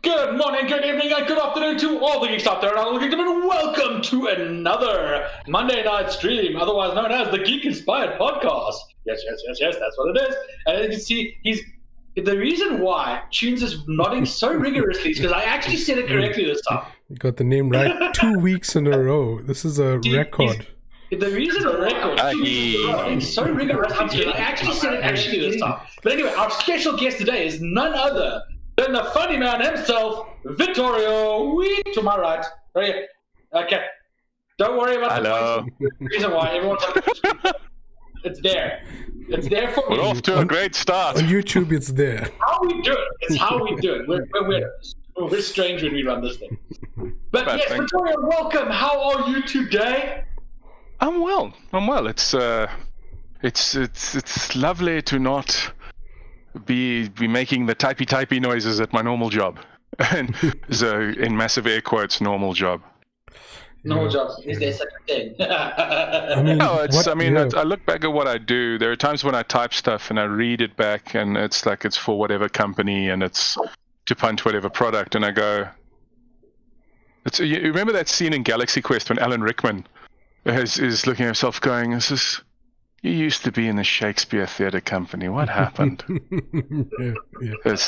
Good morning, good evening, and good afternoon to all the geeks out there, and all the geeks, and welcome to another Monday night stream, otherwise known as the Geek-Inspired Podcast. Yes, that's what it is. And as you can see, the reason why Tunes is nodding so rigorously is because I actually said it correctly this time. You got the name right 2 weeks in a row. This is a record. The reason a record is so rigorously is because I actually said it this time. But anyway, our special guest today is none other than the funny man himself, Vittorio. To my right. Okay. Don't worry about the reason why everyone's like, it's there. It's there for me. We're off to a great start. On YouTube, it's there. How we do it. It's how we do it. We're strange when we run this thing. But yes, Vittorio, welcome. How are you today? I'm well. It's lovely to not be making the typey noises at my normal job. And so in massive air quotes, normal job. Normal job. Is there such a thing? I look back at what I do. There are times when I type stuff and I read it back and it's like it's for whatever company and it's to punch whatever product, and I go, you remember that scene in Galaxy Quest when Alan Rickman is looking at himself going, you used to be in the Shakespeare Theatre Company. What happened? Yeah.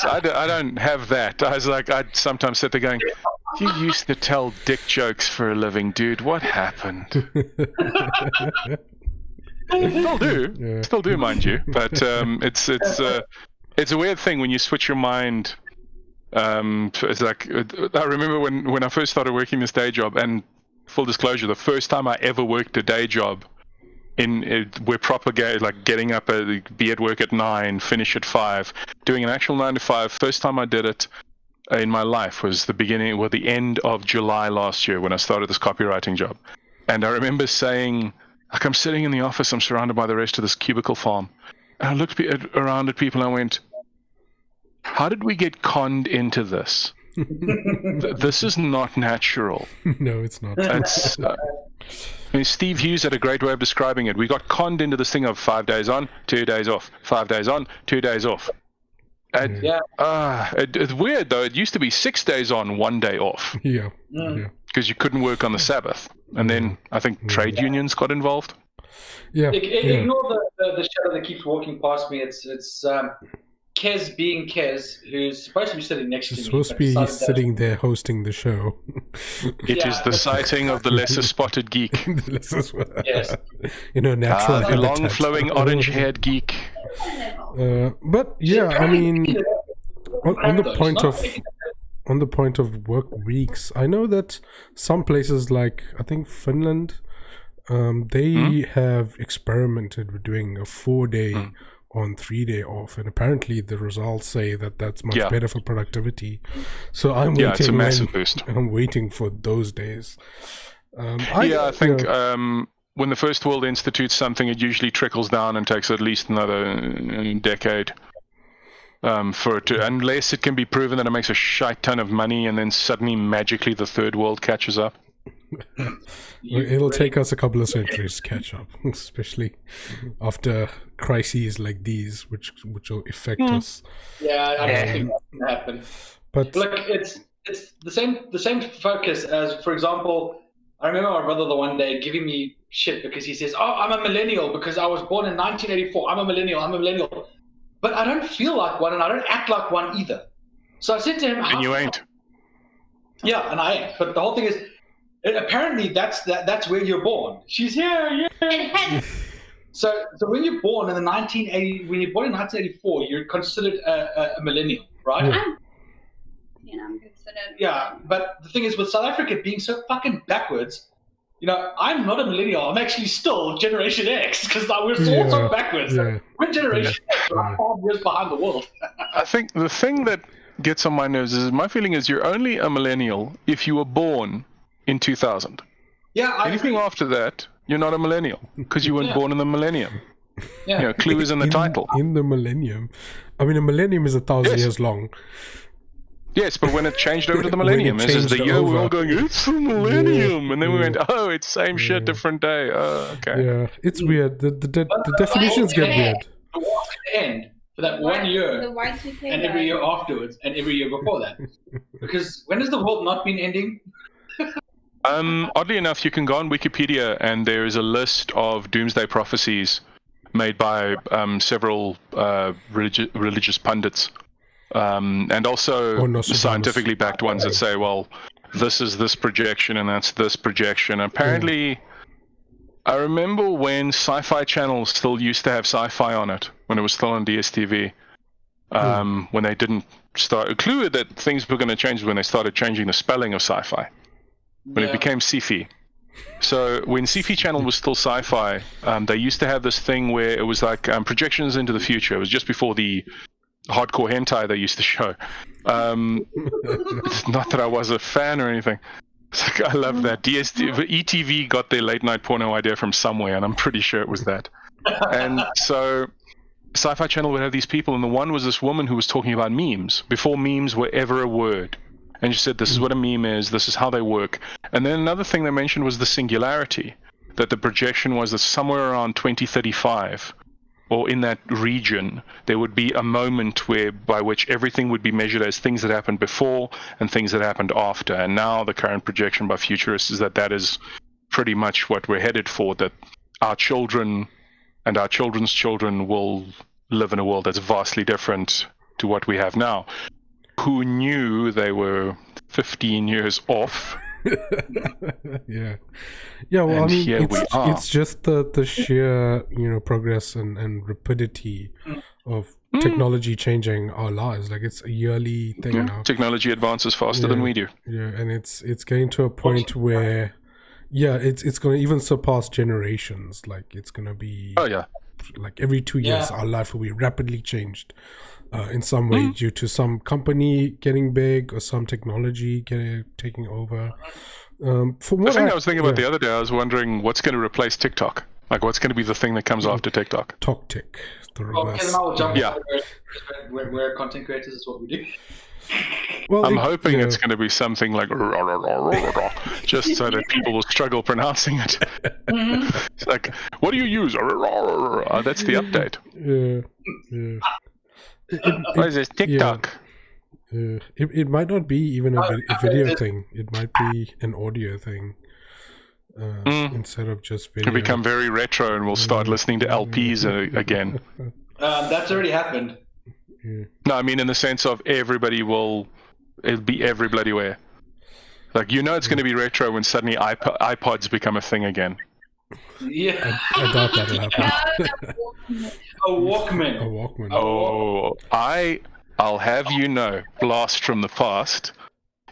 I don't have that. I was like, I'd sometimes sit there going, you used to tell dick jokes for a living, dude. What happened? Still do, mind you. But it's a weird thing when you switch your mind. It's like I remember when I first started working this day job, and full disclosure, the first time I ever worked a day job we're proper like getting up be at work at 9, finish at 5, doing an actual 9 to 5. First time I did it in my life was the end of July last year when I started this copywriting job. And I remember saying, like, I'm sitting in the office, I'm surrounded by the rest of this cubicle farm, and I looked around at people and I went, how did we get conned into this? This is not natural. No, it's not. Steve Hughes had a great way of describing it. We got conned into this thing of 5 days on, 2 days off, 5 days on, 2 days off. And, it's weird though. It used to be 6 days on, 1 day off. Yeah. Because you couldn't work on the Sabbath, and then I think trade unions got involved. Yeah. Ignore the shadow that keeps walking past me. It's Kez being Kez, who's supposed to be sitting next to me. He's supposed to be sitting there hosting the show. It is the sighting of the lesser spotted geek. Yes. Natural the long flowing orange haired geek. But yeah, I mean, on the point of work weeks, I know that some places like I think Finland, they have experimented with doing a 4-day on 3-day off, and apparently the results say that that's much better for productivity. So I'm waiting. It's a massive boost. I'm waiting for those days. I think when the First World institutes something, it usually trickles down and takes at least another decade for it to, unless it can be proven that it makes a shite ton of money, and then suddenly magically the Third World catches up. It'll take us a couple of centuries to catch up, especially after crises like these, which will affect us. Yeah, I don't think that can happen. But look, it's the same focus as, for example, I remember my brother the one day giving me shit because he says, "Oh, I'm a millennial because I was born in 1984. I'm a millennial." But I don't feel like one, and I don't act like one either. So I said to him, "And you ain't." Yeah, and I ain't. But the whole thing is, apparently that's where you're born. She's here, yeah. So when you're born in 1984, you're considered a millennial, right? I'm considered. Yeah, but the thing is, with South Africa being so fucking backwards, I'm not a millennial. I'm actually still Generation X because we're all so backwards. Yeah. We're Generation X. We're 5 years behind the world. I think the thing that gets on my nerves is, my feeling is, you're only a millennial if you were born in 2000. Yeah. Anything after that, you're not a millennial because you weren't born in the millennium. Yeah. Clue is in the title. In the millennium. I mean, a millennium is 1,000 years long. Yes, but when it changed over to the millennium, this is the year we're all going, it's the millennium. And then we went, oh, it's same shit, different day. Oh, okay. Yeah, it's weird. The definitions get weird. The end for that 1 year, the Y2K and every year afterwards, and every year before that. Because when has the world not been ending? Oddly enough, you can go on Wikipedia and there is a list of doomsday prophecies made by several religious pundits, and also scientifically backed ones that say, well, this is this projection and that's this projection. Apparently, I remember when Sci-Fi Channel still used to have sci-fi on it, when it was still on DSTV, when they didn't start. A clue that things were going to change when they started changing the spelling of sci-fi. When it became sci-fi. So when sci-fi Channel was still sci-fi, they used to have this thing where it was like projections into the future. It was just before the hardcore hentai they used to show. It's not that I was a fan or anything. It's like, I love that. ETV got their late night porno idea from somewhere, and I'm pretty sure it was that. And so Sci-Fi Channel would have these people, and the one was this woman who was talking about memes, before memes were ever a word. And she said, this is what a meme is, this is how they work. And then another thing they mentioned was the singularity, that the projection was that somewhere around 2035, or in that region, there would be a moment by which everything would be measured as things that happened before and things that happened after. And now the current projection by futurists is that is pretty much what we're headed for, that our children and our children's children will live in a world that's vastly different to what we have now. Who knew they were 15 years off? Yeah. Well, I mean, it's just the sheer progress and rapidity of technology changing our lives. Like, it's a yearly thing now. Technology advances faster than we do. Yeah, and it's getting to a point where it's going to even surpass generations. Like, it's going to be like every 2 years our life will be rapidly changed. In some way, due to some company getting big or some technology taking over. I was thinking about the other day, I was wondering what's going to replace TikTok. Like, what's going to be the thing that comes after TikTok? TokTik, the reverse. We're content creators, is what we do. Well, I'm hoping it's going to be something like just so that people will struggle pronouncing it. It's like, what do you use? That's the update. Yeah. What is this, TikTok? It might not be even a video thing. It might be an audio thing instead of just video. It'll become very retro, and we'll start listening to LPs again. That's already happened. Yeah. No, I mean in the sense of it'll be every bloody way. Like, it's going to be retro when suddenly iPods become a thing again. Yeah. I doubt that'll happen. A Walkman. Oh, I'll have you know, blast from the past.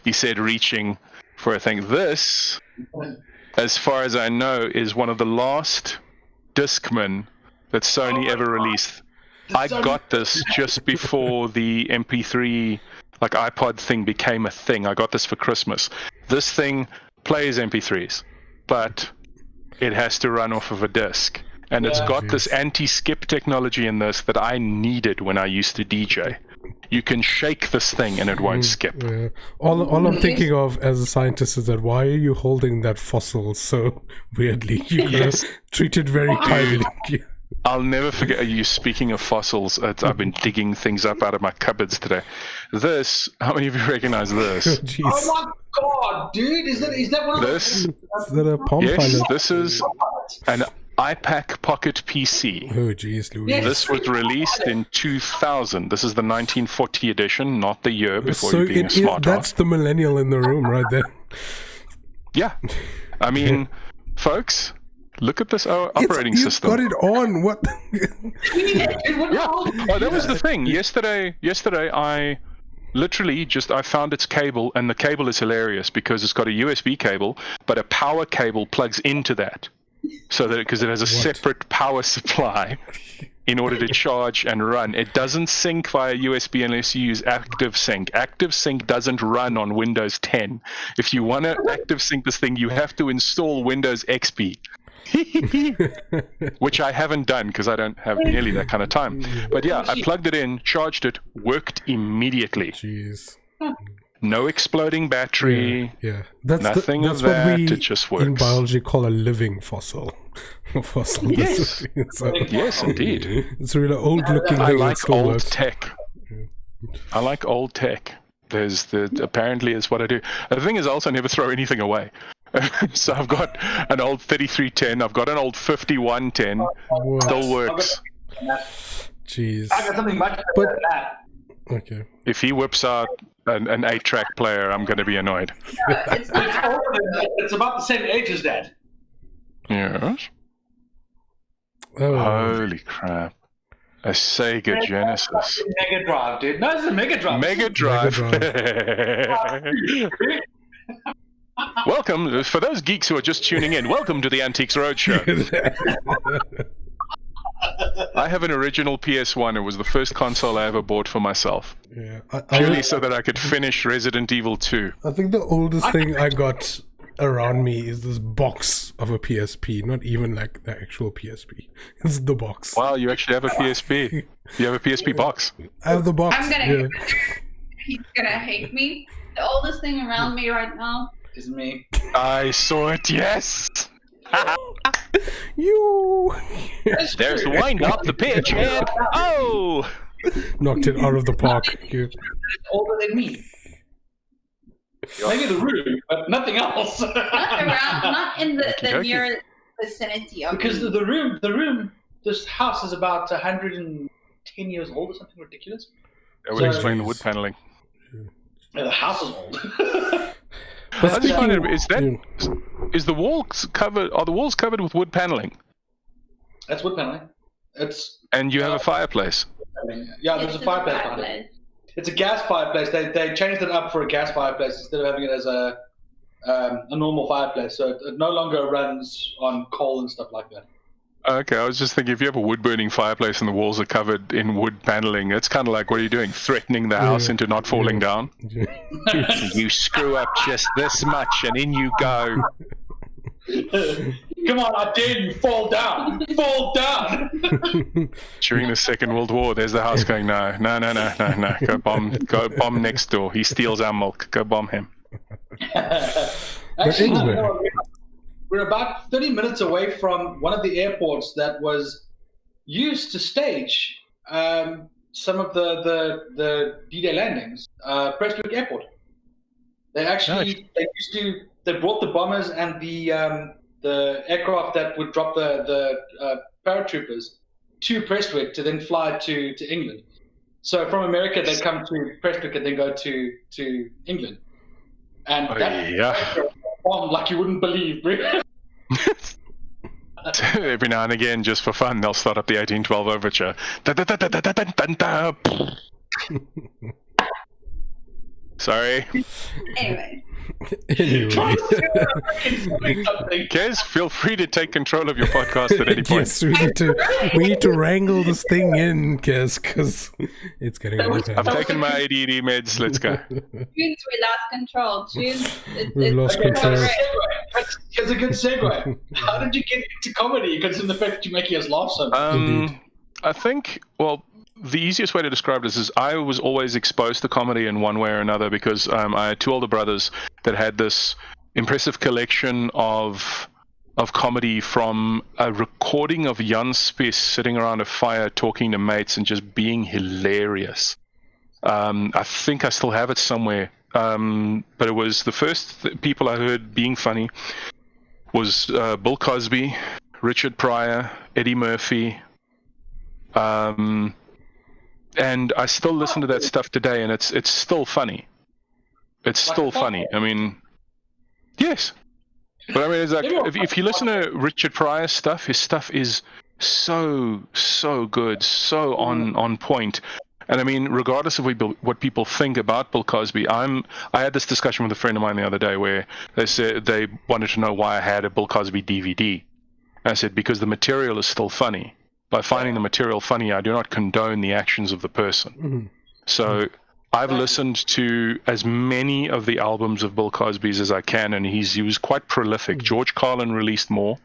He said reaching for a thing. This, as far as I know, is one of the last Discman that Sony ever released. I got this just before the MP3, like iPod thing became a thing. I got this for Christmas. This thing plays MP3s, but it has to run off of a disc. And it's got this anti-skip technology in this that I needed when I used to DJ. You can shake this thing and it won't skip. Yeah. All I'm thinking of as a scientist is that why are you holding that fossil so weirdly? You treat it very kindly. I'll never forget you speaking of fossils. I've been digging things up out of my cupboards today. This, how many of you recognize this? Oh my god, dude! Is that one of this? Is that a Palm Pilot? This is an iPac Pocket PC. Oh jeez, Louise. This was released in 2000. This is the 1940 edition, not the year before you being a smart that's the millennial in the room right there. Yeah. I mean, folks, look at this operating system. You've got it on. What? Oh, that was the thing. Yesterday, I literally I found its cable, and the cable is hilarious because it's got a USB cable, but a power cable plugs into that. So that because it has a separate power supply in order to charge and run. It doesn't sync via USB unless you use ActiveSync. ActiveSync doesn't run on Windows 10. If you want to ActiveSync this thing, you have to install Windows XP. Which I haven't done because I don't have nearly that kind of time. But yeah, I plugged it in, charged it, worked immediately. Jeez. No exploding battery. Yeah. That's what we it just works. In biology call a living fossil. Yes. Yes, indeed. It's a really old looking thing. I like old tech. I like old tech. apparently is what I do. The thing is, I also never throw anything away. So I've got an old 3310. I've got an old 5110. Still works. Jeez. I got something much better than that. Okay. If he whips out an 8-track player, I'm going to be annoyed. It's about the same age as that. Yes. Oh. Holy crap. A Sega Genesis. Mega Drive, dude. No, it's a Mega Drive. Mega Drive. Welcome, for those geeks who are just tuning in, welcome to the Antiques Roadshow. I have an original PS1. It was the first console I ever bought for myself. Yeah. Purely so that I could finish Resident Evil 2. I think the oldest thing I got around me is this box of a PSP, not even like the actual PSP. It's the box. Wow, you actually have a PSP. You have a PSP box. I have the box. He's gonna hate me. The oldest thing around me right now is me. I saw it, yes! You! There's the wind up the pitch, and oh! Knocked it out of the park. It's older than me. Maybe the room, but nothing else. not around, not in the near vicinity of because me. the room, this house is about 110 years old or something ridiculous. That would explain the wood paneling. Yeah, the house is old. But I just wondered, is the walls covered? Are the walls covered with wood paneling? That's wood paneling. And you have a fireplace. Yeah, there's a fireplace behind it. It's a gas fireplace. They changed it up for a gas fireplace instead of having it as a normal fireplace. So it no longer runs on coal and stuff like that. Okay, I was just thinking, if you have a wood-burning fireplace and the walls are covered in wood paneling, it's kind of like, what are you doing? Threatening the house into not falling down? You screw up just this much and in you go. Come on, I dare you, fall down! Fall down! During the Second World War, there's the house going, no. Go bomb next door. He steals our milk. Go bomb him. Actually, we're about 30 minutes away from one of the airports that was used to stage some of the D-Day landings, Prestwick Airport. They actually they brought the bombers and the aircraft that would drop the paratroopers to Prestwick to then fly to England. So from America they'd come to Prestwick and then go to England. And bomb like you wouldn't believe. Every now and again, just for fun, they'll start up the 1812 overture. Anyway. Kez, feel free to take control of your podcast at any point. Yes, we need to wrangle this thing in, Kez, because it's getting out of hand. I've taken my ADD meds. Let's go. Tunes, we lost control. We've lost control. It's a good segue. How did you get into comedy? Considering the fact that you're making us laugh so much. Indeed. I think, the easiest way to describe this is I was always exposed to comedy in one way or another because I had two older brothers that had this impressive collection of comedy, from a recording of Jan Spies sitting around a fire talking to mates and just being hilarious. I think I still have it somewhere, but it was the first people I heard being funny was Bill Cosby, Richard Pryor, Eddie Murphy, and I still listen to that stuff today, and it's still funny. It's still funny. I mean, yes. But I mean, it's like, if you listen to Richard Pryor's stuff, his stuff is so good, so on point. And I mean, regardless of what people think about Bill Cosby, I had this discussion with a friend of mine the other day where they said they wanted to know why I had a Bill Cosby DVD. And I said, because the material is still funny. By finding the material funny, I do not condone the actions of the person. Mm-hmm. So I've listened to as many of the albums of Bill Cosby's as I can, and he was quite prolific. Mm-hmm. George Carlin released more,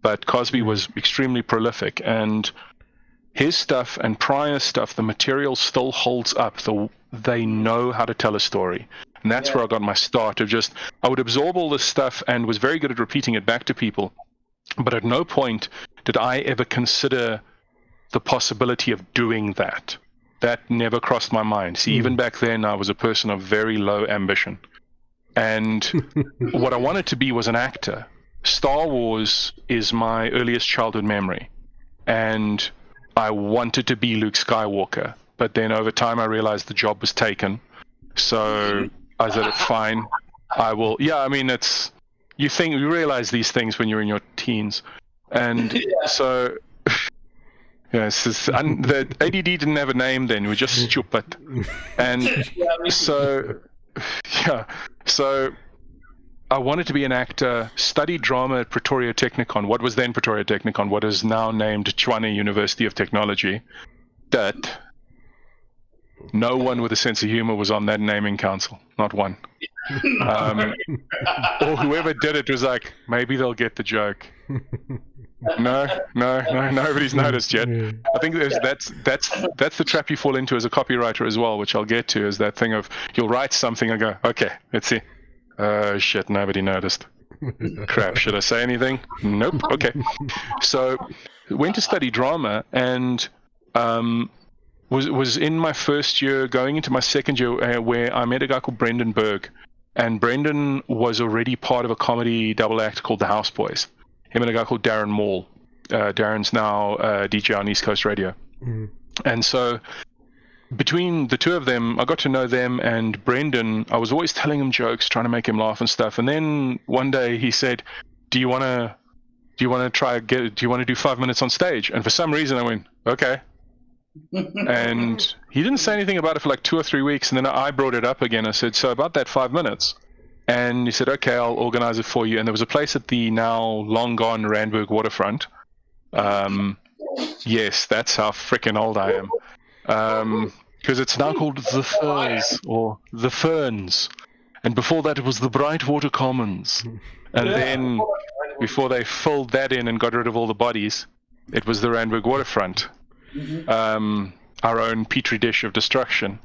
but Cosby was extremely prolific. And his stuff and Pryor's stuff, the material still holds up. They know how to tell a story. And that's where I got my start of I would absorb all this stuff and was very good at repeating it back to people. But at no point did I ever consider the possibility of doing that. that never crossed my mind. See, even back then, I was a person of very low ambition. And what I wanted to be was an actor. Star Wars is my earliest childhood memory. And I wanted to be Luke Skywalker. But then over time, I realized the job was taken. So I said, fine, I will. Yeah, I mean, you realize these things when you're in your teens. And so... Yes, the ADD didn't have a name then. We were just stupid. And so I wanted to be an actor, studied drama at Pretoria Technikon, what was then Pretoria Technikon, what is now named Tshwane University of Technology. That no one with a sense of humor was on that naming council, not one. Or whoever did it was like, maybe they'll get the joke. No, nobody's noticed yet. I think that's the trap you fall into as a copywriter as well, which I'll get to, is that thing of you'll write something and go, okay, let's see. Oh shit, nobody noticed. Crap, should I say anything? Nope. Okay. So went to study drama and was in my first year, going into my second year, where I met a guy called Brendan Berg, and Brendan was already part of a comedy double act called The Houseboys. Him and a guy called Darren Maul. Darren's now DJ on East Coast Radio. And so between the two of them, I got to know them, and Brendan, I was always telling him jokes, trying to make him laugh and stuff. And then one day he said, do you want to do 5 minutes on stage? And for some reason I went, okay. And he didn't say anything about it for like 2 or 3 weeks. And then I brought it up again. I said, so about that 5 minutes. And he said, okay, I'll organize it for you. And there was a place at the now long gone Randburg waterfront. Yes, that's how freaking old I am. Because it's now called The Firs or The Ferns. And before that, it was the Brightwater Commons. And then before they filled that in and got rid of all the bodies, it was the Randburg waterfront. Our own petri dish of destruction.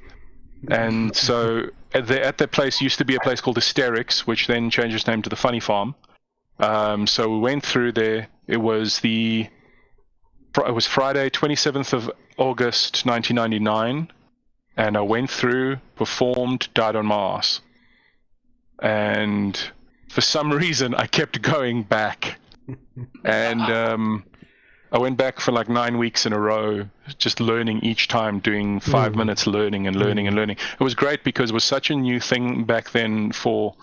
And so at that place used to be a place called Hysterics, which then changed its name to the Funny Farm. So we went through there. It was Friday, 27th of August, 1999. And I went through, performed, died on my ass. And for some reason, I kept going back. And I went back for like 9 weeks in a row, just learning each time, doing 5 minutes learning and learning and learning. It was great because it was such a new thing back then for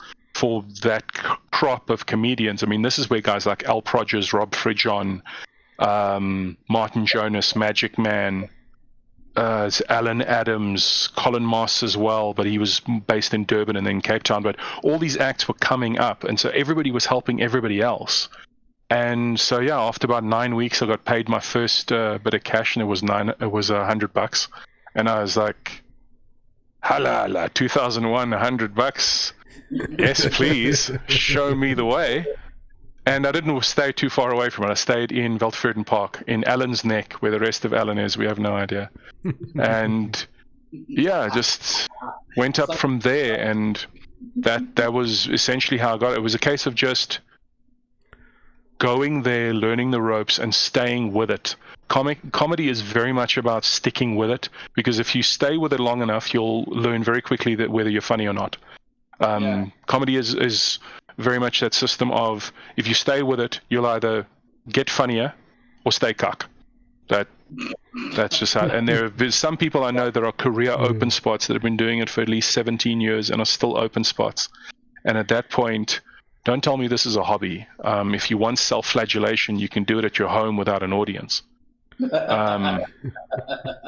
that crop of comedians. I mean, this is where guys like Al Prodgers, Rob Fridjon, Martin Jonas, Magic Man, Alan Adams, Colin Moss as well, but he was based in Durban and then Cape Town. But all these acts were coming up, and so everybody was helping everybody else. And so yeah, after about 9 weeks, I got paid my first bit of cash, and it was $100, and I was like, halala, 2001, $100, yes please, show me the way. And I didn't stay too far away from it. I stayed in Veldtvreden Park, in Allen's Neck, where the rest of Allen is. We have no idea. And yeah, just went up from there, and that was essentially how I got it. It was a case of just going there, learning the ropes, and staying with it. Comedy is very much about sticking with it, because if you stay with it long enough, you'll learn very quickly that whether you're funny or not. Comedy is very much that system of, if you stay with it, you'll either get funnier or stay cuck. That's just how. And there's some people I know that are career open spots that have been doing it for at least 17 years and are still open spots. And at that point, don't tell me this is a hobby. If you want self-flagellation, you can do it at your home without an audience.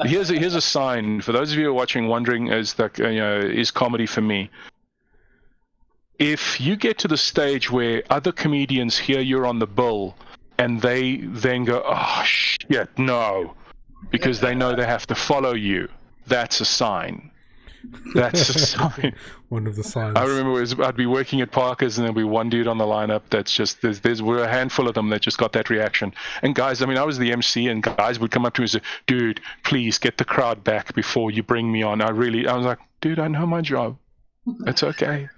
Here's a sign for those of you who are watching, wondering, is comedy for me? If you get to the stage where other comedians hear you're on the bill and they then go, oh shit, no, because they know they have to follow you, that's a sign. That's a sign. One of the signs. I remember I'd be working at Parker's, and there'd be one dude on the lineup that's just, we're a handful of them that just got that reaction. And guys, I mean, I was the MC, and guys would come up to me and say, dude, please get the crowd back before you bring me on. I was like, dude, I know my job. It's okay.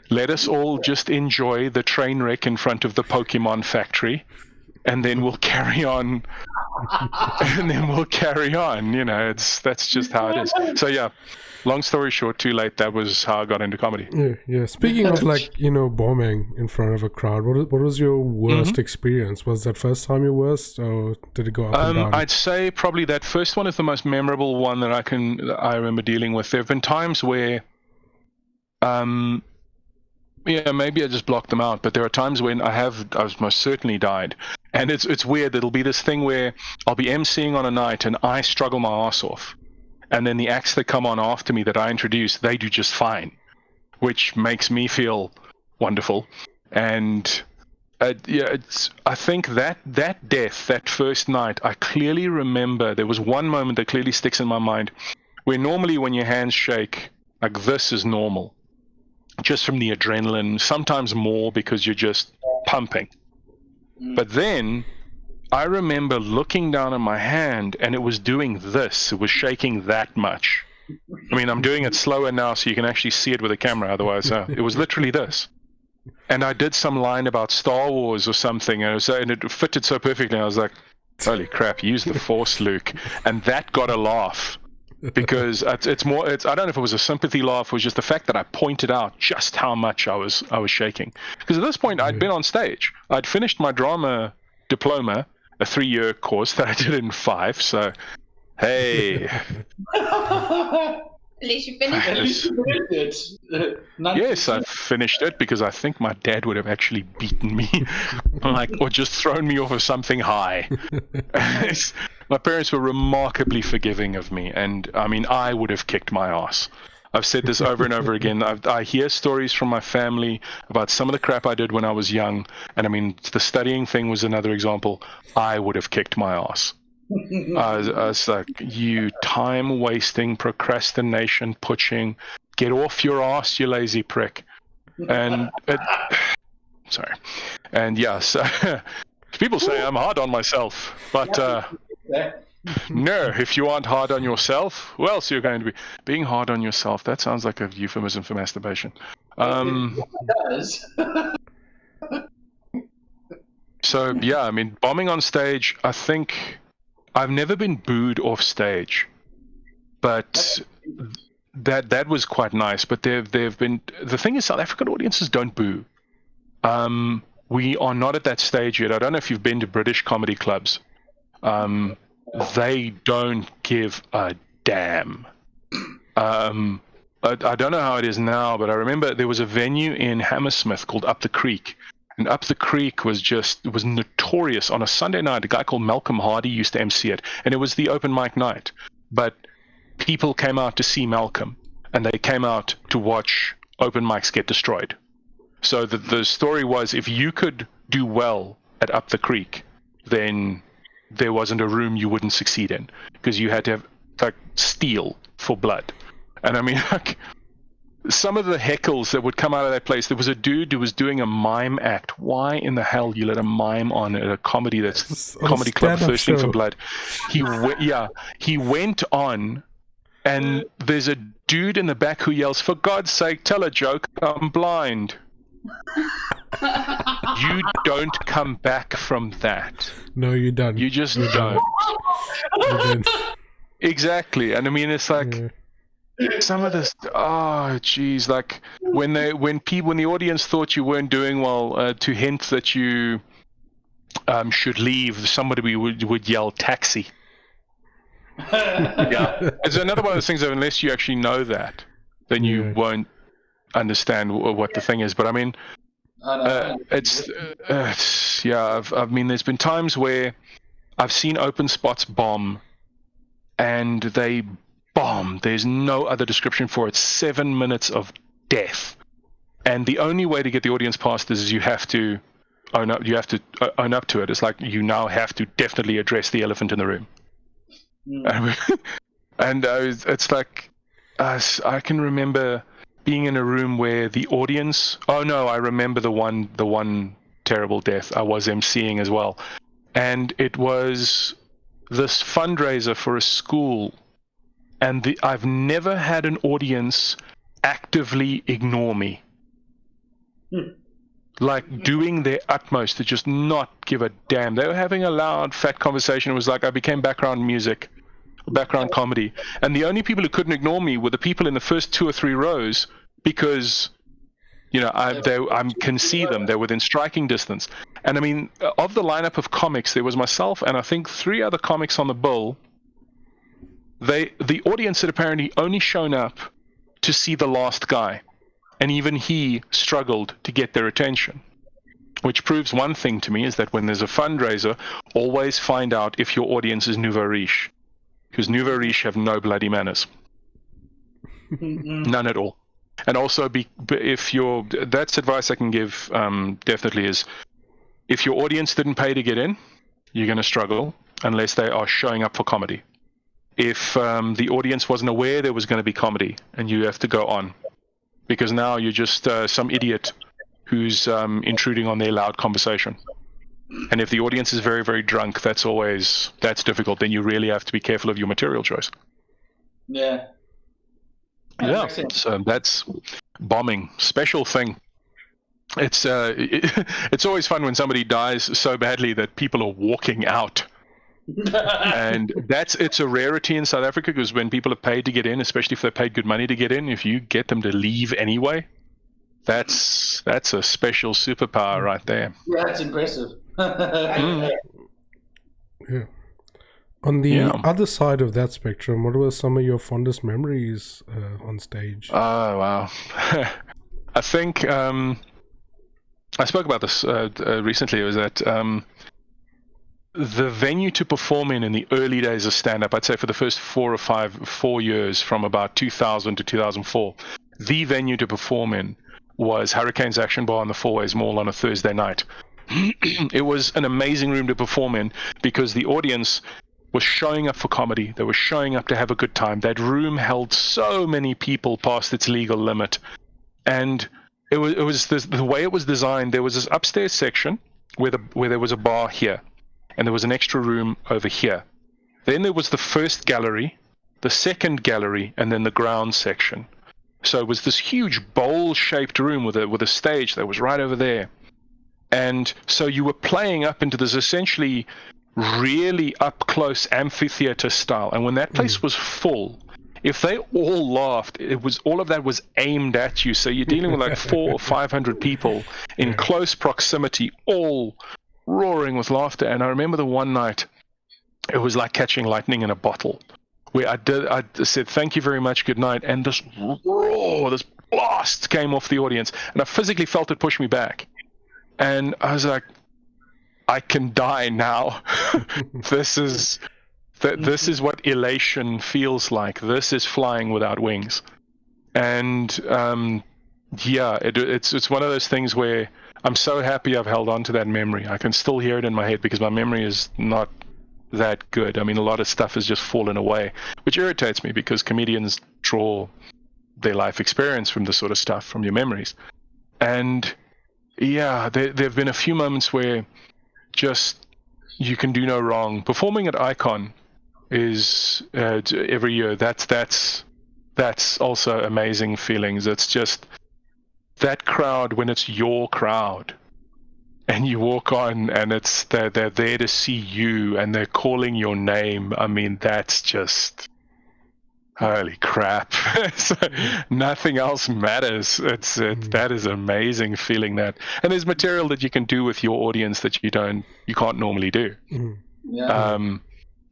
Let us all just enjoy the train wreck in front of the Pokemon factory, and then we'll carry on and then we'll carry on. That's just how it is. So yeah, long story short, too late. That was how I got into comedy. Yeah. Speaking of bombing in front of a crowd, what was your worst experience? Was that first time your worst, or did it go up and down? I'd say probably that first one is the most memorable one that I remember dealing with. There have been times where, maybe I just blocked them out, but there are times when I've most certainly died. And it's weird. It'll be this thing where I'll be emceeing on a night and I struggle my ass off. And then the acts that come on after me that I introduce, they do just fine, which makes me feel wonderful. And I think that death, that first night, I clearly remember there was one moment that clearly sticks in my mind where normally when your hands shake, like this is normal. Just from the adrenaline, sometimes more because you're just pumping. But then I remember looking down at my hand and it was doing this. It was shaking that much. I mean, I'm doing it slower now so you can actually see it with a camera. Otherwise, it was literally this. And I did some line about Star Wars or something, and it fitted so perfectly. I was like, holy crap, use the Force, Luke. And that got a laugh. Because I don't know if it was a sympathy laugh or just the fact that I pointed out just how much I was shaking. Because at this point I'd been on stage. I'd finished my drama diploma, a 3-year course that I did in 5. So, hey. At least you finished it. Yes, I finished it because I think my dad would have actually beaten me, or just thrown me off of something high. My parents were remarkably forgiving of me, and I mean, I would have kicked my ass. I've said this over and over again. I hear stories from my family about some of the crap I did when I was young, and I mean, the studying thing was another example. I would have kicked my ass. I was like, you time-wasting, procrastination, pushing, get off your ass, you lazy prick. And sorry. And yeah, so people say I'm hard on myself, but no, if you aren't hard on yourself, who else are you going to be? Being hard on yourself, that sounds like a euphemism for masturbation. It does. So yeah, I mean, bombing on stage, I think I've never been booed off stage, but that was quite nice. But they've been, the thing is, South African audiences don't boo. We are not at that stage yet. I don't know if you've been to British comedy clubs. They don't give a damn. I don't know how it is now, but I remember there was a venue in Hammersmith called Up the Creek. And Up the Creek was notorious. On a Sunday night, a guy called Malcolm Hardy used to MC it, and it was the open mic night. But people came out to see Malcolm, and they came out to watch open mics get destroyed. So the story was, if you could do well at Up the Creek, then there wasn't a room you wouldn't succeed in, because you had to have steel for blood. And I mean, some of the heckles that would come out of that place, there was a dude who was doing a mime act. Why in the hell you let a mime on at a comedy comedy club thirsting for blood? He went on, and there's a dude in the back who yells, "For God's sake, tell a joke, I'm blind." You don't come back from that. No, you don't. You just don't. Exactly. And I mean, it's like some of this. Oh, geez! Like when the audience thought you weren't doing well, to hint that you should leave, somebody would yell "taxi." Yeah, it's another one of those things that unless you actually know that, then you won't understand what the thing is. But I mean, I mean, there's been times where I've seen open spots bomb, and they bomb. There's no other description for it. 7 minutes of death, and the only way to get the audience past this is you have to own up. You have to own up to it. It's like you now have to definitely address the elephant in the room. And it's like I can remember being in a room where the audience. Oh no, I remember the one terrible death. I was emceeing as well, and it was this fundraiser for a school, and I've never had an audience actively ignore me. like doing their utmost to just not give a damn. They were having a loud, fat conversation. It was like I became background music, background comedy. And the only people who couldn't ignore me were the people in the first 2 or 3 rows because, you know, I can see them. They're within striking distance. And I mean, of the lineup of comics, there was myself and I think 3 other comics on the bill. The audience had apparently only shown up to see the last guy. And even he struggled to get their attention, which proves one thing to me, is that when there's a fundraiser, always find out if your audience is nouveau riche, because nouveau riche have no bloody manners. None at all. And also, that's advice I can give definitely, is if your audience didn't pay to get in, you're going to struggle unless they are showing up for comedy. If the audience wasn't aware there was going to be comedy, and you have to go on, because now you're just some idiot who's intruding on their loud conversation. And if the audience is very, very drunk, that's difficult. Then you really have to be careful of your material choice. Yeah. Yeah, so that's bombing. Special thing. It's always fun when somebody dies so badly that people are walking out. And it's a rarity in South Africa, because when people are paid to get in, especially if they paid good money to get in, if you get them to leave anyway, that's a special superpower right there. Yeah, that's impressive. Yeah. On the other side of that spectrum, what were some of your fondest memories on stage? Oh, wow. I think I spoke about this recently. It was that the venue to perform in the early days of stand-up, I'd say for the first 4 years, from about 2000 to 2004, the venue to perform in was Hurricane's Action Bar on the Fourways Mall on a Thursday night. It was an amazing room to perform in because the audience was showing up for comedy. They were showing up to have a good time. That room held so many people past its legal limit. And it was the way it was designed. There was this upstairs section where there was a bar here, and there was an extra room over here. Then there was the first gallery, the second gallery, and then the ground section. So it was this huge bowl-shaped room with a stage that was right over there. And so you were playing up into this essentially really up-close amphitheater style. And when that place was full, if they all laughed, all of that was aimed at you. So you're dealing with like 400 or 500 people in close proximity, all roaring with laughter. And I remember the one night, it was like catching lightning in a bottle, where I said, "Thank you very much, good night," and this roar, this blast came off the audience, and I physically felt it push me back. And I was like, I can die now. This is what elation feels like. This is flying without wings. And it's one of those things where I'm so happy I've held on to that memory. I can still hear it in my head because my memory is not that good. I mean, a lot of stuff has just fallen away, which irritates me because comedians draw their life experience from this sort of stuff, from your memories. And yeah, there have been a few moments where just you can do no wrong. Performing at Icon is every year. That's also amazing feelings. It's just that crowd when it's your crowd, and you walk on, and they're there to see you, and they're calling your name. I mean, that's just holy crap. So nothing else matters. That is amazing feeling that. And there's material that you can do with your audience that you can't normally do. Yeah.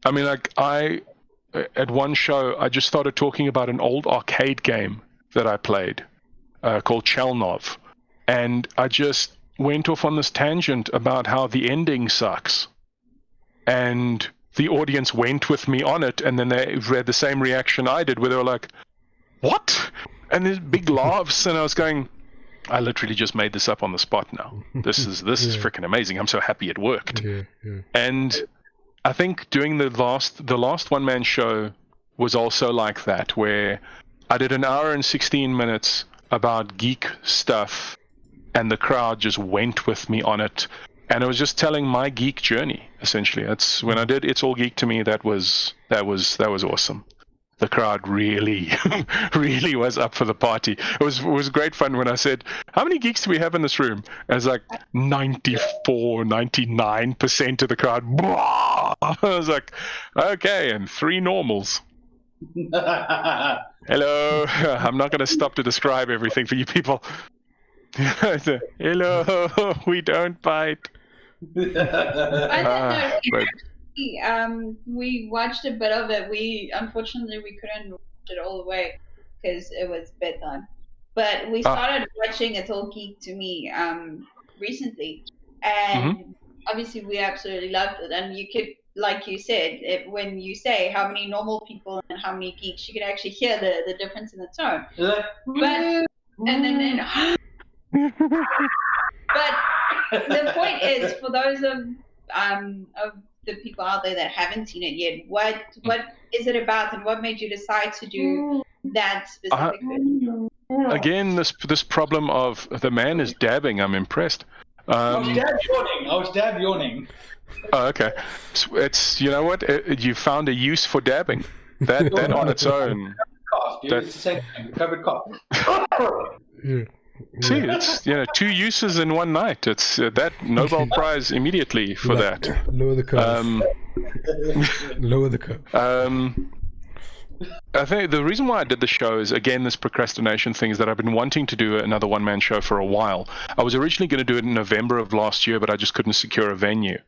I mean, like at one show, I just started talking about an old arcade game that I played called Chelnov. And I just went off on this tangent about how the ending sucks. And the audience went with me on it, and then they had the same reaction I did, where they were like, "What?" And there's big laughs, and I was going, I literally just made this up on the spot now. This is freaking amazing. I'm so happy it worked. And I think doing the last one-man show was also like that, where I did an hour and 16 minutes about geek stuff, and the crowd just went with me on it. And I was just telling my geek journey, essentially. That's when I did It's All Geek to Me. That was awesome. the crowd really, really was up for the party. It was great fun when I said, how many geeks do we have in this room? And it's like 94, 99% of the crowd. I was like, okay, and 3 normals. Hello. I'm not going to stop to describe everything for you people. Hello, we don't bite. We watched a bit of it. Unfortunately we couldn't watch it all the way because it was bedtime. But we started watching It's All Geek to Me recently, and obviously we absolutely loved it. And you could, like you said, when you say how many normal people and how many geeks, you could actually hear the difference in the tone. But the point is, for those of the people out there that haven't seen it yet, what is it about, and what made you decide to do that specifically? Again, this problem of the man is dabbing. I'm impressed. I was dab yawning. Oh, okay. It's you know what? You found a use for dabbing. That on its own. Cough, dude. It's the same thing. Covered cough. See, it's 2 uses in one night. It's that Nobel Prize immediately for that. Lower the curve. Lower the curve. I think the reason why I did the show is, again, this procrastination thing, is that I've been wanting to do another one-man show for a while. I was originally going to do it in November of last year, but I just couldn't secure a venue.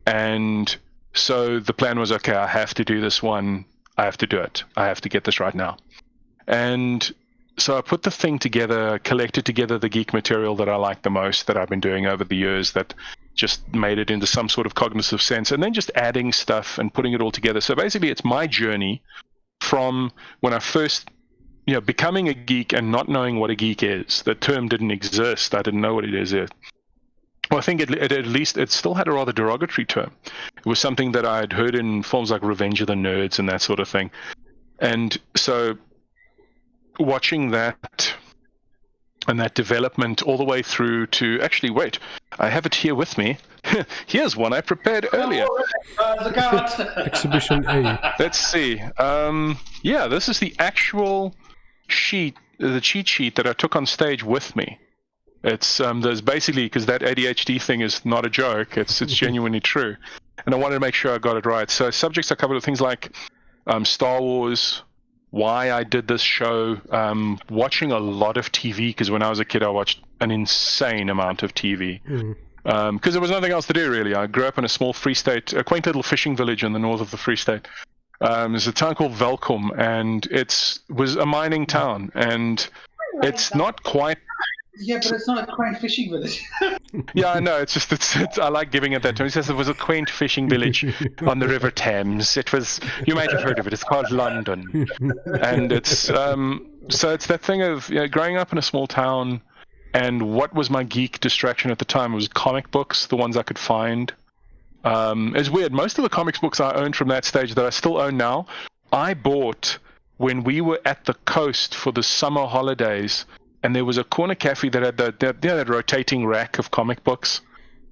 And so the plan was, okay, I have to do this one. I have to do it. I have to get this right now. And so I put the thing together, collected together the geek material that I like the most, that I've been doing over the years, that just made it into some sort of cognitive sense, and then just adding stuff and putting it all together. So basically it's my journey from when I first, becoming a geek and not knowing what a geek is. The term didn't exist. I didn't know what it is. Well, I think at least it still had a rather derogatory term. It was something that I had heard in films like Revenge of the Nerds and that sort of thing. And so watching that and that development all the way through to, actually, wait, I have it here with me. Here's one I prepared earlier. Exhibition A. Let's see. This is the actual sheet, the cheat sheet that I took on stage with me. It's there's basically, because that ADHD thing is not a joke, it's genuinely true. And I wanted to make sure I got it right. So subjects I covered with things like Star Wars, why I did this show, watching a lot of TV, because when I was a kid I watched an insane amount of TV. Because there was nothing else to do, really. I grew up in a small Free State, a quaint little fishing village in the north of the Free State. There's a town called Welkom, and it was a mining town, and it's not quite... Yeah, but it's not a quaint fishing village. Yeah, I know. It's I like giving it that term. It says it was a quaint fishing village on the River Thames. It was, you might have heard of it. It's called London, and it's so it's that thing of growing up in a small town. And what was my geek distraction at the time? It was comic books, the ones I could find. It's weird. Most of the comics books I owned from that stage that I still own now, I bought when we were at the coast for the summer holidays. And there was a corner cafe that had that rotating rack of comic books.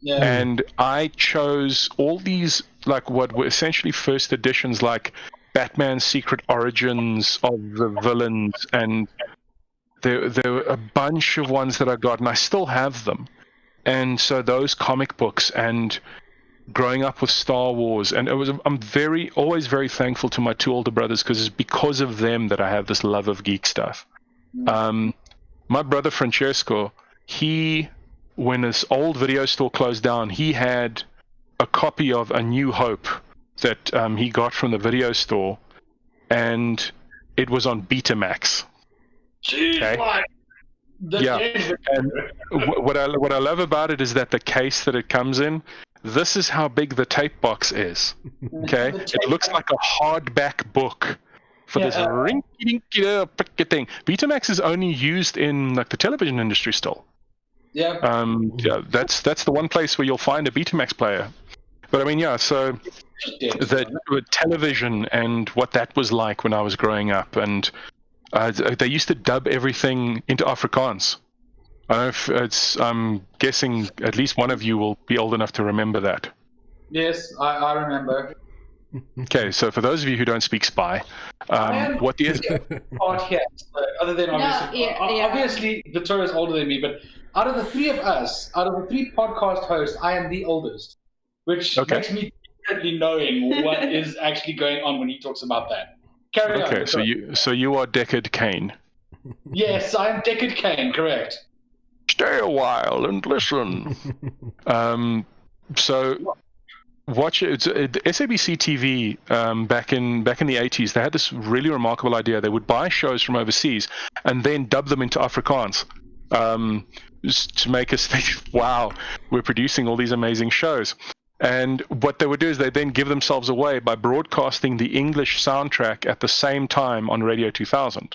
Yeah. And I chose all these, like, what were essentially first editions, like Batman's Secret Origins of the Villains. And there were a bunch of ones that I got, and I still have them. And so those comic books, and growing up with Star Wars, and I'm always very thankful to my 2 older brothers, because it's because of them that I have this love of geek stuff. My brother Francesco, when his old video store closed down, he had a copy of A New Hope that he got from the video store, and it was on Betamax. Jeez, okay? Yeah, and what I love about it is that the case that it comes in, this is how big the tape box is. Okay, it looks like a hardback book. For this rinky-dinky thing. Betamax is only used in like the television industry still. Yeah. That's the one place where you'll find a Betamax player. But I mean, so the television and what that was like when I was growing up, and they used to dub everything into Afrikaans. I don't know if I'm guessing at least one of you will be old enough to remember that. Yes, I remember. Okay, so for those of you who don't speak spy, what the part here, other than obviously Vittorio's older than me, but out of the three of us, out of the three podcast hosts, I am the oldest, which makes me definitely knowing what is actually going on when he talks about that. Carry on. Okay, so you are Deckard Cain. Yes, I am Deckard Cain, correct. Stay a while and listen. So watch it. SABC TV back in the 80s, they had this really remarkable idea. They would buy shows from overseas and then dub them into Afrikaans just to make us think, wow, we're producing all these amazing shows. And what they would do is they then give themselves away by broadcasting the English soundtrack at the same time on Radio 2000.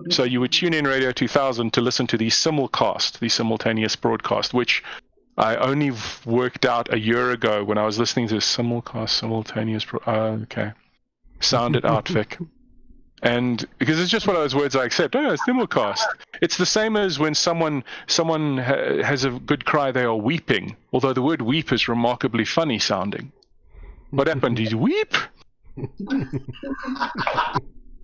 So you would tune in Radio 2000 to listen to the simulcast, the simultaneous broadcast, which I only worked out a year ago when I was listening to simultaneous. Sound it out, Vic. And because it's just one of those words I accept. Oh, simulcast. It's the same as when someone has a good cry, they are weeping. Although the word weep is remarkably funny sounding. What happened? Did you weep?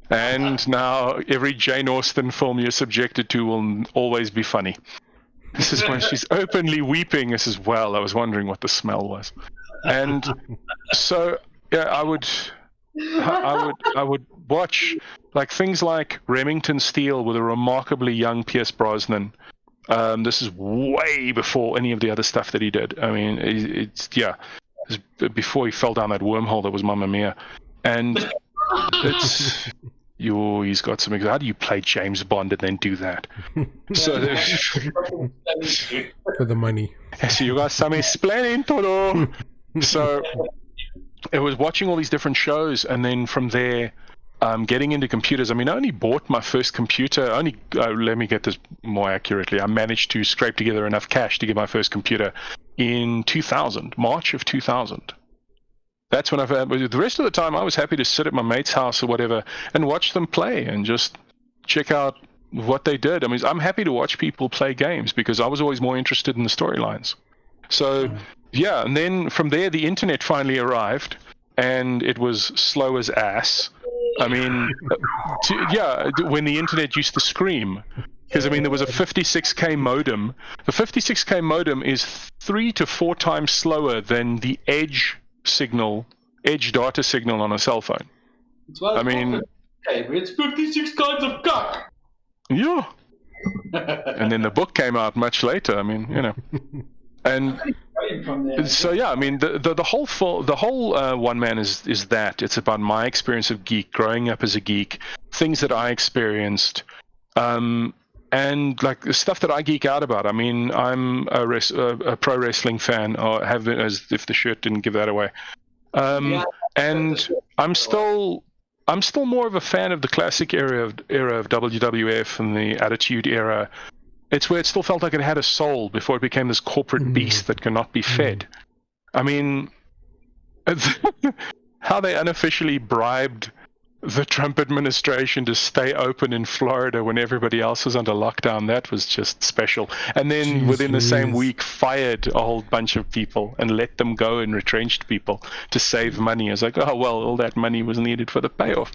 And now every Jane Austen film you're subjected to will always be funny. This is when she's openly weeping. This is, well, I was wondering what the smell was. And so, yeah, I would watch like things like Remington Steele with a remarkably young Pierce Brosnan. This is way before any of the other stuff that he did. I mean, it's before he fell down that wormhole that was Mamma Mia. And it's... he's got some. How do you play James Bond and then do that? So for the money. So you got some explaining to do. So it was watching all these different shows, and then from there, getting into computers. I mean, I only bought my first computer. Let me get this more accurately. I managed to scrape together enough cash to get my first computer in 2000, March of 2000. That's when the rest of the time I was happy to sit at my mate's house or whatever and watch them play and just check out what they did. I mean, I'm happy to watch people play games because I was always more interested in the storylines. So, yeah, and then from there the internet finally arrived and it was slow as ass. I mean, when the internet used to scream. Because, I mean, there was a 56K modem. The 56K modem is 3 to 4 times slower than the edge data signal on a cell phone. I mean, it's 56 kinds of cock. Yeah. And then the book came out much later. I mean, you know. And so yeah, I mean, the whole one man is that. It's about my experience of geek, growing up as a geek, things that I experienced, and like the stuff that I geek out about. I mean, I'm a pro wrestling fan, or have been, as if the shirt didn't give that away. And I'm still more of a fan of the classic era of WWF and the Attitude Era. It's where it still felt like it had a soul before it became this corporate beast that cannot be fed. I mean, how they unofficially bribed the Trump administration to stay open in Florida when everybody else was under lockdown, that was just special. And then within the same week fired a whole bunch of people and let them go and retrenched people to save money. I was like, oh, well, all that money was needed for the payoff.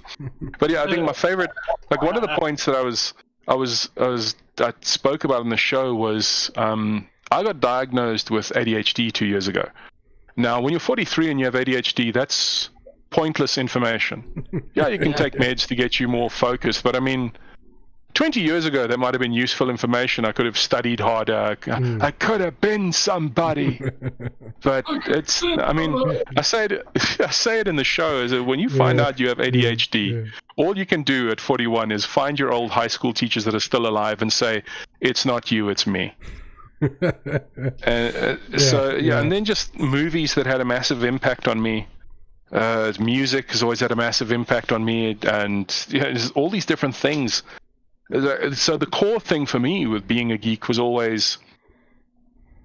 But yeah, I think my favorite, like one of the points that I spoke about in the show was I got diagnosed with ADHD 2 years ago. Now, when you're 43 and you have ADHD, that's pointless information. Yeah, you can take meds to get you more focused, but I mean, 20 years ago, that might have been useful information. I could have studied harder. I could have been somebody. But it's, I mean, I say it in the show, is that when you find out you have ADHD, all you can do at 41 is find your old high school teachers that are still alive and say, it's not you, it's me. And then just movies that had a massive impact on me. Music has always had a massive impact on me, and all these different things. So the core thing for me with being a geek was always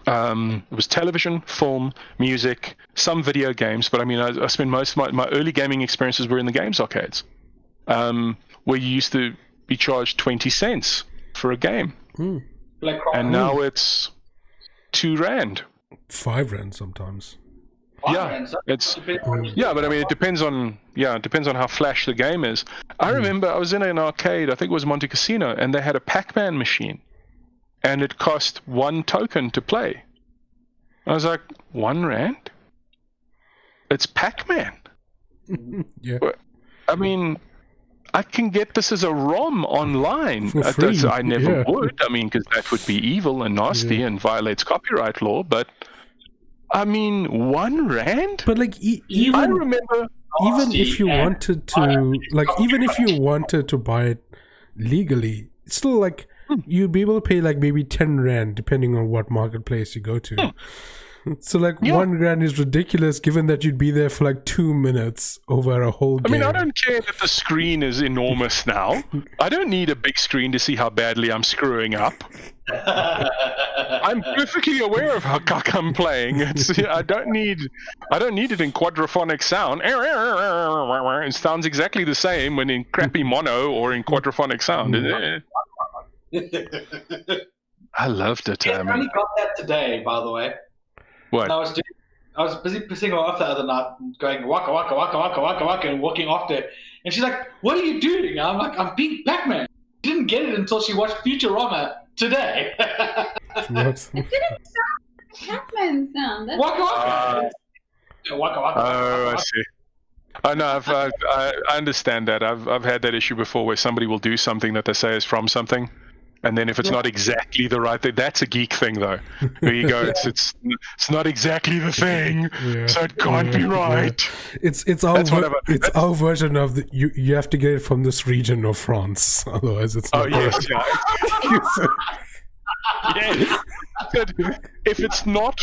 it was television, film, music, some video games. But I mean, I spent most of my early gaming experiences were in the games arcades, where you used to be charged 20 cents for a game, and now it's 2 rand, 5 rand sometimes. Yeah, but I mean, it depends on how flash the game is. I remember I was in an arcade, I think it was Monte Cassino, and they had a Pac-Man machine, and it cost 1 token to play. I was like, 1 rand? It's Pac-Man. Yeah. I mean, I can get this as a ROM online. For free. I never would. I mean, because that would be evil and nasty and violates copyright law. But I mean, 1 rand. But like, I remember, even if you wanted to buy it legally, it's still like you'd be able to pay like maybe 10 rand depending on what marketplace you go to. So like 1 rand is ridiculous, given that you'd be there for like 2 minutes over a whole game. I mean, I don't care that the screen is enormous now. I don't need a big screen to see how badly I'm screwing up. I'm perfectly aware of how cuck I'm playing. I don't need it in quadraphonic sound. It sounds exactly the same when in crappy mono or in quadraphonic sound. I loved it. I only got that today, by the way. What? I was busy pissing her off the other night, going waka waka waka waka waka waka, and walking off there. And she's like, "What are you doing?" I'm like, "I'm being Pac-Man." She didn't get it until she watched Futurama today. What? It didn't sound like Pac-Man sound. That's Waka waka. Waka waka. Oh, I see. Oh no, I understand that. I've had that issue before where somebody will do something that they say is from something. And then if it's not exactly the right thing, that's a geek thing, though. There you go. It's not exactly the thing, so it can't be right. It's our version of the you have to get it from this region of France, otherwise it's not. Oh yes, yes. But if it's not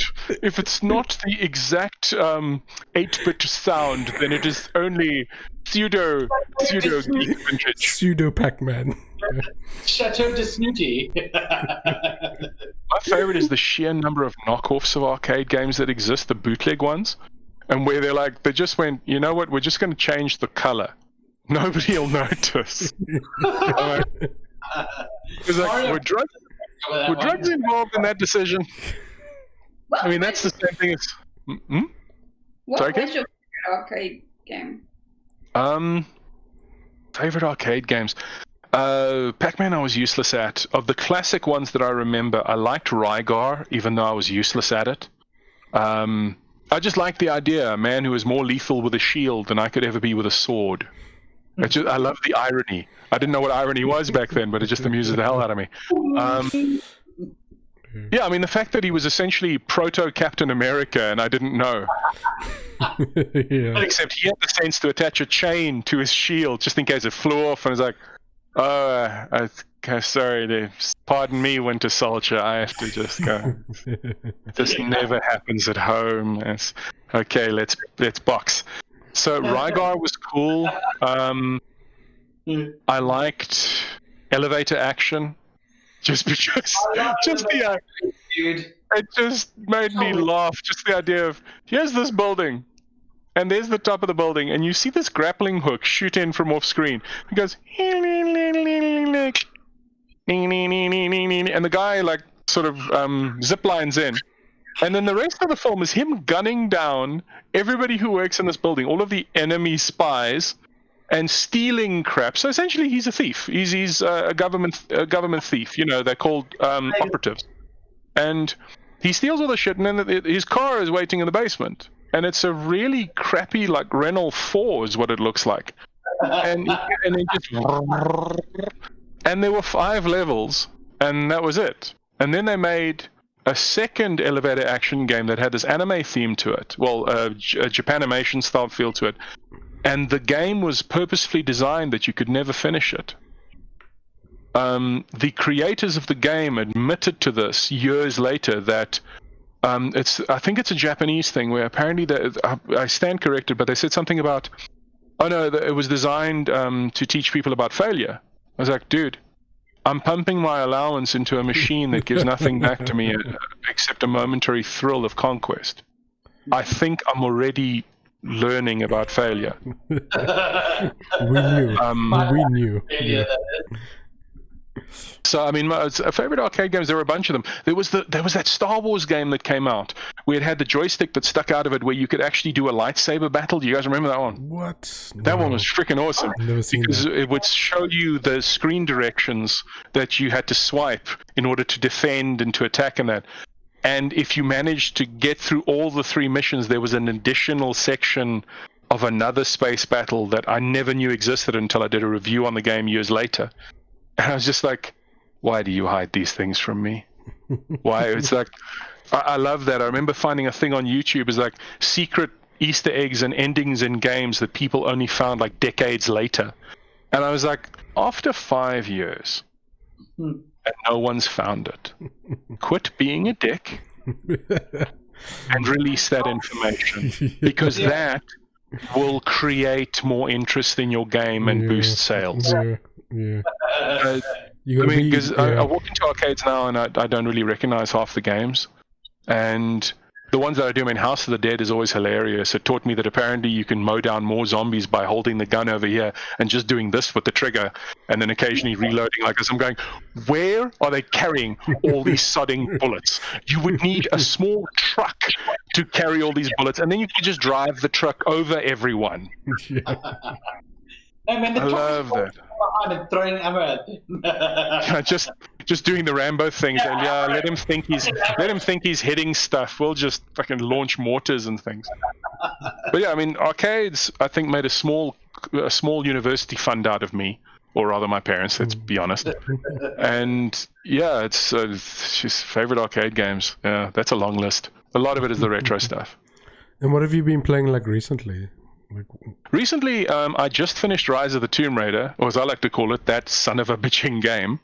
the exact 8-bit sound, then it is only pseudo geek vintage. Pseudo Pac-Man. Chateau de Snooty. My favorite is the sheer number of knockoffs of arcade games that exist, the bootleg ones, and where they just went, you know what, we're just going to change the color. Nobody will notice. It's like, were drugs involved in that decision? I mean, that's the same thing as... What was your favorite arcade game? Favorite arcade games? Pac-Man I was useless at. Of the classic ones that I remember, I liked Rygar, even though I was useless at it. I just liked the idea, a man who was more lethal with a shield than I could ever be with a sword. I love the irony. I didn't know what irony was back then, but it just amuses the hell out of me. Yeah, I mean, the fact that he was essentially proto-Captain America and I didn't know. Except he had the sense to attach a chain to his shield just in case it flew off, and it's like, oh, sorry, pardon me, Winter Soldier, I have to just go. This never happens at home. Okay, let's box. So Rygar was cool. I liked elevator action, just because, it just made me laugh. Just the idea of, here's this building, and there's the top of the building, and you see this grappling hook shoot in from off screen. It goes, and the guy like sort of zip lines in. And then the rest of the film is him gunning down everybody who works in this building, all of the enemy spies, and stealing crap. So essentially, he's a thief. He's a government thief. You know, they're called operatives. And he steals all the shit, and then his car is waiting in the basement. And it's a really crappy, like Renault 4 is what it looks like. And it just... And there were 5 levels, and that was it. And then they made a second elevator action game that had this anime theme to it. Well, a Japanimation style feel to it. And the game was purposefully designed that you could never finish it. The creators of the game admitted to this years later that I think it's a Japanese thing where apparently I stand corrected, but they said something about, oh no, it was designed to teach people about failure. I was like, dude, I'm pumping my allowance into a machine that gives nothing back to me except a momentary thrill of conquest. I think I'm already learning about failure. We knew. So I mean, my favorite arcade games. There were a bunch of them. There was that Star Wars game that came out where it had the joystick that stuck out of it, where you could actually do a lightsaber battle. Do you guys remember that one? What? That one was freaking awesome. I've never seen because that. It would show you the screen directions that you had to swipe in order to defend and to attack and that. And if you managed to get through all the 3 missions, there was an additional section of another space battle that I never knew existed until I did a review on the game years later. And I was just like, why do you hide these things from me? Why? It's like, I love that. I remember finding a thing on YouTube is like secret Easter eggs and endings in games that people only found like decades later. And I was like, after 5 years, and no one's found it. Quit being a dick and release that information, because that will create more interest in your game and boost sales. I mean, because I walk into arcades now and I don't really recognize half the games. And the ones that I do, I mean, House of the Dead is always hilarious. It taught me that apparently you can mow down more zombies by holding the gun over here and just doing this with the trigger and then occasionally reloading like this. I'm going, where are they carrying all these sodding bullets? You would need a small truck to carry all these bullets, and then you could just drive the truck over everyone. I love that. And throwing ammo at them. just doing the Rambo things. And let him think he's hitting stuff. We'll just fucking launch mortars and things. But yeah, I mean, arcades, I think, made a small university fund out of me, or rather my parents, let's be honest. And yeah, it's just favorite arcade games. Yeah, that's a long list. A lot of it is the retro stuff. And what have you been playing like recently? Recently, I just finished Rise of the Tomb Raider, or as I like to call it, that son of a bitching game.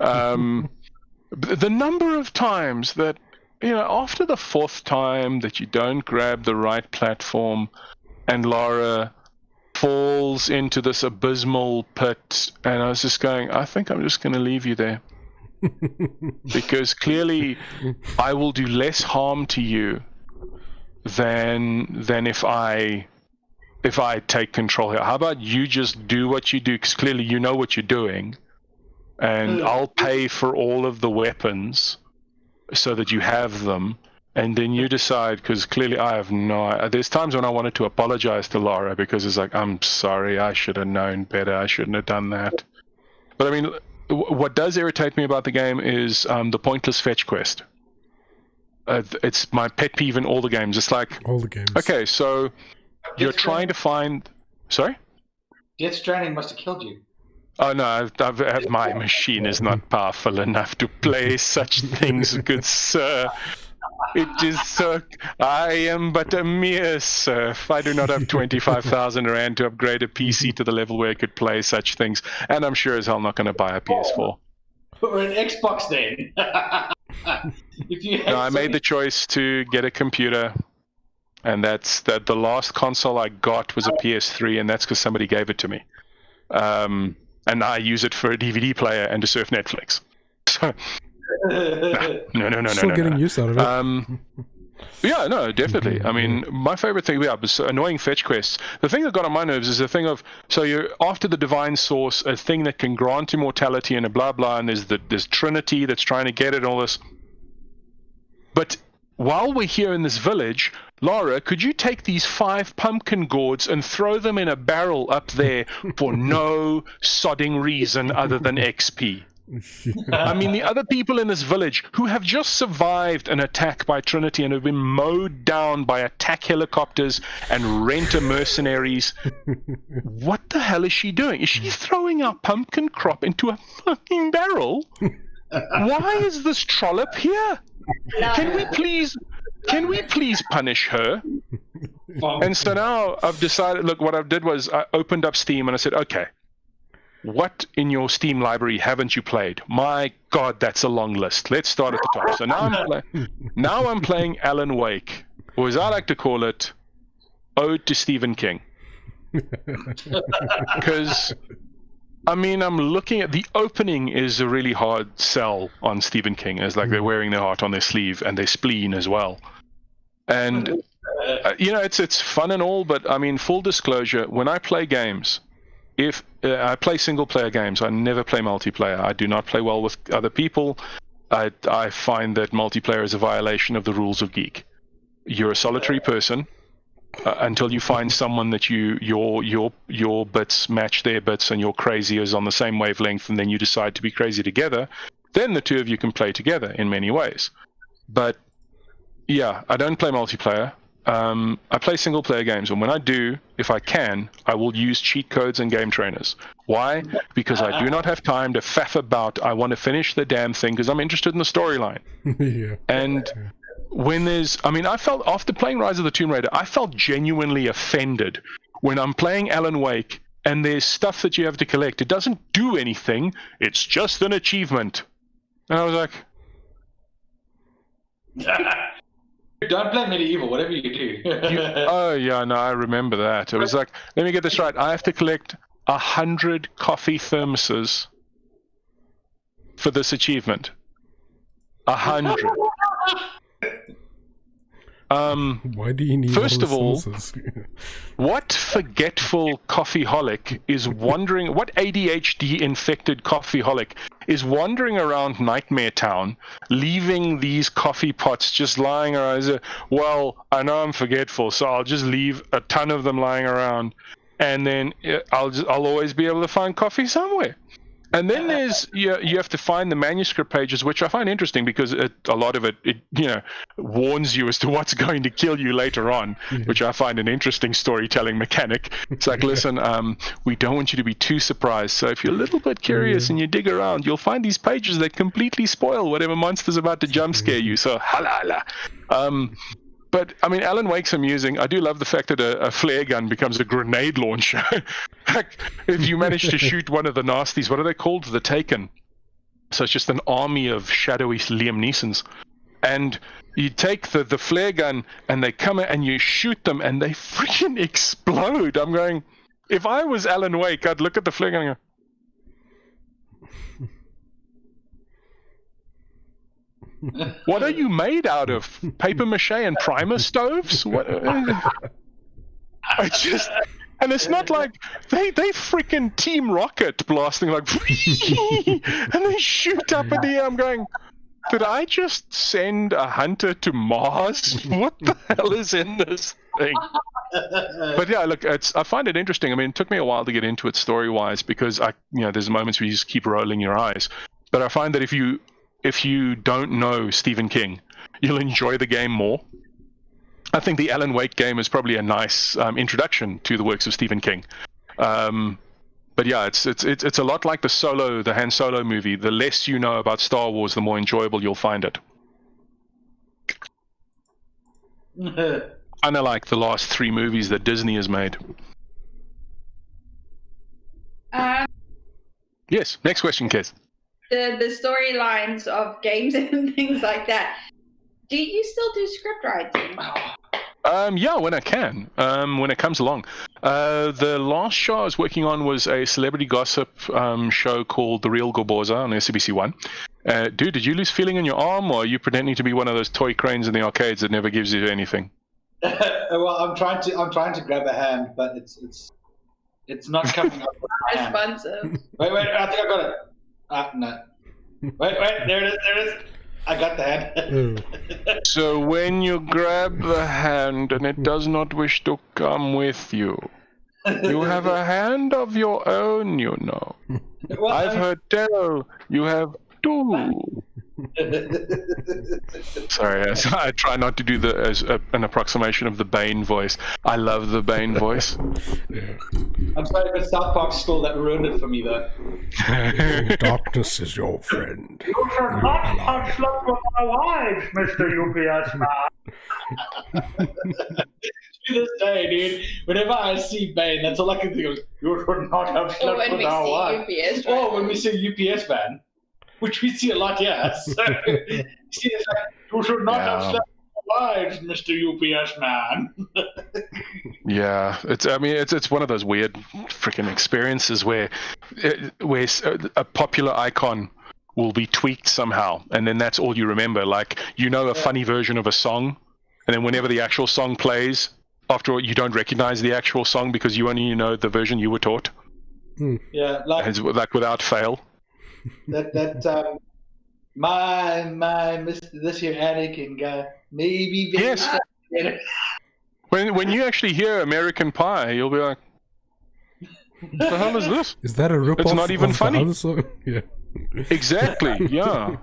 The number of times that, after the 4th time that you don't grab the right platform and Lara falls into this abysmal pit, and I was just going, I think I'm just going to leave you there. Because clearly I will do less harm to you than if I take control here. How about you just do what you do, because clearly you know what you're doing, and I'll pay for all of the weapons so that you have them, and then you decide, because clearly I have there's times when I wanted to apologize to Lara, because it's like, I'm sorry, I should have known better, I shouldn't have done that. But I mean, what does irritate me about the game is the pointless fetch quest. It's my pet peeve in all the games. It's like, all the games. Okay, so you're trying to find... Sorry? Death Stranding must have killed you. Oh no, my machine is not powerful enough to play such things, good sir. It is so... I am but a mere serf. I do not have 25,000 rand to upgrade a PC to the level where I could play such things. And I'm sure as hell not going to buy a PS4. Or an Xbox then. I made the choice to get a computer. And that's the last console I got was a PS3, and that's because somebody gave it to me. And I use it for a DVD player and to surf Netflix. So, no. Still getting used out of it. Yeah, no, definitely. I mean, my favorite thing was annoying fetch quests. The thing that got on my nerves is the thing of, so you're after the divine source, a thing that can grant immortality and a blah blah, and there's Trinity that's trying to get it and all this. But while we're here in this village, Lara, could you take these 5 pumpkin gourds and throw them in a barrel up there for no sodding reason other than XP? I mean, the other people in this village who have just survived an attack by Trinity and have been mowed down by attack helicopters and renter mercenaries. What the hell is she doing? Is she throwing our pumpkin crop into a fucking barrel? Why is this trollop here? Can we please punish her? And so now I've decided, look, what I did was I opened up Steam and I said, okay, what in your Steam library haven't you played? My God, that's a long list. Let's start at the top. So now I'm playing Alan Wake, or as I like to call it, Ode to Stephen King. Because, I mean, I'm looking at the opening is a really hard sell on Stephen King. It's like they're wearing their heart on their sleeve and their spleen as well. And, it's fun and all, but I mean, full disclosure, when I play games, if I play single-player games. I never play multiplayer. I do not play well with other people. I find that multiplayer is a violation of the rules of Geek. You're a solitary person until you find someone that your bits match their bits and your crazy is on the same wavelength, and then you decide to be crazy together. Then the two of you can play together in many ways. But yeah, I don't play multiplayer. I play single-player games, and when I do, if I can, I will use cheat codes and game trainers. Why? Because I do not have time to faff about. I want to finish the damn thing because I'm interested in the storyline. Yeah. And when I felt, after playing Rise of the Tomb Raider, I felt genuinely offended when I'm playing Alan Wake and there's stuff that you have to collect. It doesn't do anything. It's just an achievement. And I was like... Don't play medieval, whatever you do. Oh, yeah, no, I remember that. It was like, let me get this right. I have to collect 100 coffee thermoses for this achievement. 100. Why do you need First of all, thermoses? what forgetful coffeeholic is wandering, what ADHD infected coffeeholic is wandering around Nightmare Town, leaving these coffee pots just lying around? Well, I know I'm forgetful, so I'll just leave a ton of them lying around, and then I'll always be able to find coffee somewhere. And then there's you have to find the manuscript pages, which I find interesting because a lot of it warns you as to what's going to kill you later on, which I find an interesting storytelling mechanic. It's like, listen, we don't want you to be too surprised. So if you're a little bit curious and you dig around, you'll find these pages that completely spoil whatever monster's about to jump scare you. So halala. But, I mean, Alan Wake's amusing. I do love the fact that a flare gun becomes a grenade launcher. If you manage to shoot one of the nasties, what are they called? The Taken. So it's just an army of shadowy Liam Neesons. And you take the flare gun, and they come and you shoot them, and they freaking explode. I'm going, if I was Alan Wake, I'd look at the flare gun and go, what are you made out of? Paper mache and primer stoves? What? And it's not like they freaking Team Rocket blasting like, and they shoot up in the air. I'm going, did I just send a hunter to Mars? What the hell is in this thing? But yeah, look, I find it interesting. I mean, it took me a while to get into it story-wise because there's moments where you just keep rolling your eyes. But I find that if you don't know Stephen King, you'll enjoy the game more. I think the Alan Wake game is probably a nice introduction to the works of Stephen King. But yeah, it's a lot like the Han Solo movie. The less you know about Star Wars, the more enjoyable you'll find it. Kind of like the last 3 movies that Disney has made. Yes, next question, Kez. The storylines of games and things like that. Do you still do script writing? Yeah, when I can, when it comes along. The last show I was working on was a celebrity gossip show called The Real Gorboza on SABC1. Dude, did you lose feeling in your arm, or are you pretending to be one of those toy cranes in the arcades that never gives you anything? Well, I'm trying to grab a hand, but it's not coming up. Responsive. Wait, I think I got it. No. Wait, there it is. I got the hand. So when you grab the hand and it does not wish to come with you, you have a hand of your own, you know. Well, I've heard tell you have 2. Sorry, I try not to do an approximation of the Bane voice. I love the Bane voice. Yeah. I'm sorry, but South Park stole that, ruined it for me, though. Darkness is your friend. You should not have slept with my wives, Mr. UPS man. To this day, dude, whenever I see Bane, that's all I can think of. You should not have slept with our wives. Or when we see UPS man. Which we see a lot, yes. So, you see, it's like, you should not have slept with our wives, Mr. UPS man. Yeah, it's one of those weird freaking experiences where a popular icon will be tweaked somehow, and then that's all you remember. Like, a funny version of a song, and then whenever the actual song plays, after all, you don't recognize the actual song because you only know the version you were taught. Yeah, like without fail. My Mr. This here attic and maybe yes. When you actually hear American Pie, you'll be like, "What the hell is this? Is that a rip-off? It's not even funny." Yeah. Exactly. Yeah.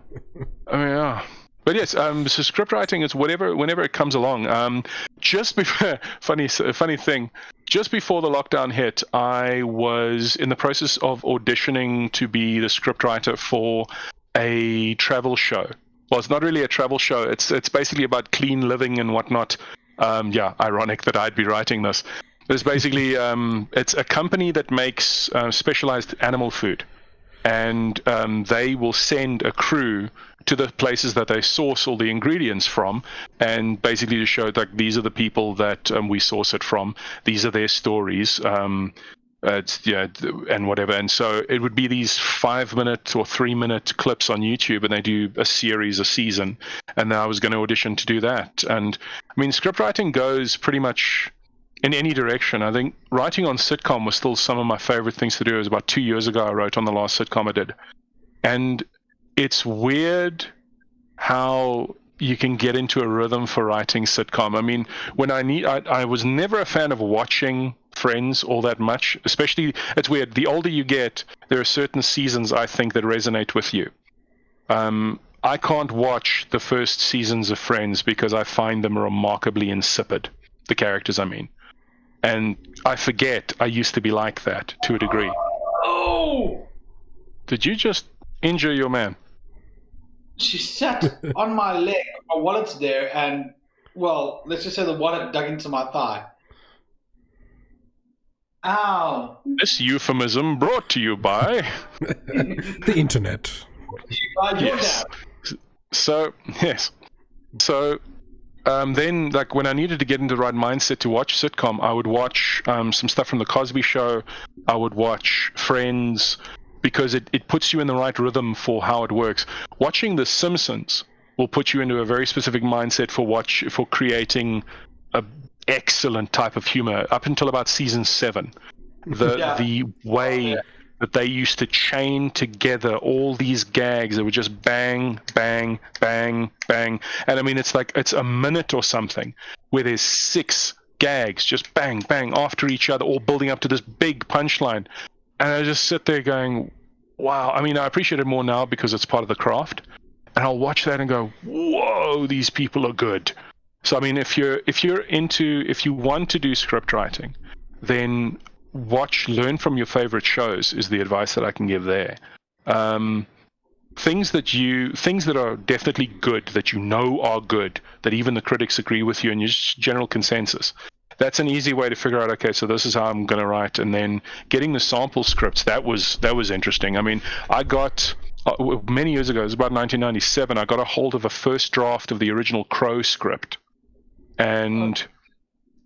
I mean, yeah. But yes, so script writing is whenever it comes along. Just before, funny thing, just before the lockdown hit, I was in the process of auditioning to be the script writer for a travel show. Well, it's not really a travel show. It's basically about clean living and whatnot. Yeah, ironic that I'd be writing this. It's basically it's a company that makes specialized animal food, and they will send a crew to the places that they source all the ingredients from, and basically to show that these are the people that we source it from. These are their stories. And whatever. And so it would be these 5-minute or 3-minute clips on YouTube, and they do a season, and I was going to audition to do that. And I mean, script writing goes pretty much in any direction. I think writing on sitcom was still some of my favorite things to do. It was about 2 years ago I wrote on the last sitcom I did. And it's weird how you can get into a rhythm for writing sitcom. I mean, when I was never a fan of watching Friends all that much, especially, it's weird, the older you get, there are certain seasons I think that resonate with you. I can't watch the first seasons of Friends because I find them remarkably insipid, the characters I mean. And I forget I used to be like that to a degree. Oh! Did you just injure your man? She sat on my leg, my wallet's there, and, well, let's just say the wallet dug into my thigh. Ow. This euphemism brought to you by... the internet. Yes. So, yes. So, then, like, when I needed to get into the right mindset to watch sitcom, I would watch some stuff from The Cosby Show. I would watch Friends, because it puts you in the right rhythm for how it works. Watching The Simpsons will put you into a very specific mindset for creating a excellent type of humor up until about season 7. The way that they used to chain together all these gags that were just bang, bang, bang, bang. And I mean, it's a minute or something where there's 6 gags just bang, bang after each other, all building up to this big punchline. And I just sit there going, wow. I mean, I appreciate it more now because it's part of the craft. And I'll watch that and go, whoa, these people are good. So I mean, if you want to do script writing, then learn from your favorite shows is the advice that I can give there. Things that are definitely good, that you know are good, that even the critics agree with you, and your general consensus. That's an easy way to figure out, okay, so this is how I'm going to write. And then getting the sample scripts, that was interesting. I mean, I got many years ago, it was about 1997, I got a hold of a first draft of the original Crow script. And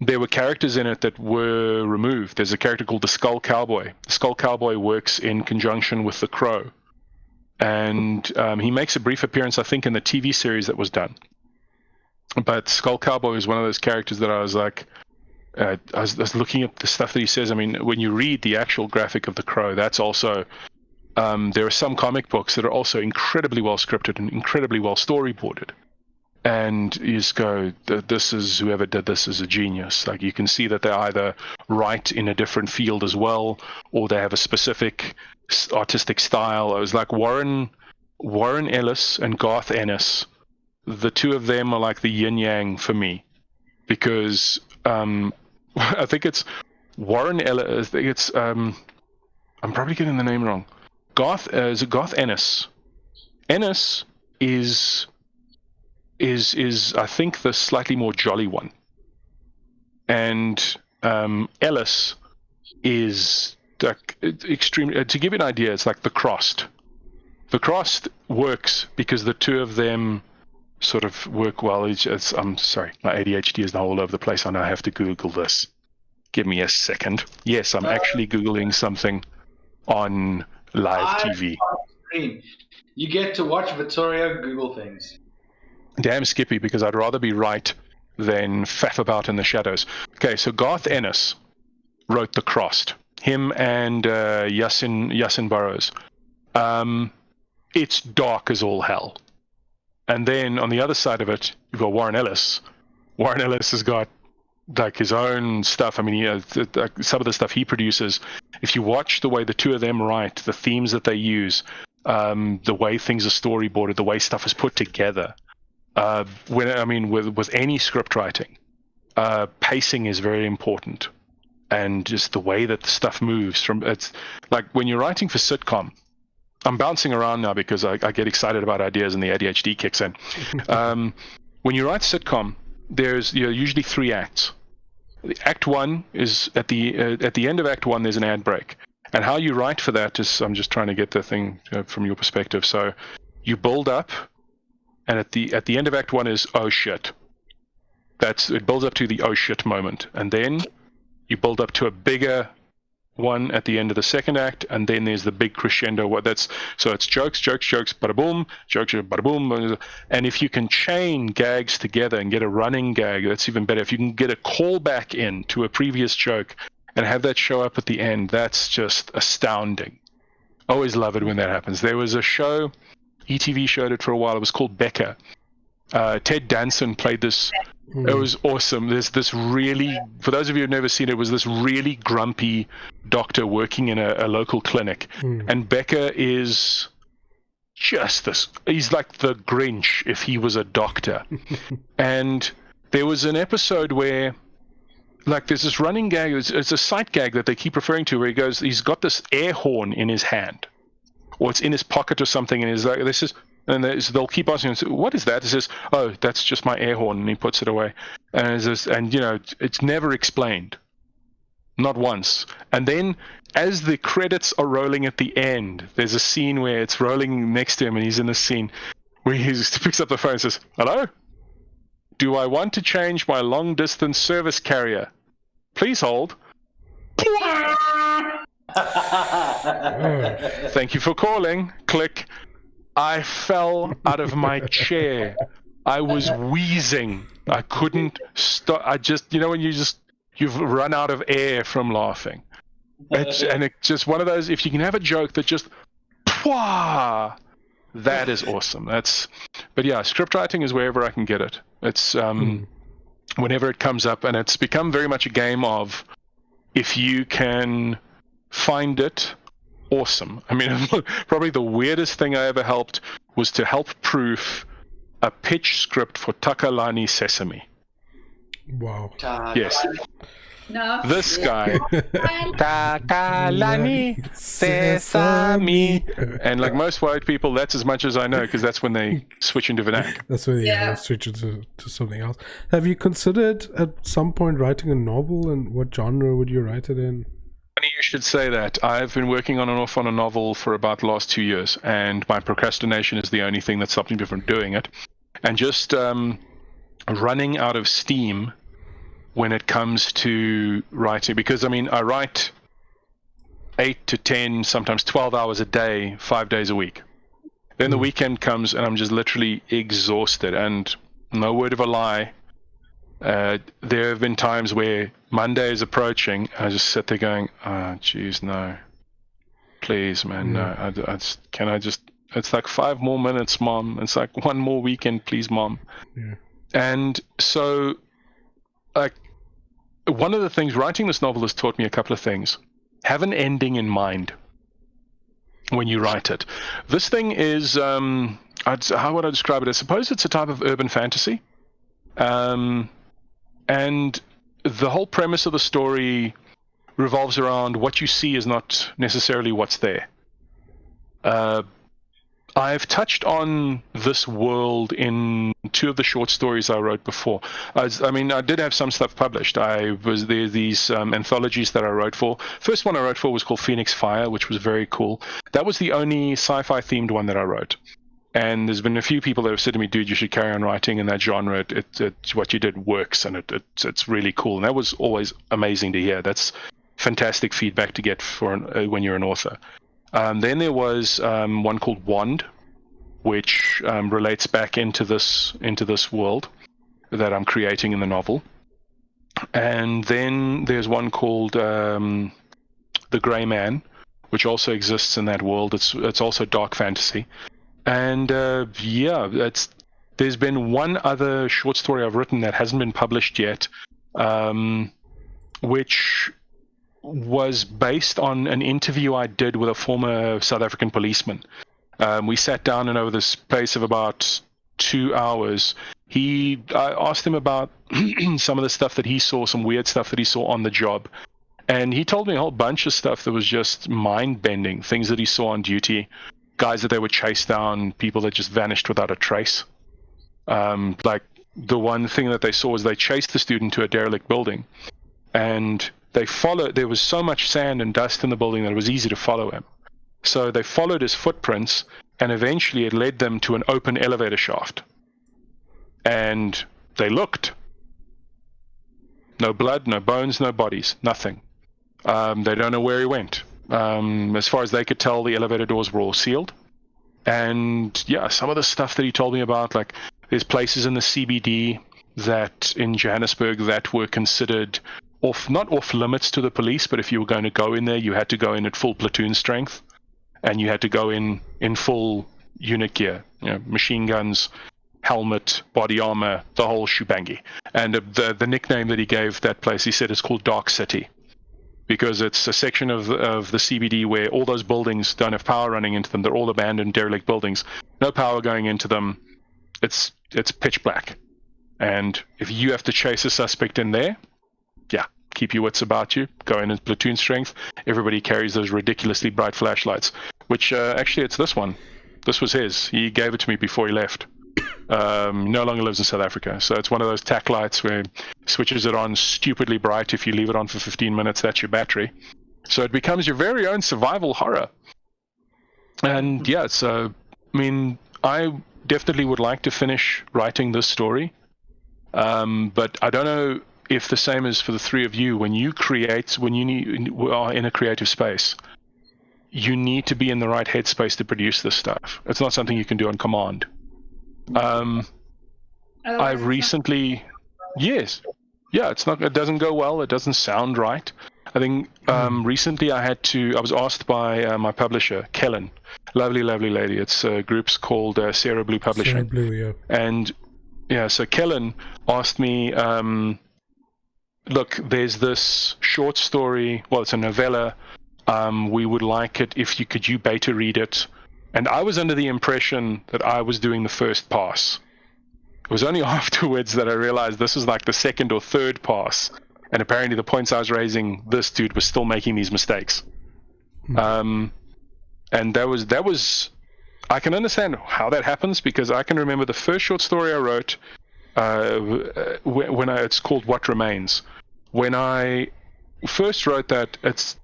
there were characters in it that were removed. There's a character called the Skull Cowboy. The Skull Cowboy works in conjunction with the Crow. And he makes a brief appearance, I think, in the TV series that was done. But Skull Cowboy is one of those characters that I was like, I was looking at the stuff that he says. I mean, when you read the actual graphic of the Crow, that's also, there are some comic books that are also incredibly well scripted and incredibly well storyboarded. And you just go, whoever did this is a genius. Like, you can see that they either write in a different field as well, or they have a specific artistic style. It was like Warren Ellis and Garth Ennis. The two of them are like the yin yang for me, because I think it's Warren Ellis. I think it's I'm probably getting the name wrong. Garth Ennis. Ennis is I think the slightly more jolly one, and Ellis is extremely. To give you an idea, it's like the Crossed. The Crossed works because the two of them sort of work well. I'm sorry, my ADHD is now all over the place. I now have to Google this. Give me a second. Yes, I'm actually Googling something on live TV. You get to watch Vittorio Google things. Damn Skippy, because I'd rather be right than faff about in the shadows. Okay, so Garth Ennis wrote The Crossed. him and Yasin Burrows. It's dark as all hell. And then on the other side of it, you've got Warren Ellis. Warren Ellis has got like his own stuff. I mean, some of the stuff he produces, if you watch the way the two of them write, the themes that they use, the way things are storyboarded, the way stuff is put together, with any script writing, pacing is very important. And just the way that the stuff moves it's like when you're writing for sitcom. I'm bouncing around now because I get excited about ideas and the ADHD kicks in. When you write sitcom, there's usually 3 acts. Act 1 is at the end of Act 1. There's an ad break, and how you write for that is I'm just trying to get the thing from your perspective. So you build up, and at the end of Act 1 is oh shit. It builds up to the oh shit moment, and then you build up to a bigger one at the end of the second act, and then there's the big crescendo. So it's jokes, bada boom, jokes, bada boom. And if you can chain gags together and get a running gag, that's even better. If you can get a callback in to a previous joke and have that show up at the end, that's just astounding. Always love it when that happens. There was a show, ETV showed it for a while. It was called Becca. Ted Danson played this. It was awesome. There's this really, for those of you who've never seen it, was this really grumpy doctor working in a local clinic. And Becca is just this, he's like the Grinch if he was a doctor. And there was an episode where, like, there's this running gag, it's a sight gag that they keep referring to, where he's got this air horn in his hand, or it's in his pocket or something, and he's like, this is, and they'll keep asking him, what is that? He says, oh, that's just my air horn, and he puts it away. And it's never explained. Not once. And then, as the credits are rolling at the end, there's a scene where it's rolling next to him, and he's in a scene where he picks up the phone and says, hello? Do I want to change my long-distance service carrier? Please hold. Thank you for calling. Click. I fell out of my chair. I was wheezing. I couldn't stop. I just, when you've run out of air from laughing. It's just one of those, if you can have a joke that just, that is awesome. But yeah, script writing is wherever I can get it. It's whenever it comes up, and it's become very much a game of, if you can find it, awesome. I mean, probably the weirdest thing I ever helped was to help proof a pitch script for Takalani Sesame. Wow. Yes. No. This guy. Takalani Sesame. And like most white people, that's as much as I know, because that's when they switch into vernac. That's when they switch into something else. Have you considered at some point writing a novel, and what genre would you write it in? Funny you should say that. I've been working on and off on a novel for about the last 2 years, and my procrastination is the only thing that stopped me from doing it. And just running out of steam when it comes to writing, because I write 8 to 10, sometimes 12 hours a day, 5 days a week. Then the weekend comes and I'm just literally exhausted, and no word of a lie, there have been times where Monday is approaching, and I just sit there going, oh, geez, no. Please, man, no. It's like 5 more minutes, Mom. It's like 1 more weekend, please, Mom. Yeah. And so, like, one of the things, writing this novel has taught me a couple of things. Have an ending in mind when you write it. This thing is, how would I describe it? I suppose it's a type of urban fantasy. And the whole premise of the story revolves around what you see is not necessarily what's there. I've touched on this world in 2 of the short stories I wrote before. I did have some stuff published. There's these anthologies that I wrote for. First one I wrote for was called Phoenix Fire, which was very cool. That was the only sci-fi themed one that I wrote. And there's been a few people that have said to me, dude, you should carry on writing in that genre. It's what you did works, and it's really cool. And that was always amazing to hear. That's fantastic feedback to get when you're an author. Then there was one called Wand, which relates back into this world that I'm creating in the novel. And then there's one called The Grey Man, which also exists in that world. It's also dark fantasy. And there's been one other short story I've written that hasn't been published yet, which was based on an interview I did with a former South African policeman. We sat down, and over the space of about 2 hours, I asked him about some of the stuff that he saw, some weird stuff that he saw on the job. And he told me a whole bunch of stuff that was just mind-bending, things that he saw on duty, guys that they would chase down, people that just vanished without a trace. Like, the one thing that they saw was they chased the student to a derelict building, and there was so much sand and dust in the building that it was easy to follow him. So they followed his footprints, and eventually it led them to an open elevator shaft. And they looked. No blood, no bones, no bodies, nothing. They don't know where he went. As far as they could tell, the elevator doors were all sealed. And yeah, some of the stuff that he told me about, like there's places in the CBD that in Johannesburg that were considered not off limits to the police, but if you were going to go in there, you had to go in at full platoon strength. And you had to go in full unit gear, machine guns, helmet, body armor, the whole shoobangy. And the nickname that he gave that place, he said, is called Dark City, because it's a section of the CBD where all those buildings don't have power running into them. They're all abandoned, derelict buildings, no power going into them. It's pitch black, and if you have to chase a suspect in there, keep your wits about you. Go in at platoon strength. Everybody carries those ridiculously bright flashlights, which actually it's this one. This was his. He gave it to me before he left. No longer lives in South Africa. So it's one of those tack lights where switches it on stupidly bright. If you leave it on for 15 minutes, that's your battery. So it becomes your very own survival horror. And yeah, I definitely would like to finish writing this story. But I don't know if the same is for the three of you. When you are in a creative space, you need to be in the right headspace to produce this stuff. It's not something you can do on command. I recently, it doesn't go well. It doesn't sound right. I think recently I was asked by my publisher, Kellen, lovely lady. It's group's called Sarah Blue Publishing. Sarah Blue, yeah. And so Kellen asked me, look, there's this short story. Well, it's a novella. We would like it if you beta read it. And I was under the impression that I was doing the first pass. It was only afterwards that I realized this was like the second or third pass. And apparently the points I was raising, this dude was still making these mistakes. And that was, I can understand how that happens, because I can remember the first short story I wrote, it's called What Remains. When I first wrote that, it's,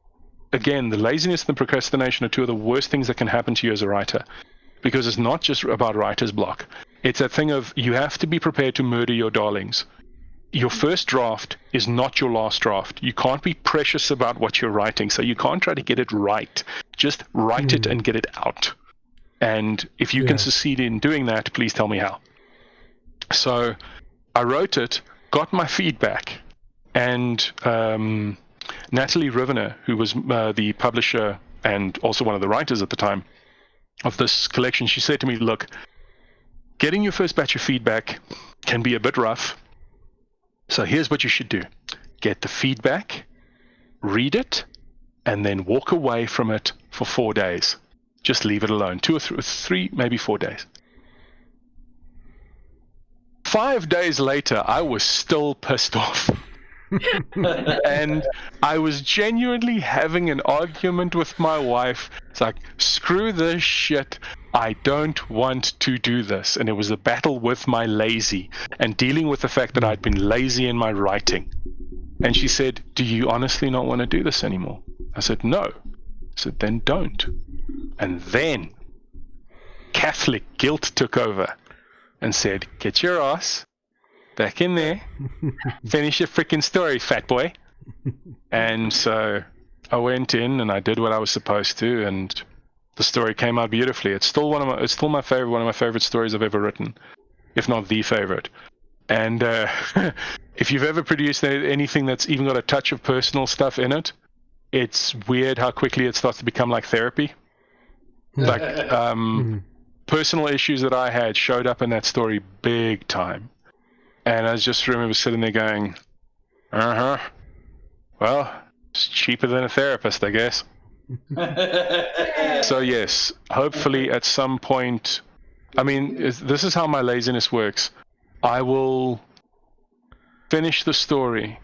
again, the laziness and the procrastination are two of the worst things that can happen to you as a writer, because it's not just about writer's block. It's that thing of, you have to be prepared to murder your darlings. Your first draft is not your last draft. You can't be precious about what you're writing, so you can't try to get it right. Just write it and get it out. And if you can succeed in doing that, please tell me how. So I wrote it, got my feedback, and Natalie Rivener, who was the publisher and also one of the writers at the time of this collection, she said to me, look, getting your first batch of feedback can be a bit rough. So here's what you should do. Get the feedback, read it, and then walk away from it for 4 days. Just leave it alone. 2 or 3, maybe 4 days. 5 days later, I was still pissed off. And I was genuinely having an argument with my wife. It's like, screw this shit. I don't want to do this. And it was a battle with my lazy and dealing with the fact that I'd been lazy in my writing. And she said, do you honestly not want to do this anymore? I said, no. I said, then don't. And then Catholic guilt took over and said, get your ass back in there, finish your freaking story, fat boy. And so I went in and I did what I was supposed to, and the story came out beautifully. It's still one of my favorite stories I've ever written, if not the favorite. And if you've ever produced anything that's even got a touch of personal stuff in it, it's weird how quickly it starts to become like therapy. Like personal issues that I had showed up in that story big time. And I just remember sitting there going, well, it's cheaper than a therapist, I guess. So yes, hopefully at some point, I mean, this is how my laziness works. I will finish the story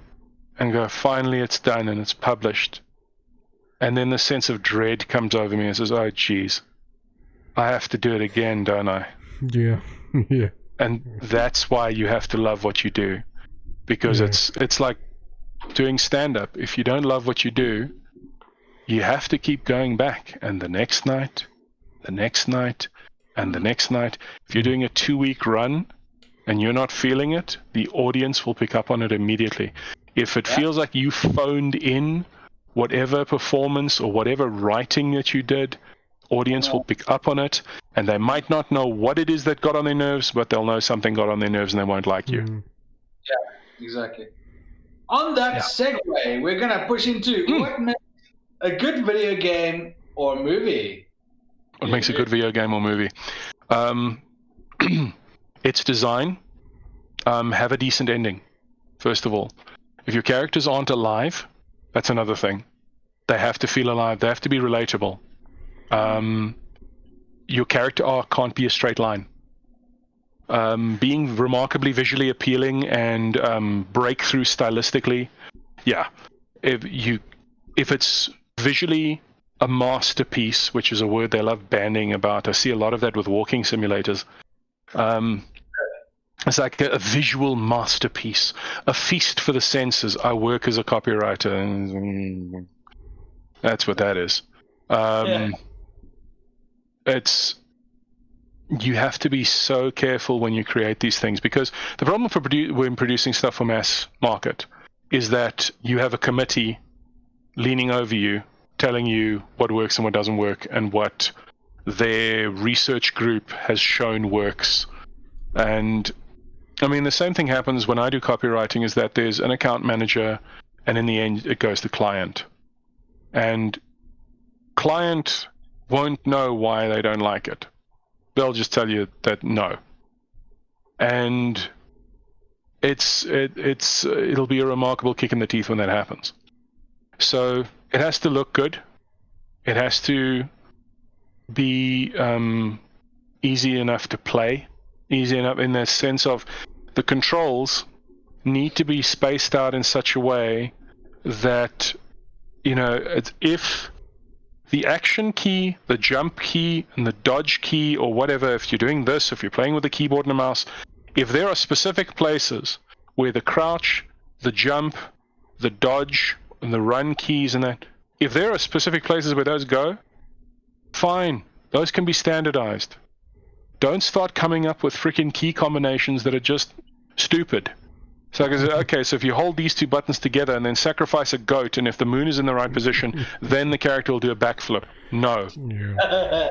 and go, finally it's done and it's published. And then the sense of dread comes over me and says, oh, geez, I have to do it again, don't I? Yeah, yeah. And that's why you have to love what you do. Because it's like doing stand-up. If you don't love what you do, you have to keep going back. And the next night, the next night, and the next night. If you're doing a 2-week run and you're not feeling it, the audience will pick up on it immediately. If it feels like you phoned in whatever performance or whatever writing that you did, audience will pick up on it, and they might not know what it is that got on their nerves, but they'll know something got on their nerves and they won't like you. Yeah, exactly. On that segue, we're going to push into what makes a good video game or movie. What makes a good video game or movie? Its design, have a decent ending, first of all. If your characters aren't alive, that's another thing. They have to feel alive. They have to be relatable. Your character arc can't be a straight line. Being remarkably visually appealing and breakthrough stylistically, if it's visually a masterpiece, which is a word they love bandying about. I see a lot of that with walking simulators. It's like a visual masterpiece, a feast for the senses. I work as a copywriter. That's what that is. It's, you have to be so careful when you create these things, because the problem for when producing stuff for mass market is that you have a committee leaning over you, telling you what works and what doesn't work, and what their research group has shown works. And I mean, the same thing happens when I do copywriting, is that there's an account manager, and in the end it goes to client. And client won't know why they don't like it. They'll just tell you that no. And it'll be a remarkable kick in the teeth when that happens. So it has to look good. It has to be easy enough to play. Easy enough in the sense of the controls need to be spaced out in such a way that, you know, if the action key, the jump key, and the dodge key, or whatever, if you're doing this, if you're playing with a keyboard and a mouse, if there are specific places where the crouch, the jump, the dodge, and the run keys and that, if there are specific places where those go, fine, those can be standardized. Don't start coming up with freaking key combinations that are just stupid. So, okay, so if you hold these two buttons together and then sacrifice a goat, and if the moon is in the right position, then the character will do a backflip. No. Yeah.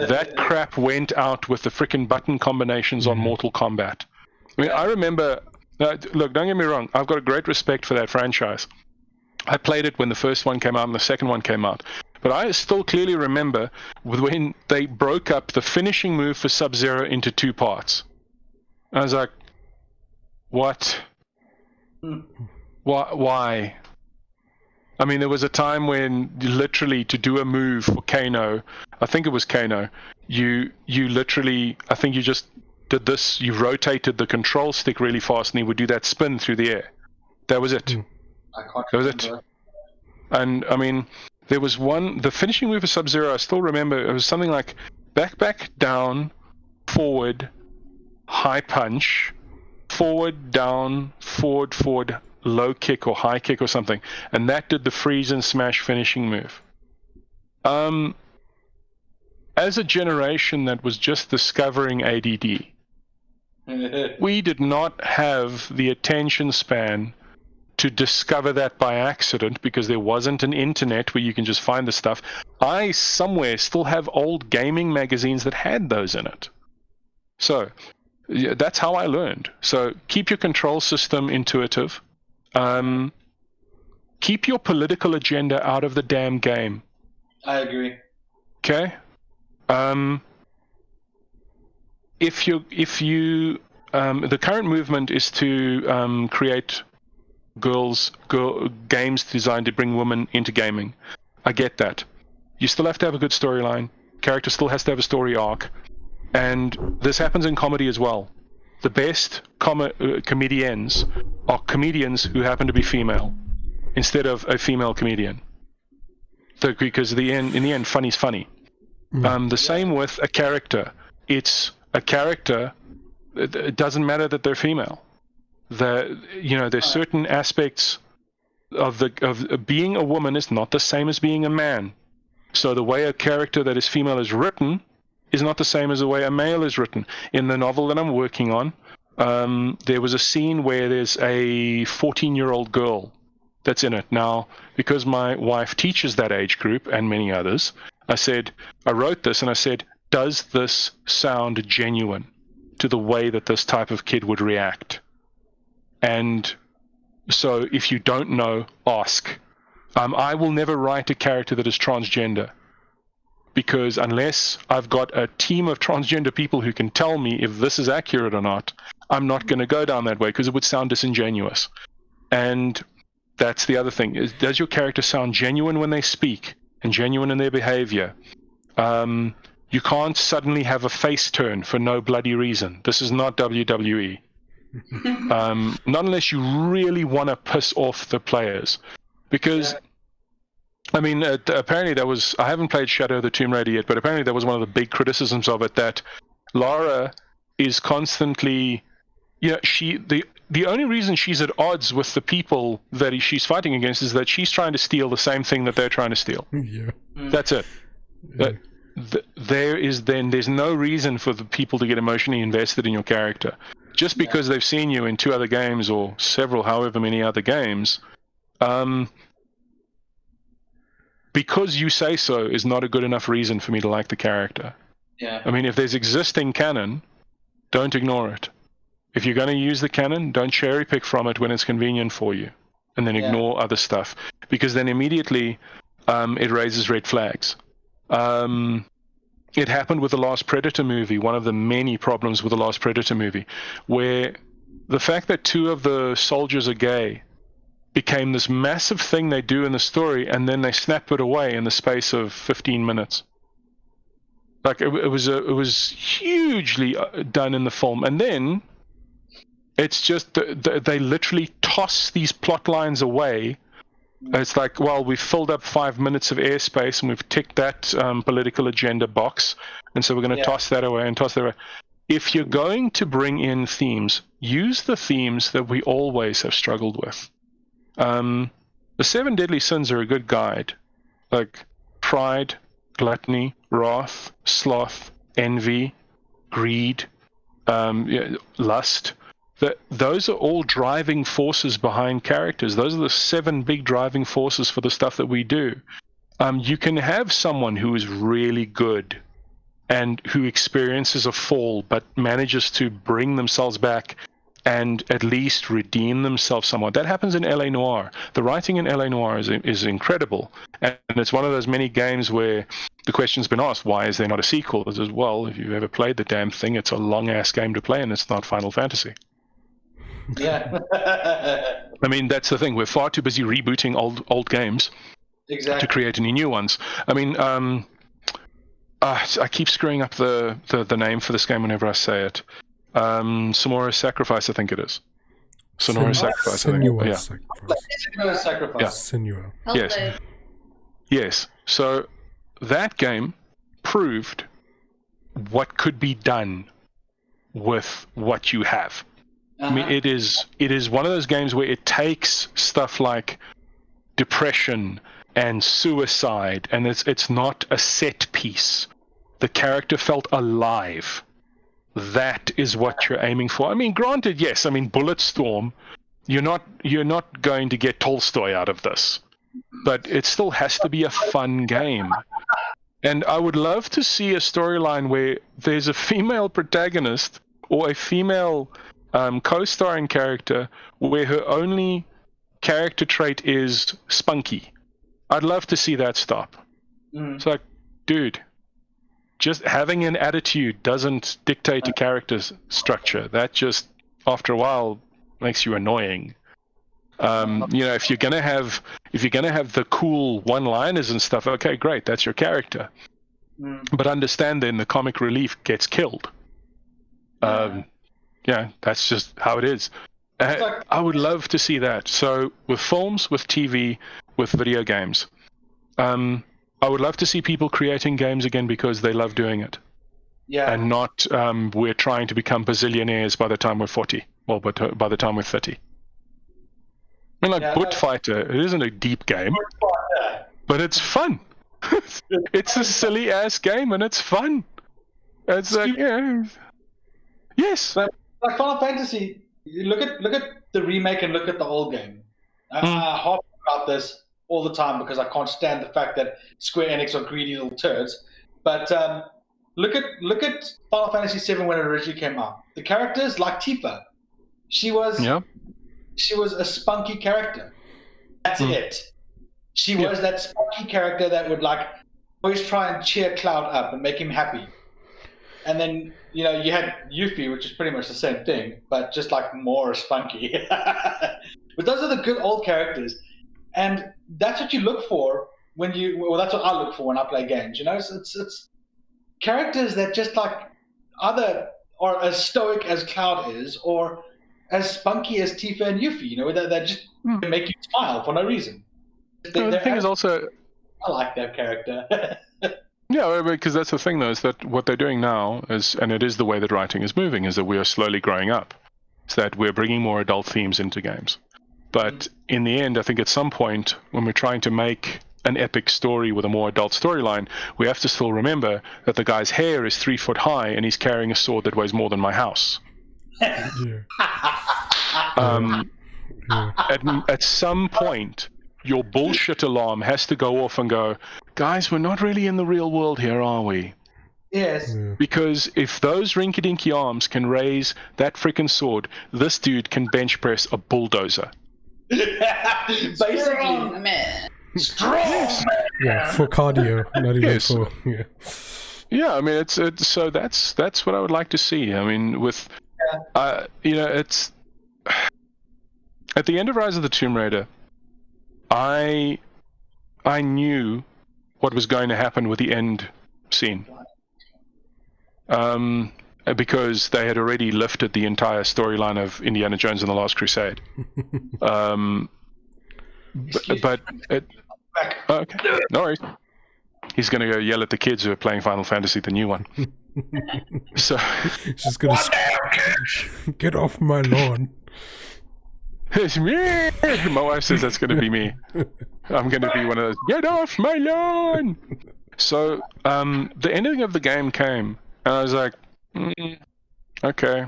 That crap went out with the freaking button combinations on Mortal Kombat. I mean, I remember, look, don't get me wrong, I've got a great respect for that franchise. I played it when the first one came out and the second one came out. But I still clearly remember when they broke up the finishing move for Sub-Zero into 2 parts. I was like, what? Why? I mean, there was a time when literally to do a move for Kano, I think it was Kano, you literally, I think you just did this, you rotated the control stick really fast and he would do that spin through the air. That was it. That was it. And I mean, there was one, the finishing move for Sub-Zero, I still remember, it was something like back, down, forward, high punch, forward, down, forward, low kick or high kick or something. And that did the freeze and smash finishing move. As a generation that was just discovering ADD, we did not have the attention span to discover that by accident, because there wasn't an internet where you can just find the stuff. I somewhere still have old gaming magazines that had those in it. So yeah, that's how I learned. So keep your control system intuitive. keep your political agenda out of the damn game. I agree. Okay. If you the current movement is to create games designed to bring women into gaming. I get that. You still have to have a good storyline. Character still has to have a story arc, and this happens in comedy as well. The best comedians are comedians who happen to be female instead of a female comedian. Because in the end, funny's funny. The same with a character. It's a character. It doesn't matter that they're female. There's certain aspects of being a woman is not the same as being a man. So the way a character that is female is written is not the same as the way a male is written. In the novel that I'm working on, there was a scene where there's a 14-year-old girl that's in it. Now, because my wife teaches that age group and many others, I wrote this and I said, does this sound genuine to the way that this type of kid would react? And so if you don't know, ask. I will never write a character that is transgender, because unless I've got a team of transgender people who can tell me if this is accurate or not, I'm not going to go down that way, because it would sound disingenuous. And that's the other thing. Does your character sound genuine when they speak and genuine in their behavior? You can't suddenly have a face turn for no bloody reason. This is not WWE. Not unless you really want to piss off the players. Because, I mean, apparently I haven't played Shadow of the Tomb Raider yet, but apparently that was one of the big criticisms of it, that Lara is constantly, the only reason she's at odds with the people that she's fighting against is that she's trying to steal the same thing that they're trying to steal. Yeah. That's it. Yeah. There's no reason for the people to get emotionally invested in your character. Just because they've seen you in 2 other games or several, however many other games, because you say so is not a good enough reason for me to like the character. Yeah. I mean, if there's existing canon, don't ignore it. If you're going to use the canon, don't cherry pick from it when it's convenient for you, and then ignore other stuff, because then immediately it raises red flags. It happened with the Last Predator movie, one of the many problems with the Last Predator movie, where the fact that 2 of the soldiers are gay became this massive thing they do in the story, and then they snap it away in the space of 15 minutes. Like, it was hugely done in the film, and then it's just they literally toss these plot lines away. It's like, well, we've filled up 5 minutes of airspace and we've ticked that political agenda box, and so we're going to toss that away and toss that away. If you're going to bring in themes, use the themes that we always have struggled with. The 7 deadly sins are a good guide, like pride, gluttony, wrath, sloth, envy, greed, lust. Those are all driving forces behind characters. Those are the 7 big driving forces for the stuff that we do. You can have someone who is really good and who experiences a fall but manages to bring themselves back and at least redeem themselves somewhat. That happens in LA Noire. The writing in LA Noire is incredible. And it's one of those many games where the question's been asked, why is there not a sequel? It says, well, if you've ever played the damn thing, it's a long-ass game to play, and it's not Final Fantasy. Yeah. I mean, that's the thing. We're far too busy rebooting old games to create any new ones. I mean, I keep screwing up the name for this game whenever I say it. Sonora's Sacrifice, I think it is. Sonora's Sacrifice. Senua's Sacrifice. Yeah. Senua. Yes. Yes. So that game proved what could be done with what you have. I mean, it is one of those games where it takes stuff like depression and suicide, and it's not a set piece. The character felt alive. That is what you're aiming for. I mean, granted, yes. I mean, Bulletstorm, you're not going to get Tolstoy out of this, but it still has to be a fun game. And I would love to see a storyline where there's a female protagonist or a female co-starring character where her only character trait is spunky. I'd love to see that stop. It's like, dude, just having an attitude doesn't dictate a character's structure. That just, after a while, makes you annoying. If you're gonna have the cool one-liners and stuff, okay, great, that's your character. But understand then the comic relief gets killed. That's just how it is. I would love to see that. So with films, with TV, with video games, I would love to see people creating games again because they love doing it. Yeah. And not we're trying to become bazillionaires by the time we're 40, or by the time we're 30. I mean, Boot Fighter, it isn't a deep game, but it's fun. It's a silly ass game and it's fun. It's like, yes. But like Final Fantasy, you look at the remake and look at the old game. I harp about this all the time because I can't stand the fact that Square Enix are greedy little turds. But look at Final Fantasy VII when it originally came out. The characters like Tifa, she was a spunky character. That's it. She was that spunky character that would like always try and cheer Cloud up and make him happy. And then you had Yuffie, which is pretty much the same thing, but just like more spunky. But those are the good old characters, and that's what you look for that's what I look for when I play games. It's characters that just like either are as stoic as Cloud is, or as spunky as Tifa and Yuffie. That just make you smile for no reason. The thing is also, I like that character. Yeah, because that's the thing, though, is that what they're doing now is, and it is the way that writing is moving, is that we are slowly growing up. It's that we're bringing more adult themes into games. But in the end, I think at some point, when we're trying to make an epic story with a more adult storyline, we have to still remember that the guy's hair is 3 foot high and he's carrying a sword that weighs more than my house. At some point, your bullshit alarm has to go off and go, guys, we're not really in the real world here, are we? Yes. Because if those rinky-dinky arms can raise that freaking sword, this dude can bench press a bulldozer. Basically. Strong man. Yeah, for cardio, not even for... Yeah. Yeah, I mean, it's so that's what I would like to see. I mean, with... it's... At the end of Rise of the Tomb Raider, I knew what was going to happen with the end scene. Because they had already lifted the entire storyline of Indiana Jones and the Last Crusade. Okay, no worries. He's going to go yell at the kids who are playing Final Fantasy, the new one. So she's going to get off my lawn. It's me. My wife says that's going to be me. I'm going to be one of those, get off my lawn. So the ending of the game came, and I was like, okay.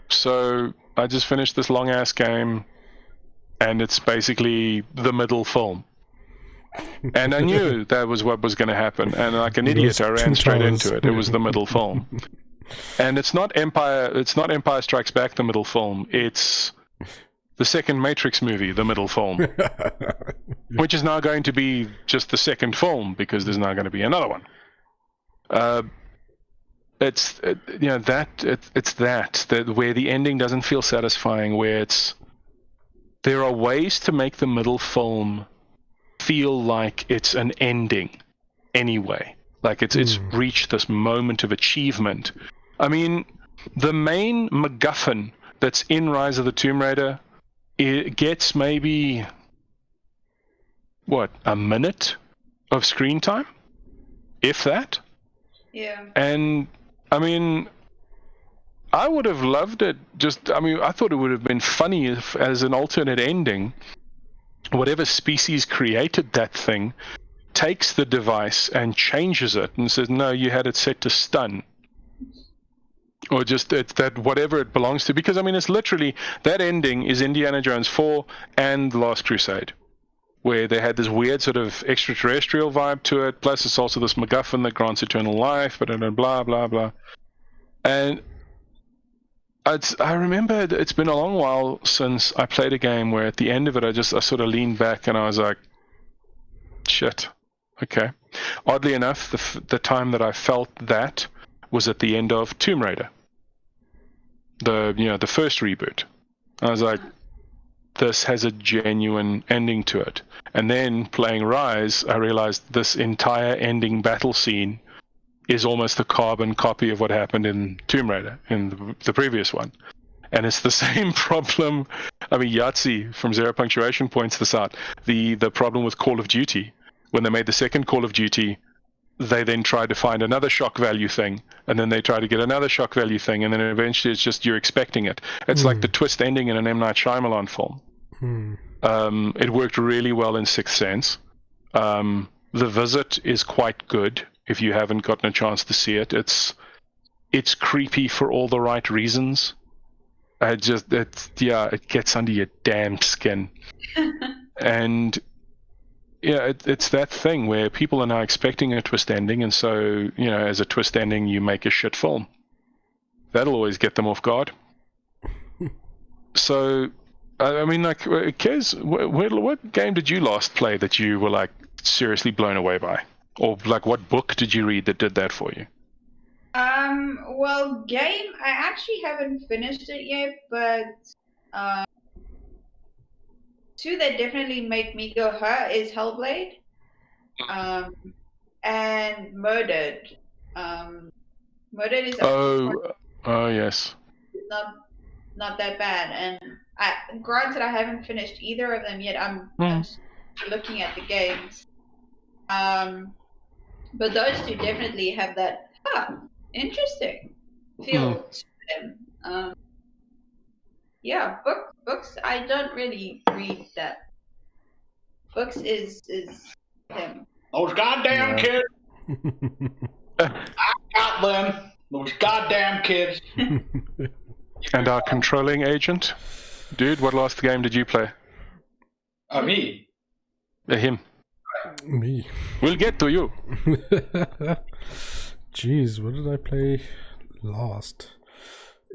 So I just finished this long ass game, and it's basically the middle film. And I knew that was what was going to happen, and like an idiot, I ran straight into it. It was the middle film, and it's not Empire Strikes Back, the middle film. It's the second Matrix movie, the middle film, which is now going to be just the second film because there's now going to be another one. It's that where the ending doesn't feel satisfying, where there are ways to make the middle film feel like it's an ending anyway, like it's reached this moment of achievement. I mean, the main MacGuffin that's in Rise of the Tomb Raider, it gets maybe a minute of screen time, if that. Yeah. And I mean, I would have loved it. I thought it would have been funny if, as an alternate ending, whatever species created that thing takes the device and changes it and says, no, you had it set to stun. Or just that whatever it belongs to. Because, I mean, it's literally, that ending is Indiana Jones 4 and The Last Crusade, where they had this weird sort of extraterrestrial vibe to it, plus it's also this MacGuffin that grants eternal life, but blah, blah, blah. And I remember it's been a long while since I played a game where at the end of it, I sort of leaned back and I was like, shit, okay. Oddly enough, the time that I felt that was at the end of Tomb Raider, the first reboot. I was like, this has a genuine ending to it. And then playing Rise, I realized this entire ending battle scene is almost a carbon copy of what happened in Tomb Raider, in the previous one. And it's the same problem. I mean, Yahtzee from Zero Punctuation points this out. The problem with Call of Duty, when they made the second Call of Duty, they then tried to find another shock value thing, and then they try to get another shock value thing, and then eventually it's just you're expecting it. It's like the twist ending in an M. Night Shyamalan film. It worked really well in Sixth Sense. The Visit is quite good if you haven't gotten a chance to see it. It's creepy for all the right reasons. It gets under your damn skin. And yeah, it's that thing where people are now expecting a twist ending, and so, as a twist ending, you make a shit film. That'll always get them off guard. So, I mean, like, Kez, what game did you last play that you were, like, seriously blown away by? Or, like, what book did you read that did that for you? Well, game, I actually haven't finished it yet, but, two that definitely make me go, huh, is Hellblade, and Murdered. Murdered is yes. Not that bad, and granted I haven't finished either of them yet. I'm just looking at the games, but those two definitely have that interesting feel to them. Yeah, books. I don't really read that. Books is him. Those goddamn kids. I got them. Those goddamn kids. And our controlling agent, dude. What last game did you play? Me. Him. Me. We'll get to you. Jeez, what did I play last?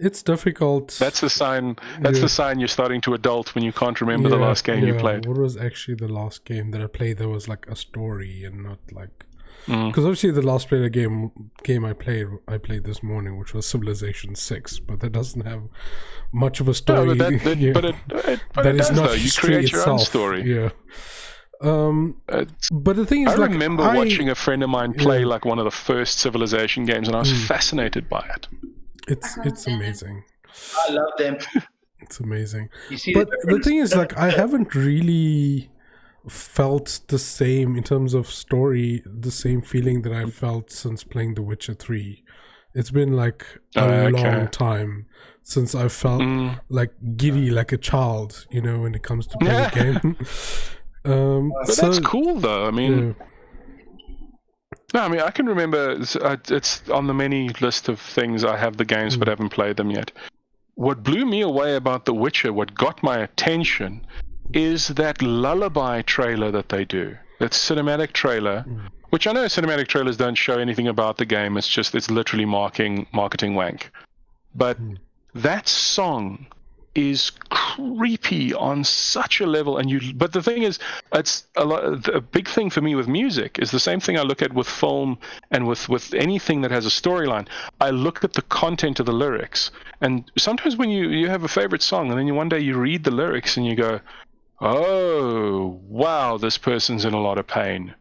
It's difficult. That's the sign. That's the sign you're starting to adult when you can't remember the last game you played. What was actually the last game that I played that was like a story and not like? Because obviously the last game I played this morning, which was Civilization 6, but that doesn't have much of a story. No, but it is not though. You create your own story. Yeah. But the thing is, I remember watching a friend of mine play like one of the first Civilization games, and I was fascinated by it. It's amazing. I love them. It's amazing. But the thing is, like, I haven't really felt the same in terms of story, the same feeling that I felt since playing The Witcher 3. It's been like a long time since I felt like giddy like a child, when it comes to playing a game. But that's cool, though. I mean, no, I mean, I can remember it's on the many list of things I have the games but haven't played them yet. What blew me away about The Witcher, what got my attention, is that lullaby trailer that they do. That cinematic trailer, which I know cinematic trailers don't show anything about the game. It's literally marketing wank. But that song is creepy on such a level, but the thing is, it's a big thing for me with music is the same thing I look at with film and with anything that has a storyline. I look at the content of the lyrics, and sometimes when you have a favorite song and then one day you read the lyrics and you go, oh wow, this person's in a lot of pain.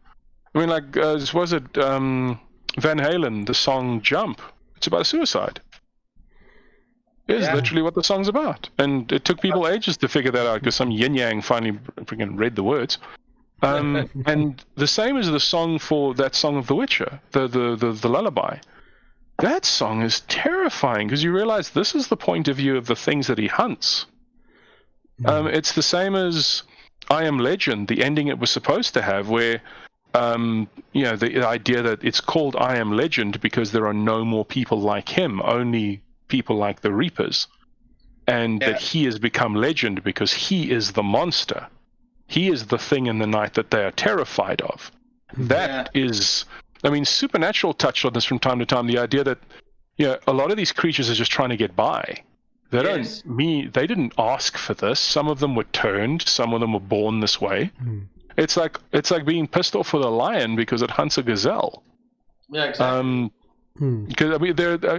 I mean, like was it Van Halen, the song Jump? It's about suicide. It is literally what the song's about. And it took people ages to figure that out because some yin-yang finally freaking read the words. And the same as the song for that song of The Witcher, the lullaby. That song is terrifying because you realize this is the point of view of the things that he hunts. It's the same as I Am Legend, the ending it was supposed to have, where the idea that it's called I Am Legend because there are no more people like him, only people like the Reapers, and that he has become legend because he is the monster. He is the thing in the night that they are terrified of. That is, I mean, Supernatural touched on this from time to time, the idea that a lot of these creatures are just trying to get by. They didn't ask for this. Some of them were turned. Some of them were born this way. It's like being pissed off with a lion because it hunts a gazelle. Yeah, exactly. Because I mean,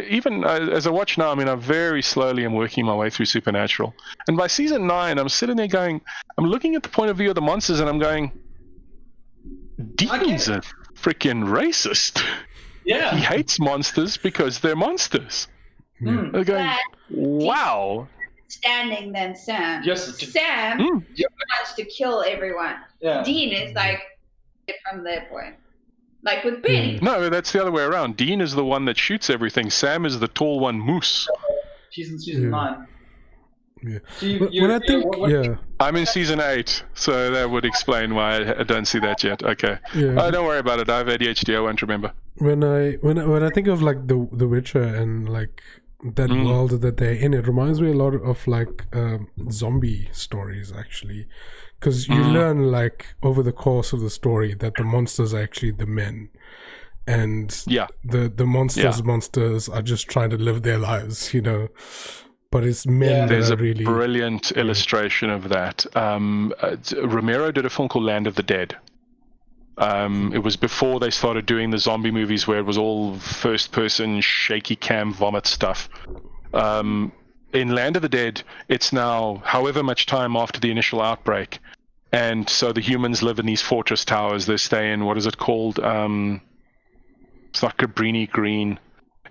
even as I watch now, I mean, I very slowly am working my way through Supernatural, and by season 9, I'm sitting there going, I'm looking at the point of view of the monsters, and I'm going, Dean's a freaking racist. Yeah, he hates monsters because they're monsters. They're going, wow. Standing then Sam. Sam wants to kill everyone. Yeah. Dean is like from their point. Like with Benny. No, that's the other way around. Dean is the one that shoots everything. Sam is the tall one, Moose. She's in season 9. Yeah. So I'm in season 8, so that would explain why I don't see that yet. Okay. Yeah. Oh, don't worry about it. I have ADHD. I won't remember. When I think of like the Witcher and like that world that they're in, it reminds me a lot of like zombie stories actually, because you learn like over the course of the story that the monsters are actually the men, and the monsters are just trying to live their lives, you know. But it's men. There's that a are really brilliant illustration of that. Romero did a film called Land of the Dead. It was before they started doing the zombie movies where it was all first-person, shaky cam, vomit stuff. In Land of the Dead, it's now however much time after the initial outbreak. And so the humans live in these fortress towers. They stay in, what is it called? It's like Cabrini Green.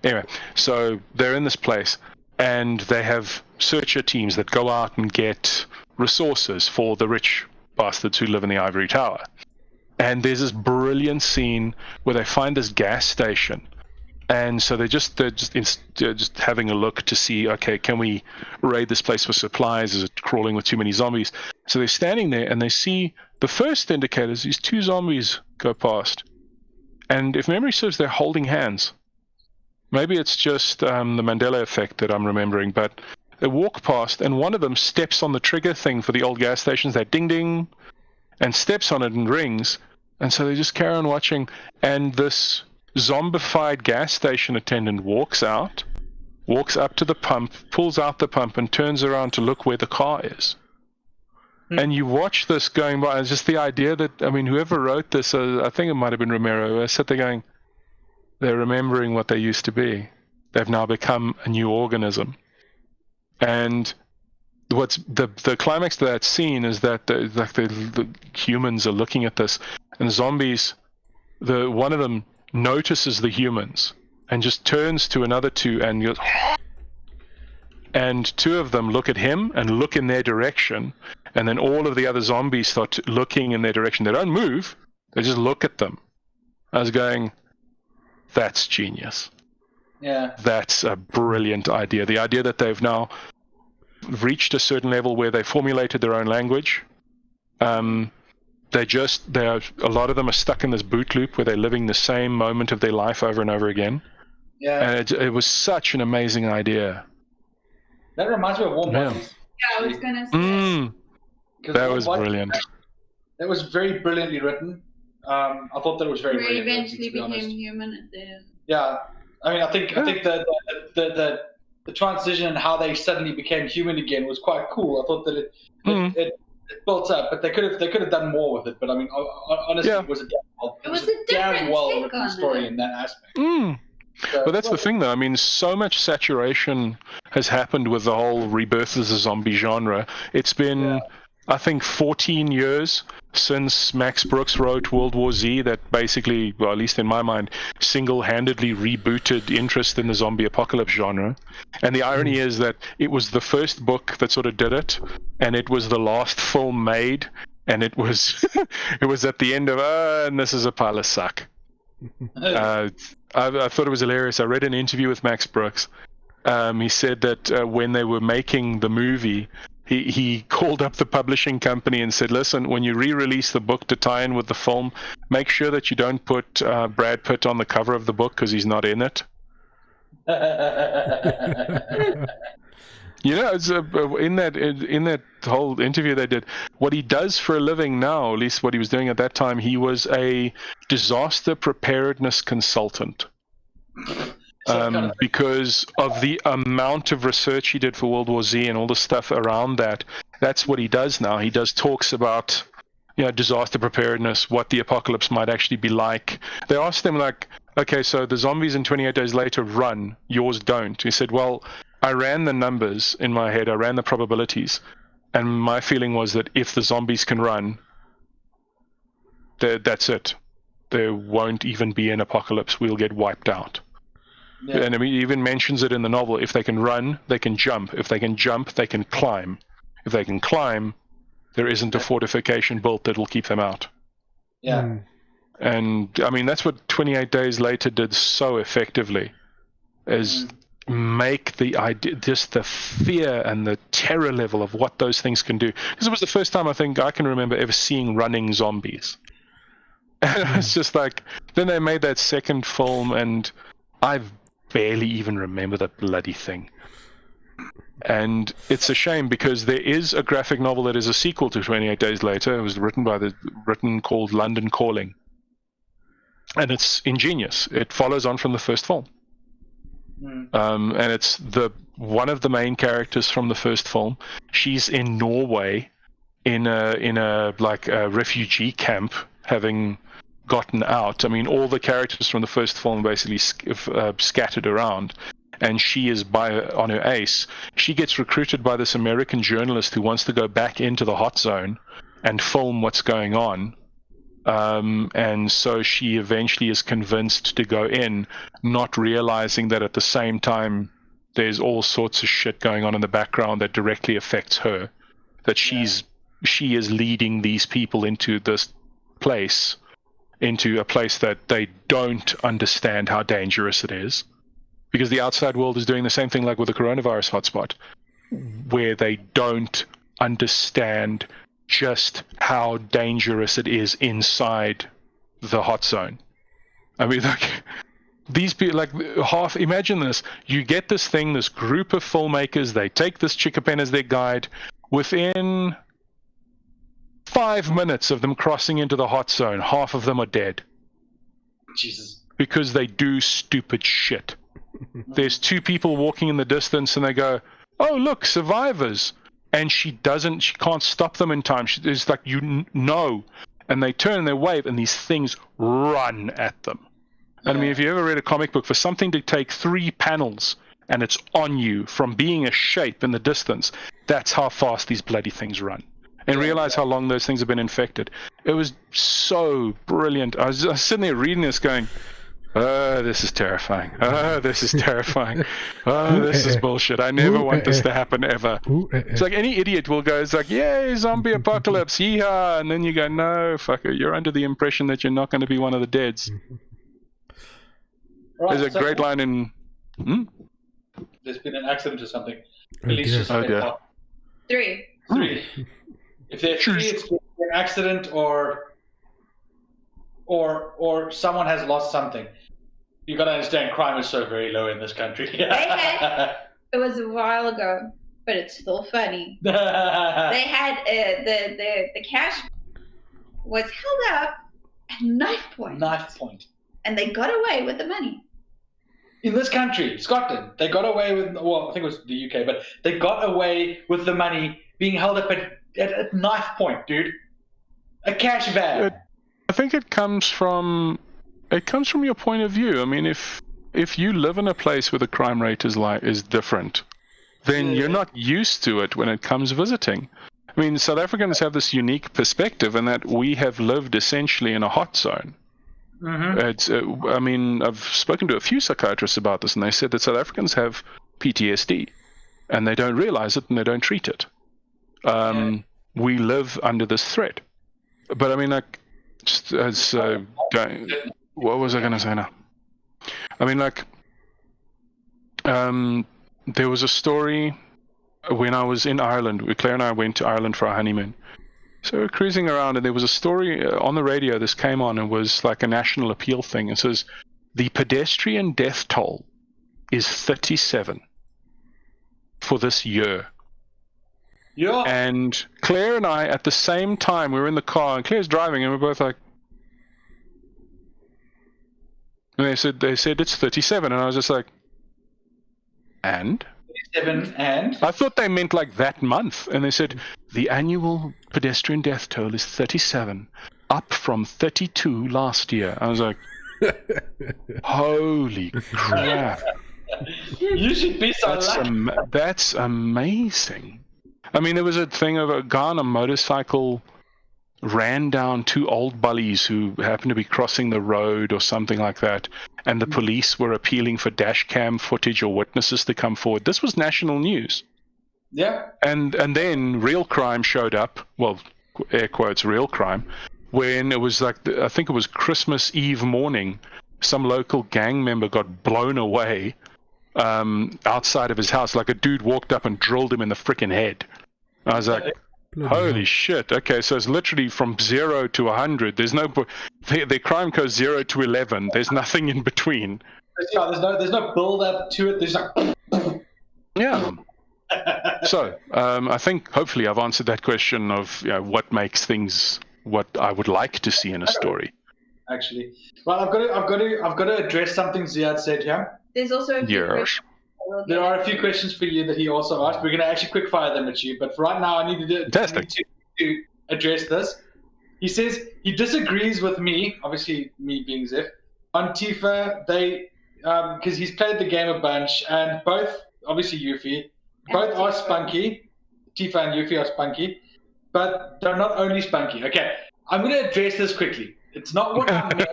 Anyway, so they're in this place. And they have searcher teams that go out and get resources for the rich bastards who live in the ivory tower. And there's this brilliant scene where they find this gas station, and so they're just having a look to see, okay, can we raid this place for supplies? Is it crawling with too many zombies? So they're standing there and they see the first indicators. These 2 zombies go past, and if memory serves, they're holding hands. Maybe it's just the Mandela effect that I'm remembering, but they walk past, and one of them steps on the trigger thing for the old gas stations, that ding ding, and steps on it and rings. And so they just carry on watching, and this zombified gas station attendant walks up to the pump, pulls out the pump, and turns around to look where the car is. And you watch this going by, and just the idea that, I mean, whoever wrote this, I think it might have been Romero, sat there going, they're remembering what they used to be. They've now become a new organism. And what's the climax to that scene is that the humans are looking at this, and zombies, one of them notices the humans and just turns to another 2 and goes, and 2 of them look at him and look in their direction, and then all of the other zombies start looking in their direction. They don't move, they just look at them. I was going, that's genius. Yeah. That's a brilliant idea. The idea that they've now reached a certain level where they formulated their own language. A lot of them are stuck in this boot loop where they're living the same moment of their life over and over again. Yeah. And it was such an amazing idea. That reminds me of Warm Bodies. Yeah, I was gonna say. That was brilliant. That was very brilliantly written. I thought that was very brilliant. We eventually became human at the end. Yeah. I mean, I think the transition and how they suddenly became human again was quite cool. I thought that it built up, but they could have done more with it. But I mean, honestly, it was a damn well written story in that aspect. So, but that's the thing, though. I mean, so much saturation has happened with the whole rebirth of the zombie genre. It's been, I think, 14 years since Max Brooks wrote World War Z, that basically, well, at least in my mind, single-handedly rebooted interest in the zombie apocalypse genre. And the irony is that it was the first book that sort of did it, and it was the last film made, and it was it was at the end of, and this is a pile of suck. I thought it was hilarious. I read an interview with Max Brooks. He said that when they were making the movie, he called up the publishing company and said, listen, when you re-release the book to tie in with the film, make sure that you don't put Brad Pitt on the cover of the book because he's not in it. You know, it's, in that whole interview they did, what he does for a living now, at least what he was doing at that time, he was a disaster preparedness consultant. because of the amount of research he did for World War Z and all the stuff around that. That's what he does now. He does talks about, disaster preparedness, what the apocalypse might actually be like. They asked him, like, okay, so the zombies in 28 Days Later run, yours don't. He said, well, I ran the numbers in my head, I ran the probabilities, and my feeling was that if the zombies can run, that's it. There won't even be an apocalypse. We'll get wiped out. Yeah. And I mean, he even mentions it in the novel. If they can run, they can jump. If they can jump, they can climb. If they can climb, there isn't a fortification built that will keep them out. Yeah. And I mean, that's what 28 Days Later did so effectively, is make the idea, just the fear and the terror level of what those things can do. Because it was the first time I think I can remember ever seeing running zombies. And it's just like, then they made that second film, and I barely even remember that bloody thing. And it's a shame, because there is a graphic novel that is a sequel to 28 Days Later. It was written called London Calling. And it's ingenious. It follows on from the first film. And it's one of the main characters from the first film. She's in Norway in a refugee camp, having gotten out. I mean, all the characters from the first film basically scattered around, and she is on her ace. She gets recruited by this American journalist who wants to go back into the hot zone and film what's going on. And so she eventually is convinced to go in, not realizing that at the same time there's all sorts of shit going on in the background that directly affects her. That she is leading these people into this place, into a place that they don't understand how dangerous it is, because the outside world is doing the same thing like with the coronavirus hotspot, where they don't understand just how dangerous it is inside the hot zone. I mean, like, these people, like, imagine this, you get this thing, this group of filmmakers, they take this Chickapin as their guide. Within 5 minutes of them crossing into the hot zone, half of them are dead. Jesus. Because they do stupid shit. There's two people walking in the distance and they go, oh, look, survivors. And she can't stop them in time. It's like, and they turn and they wave, and these things run at them. And I mean, if you ever read a comic book, for something to take 3 panels and it's on you from being a shape in the distance, that's how fast these bloody things run. And realize how long those things have been infected. It was so brilliant. I was sitting there reading this going, oh, this is terrifying. Oh, this is terrifying. Oh, this is bullshit. I never want this to happen ever. It's like any idiot will go, it's like, yay, zombie apocalypse, yeehaw. And then you go, no, fucker, you're under the impression that you're not going to be one of the deads. Right, there's a great line in... There's been an accident or something. Police just 3. If there's 3, it's been an accident or someone has lost something. You got to understand, crime is so very low in this country. It was a while ago, but it's still funny. They had the cash was held up at knife point. And they got away with the money. In this country, Scotland, they got away with, well, I think it was the UK, but they got away with the money being held up at knife point, dude. A cash van. I think it comes from your point of view. I mean, if you live in a place where the crime rate is different, then you're not used to it when it comes visiting. I mean, South Africans have this unique perspective in that we have lived essentially in a hot zone. It's, I mean, I've spoken to a few psychiatrists about this, and they said that South Africans have PTSD, and they don't realize it and they don't treat it. We live under this threat. But I mean, like, just as what was I going to say now? I mean, like, there was a story when I was in Ireland. Claire and I went to Ireland for our honeymoon. So we were cruising around, and there was a story on the radio. This came on and was like a national appeal thing. It says the pedestrian death toll is 37 for this year. Yeah. And Claire and I, at the same time, we were in the car, and Claire's driving, and we're both like, And they said it's 37, and I was just like, and? 37 and? I thought they meant like that month, and they said the annual pedestrian death toll is 37, up from 32 last year. I was like, holy crap! You should be so lucky. That's amazing. I mean, there was a thing of a guy on a motorcycle ran down two old bullies who happened to be crossing the road or something like that, and the police were appealing for dash cam footage or witnesses to come forward. This was national news. Yeah. And then real crime showed up, well, air quotes, real crime, when it was like, I think it was Christmas Eve morning, some local gang member got blown away outside of his house. Like a dude walked up and drilled him in the freaking head. I was like, holy shit. Okay, so it's literally from 0 to 100. There's no, the crime goes 0 to 11. There's nothing in between. Yeah, there's no build up to it. There's like, yeah. So I think hopefully I've answered that question of what makes things what I would like to see in a story. Actually, well, I've got to address something Ziad said here. There's also a few Yes. There are a few questions for you that he also asked. We're going to actually quick fire them at you, but for right now, I need to address this. He says he disagrees with me, obviously me being Zef, on Tifa. They because he's played the game a bunch, and both, obviously Yuffie, both are spunky. Tifa and Yuffie are spunky, but they're not only spunky. Okay, I'm going to address this quickly. It's not what I meant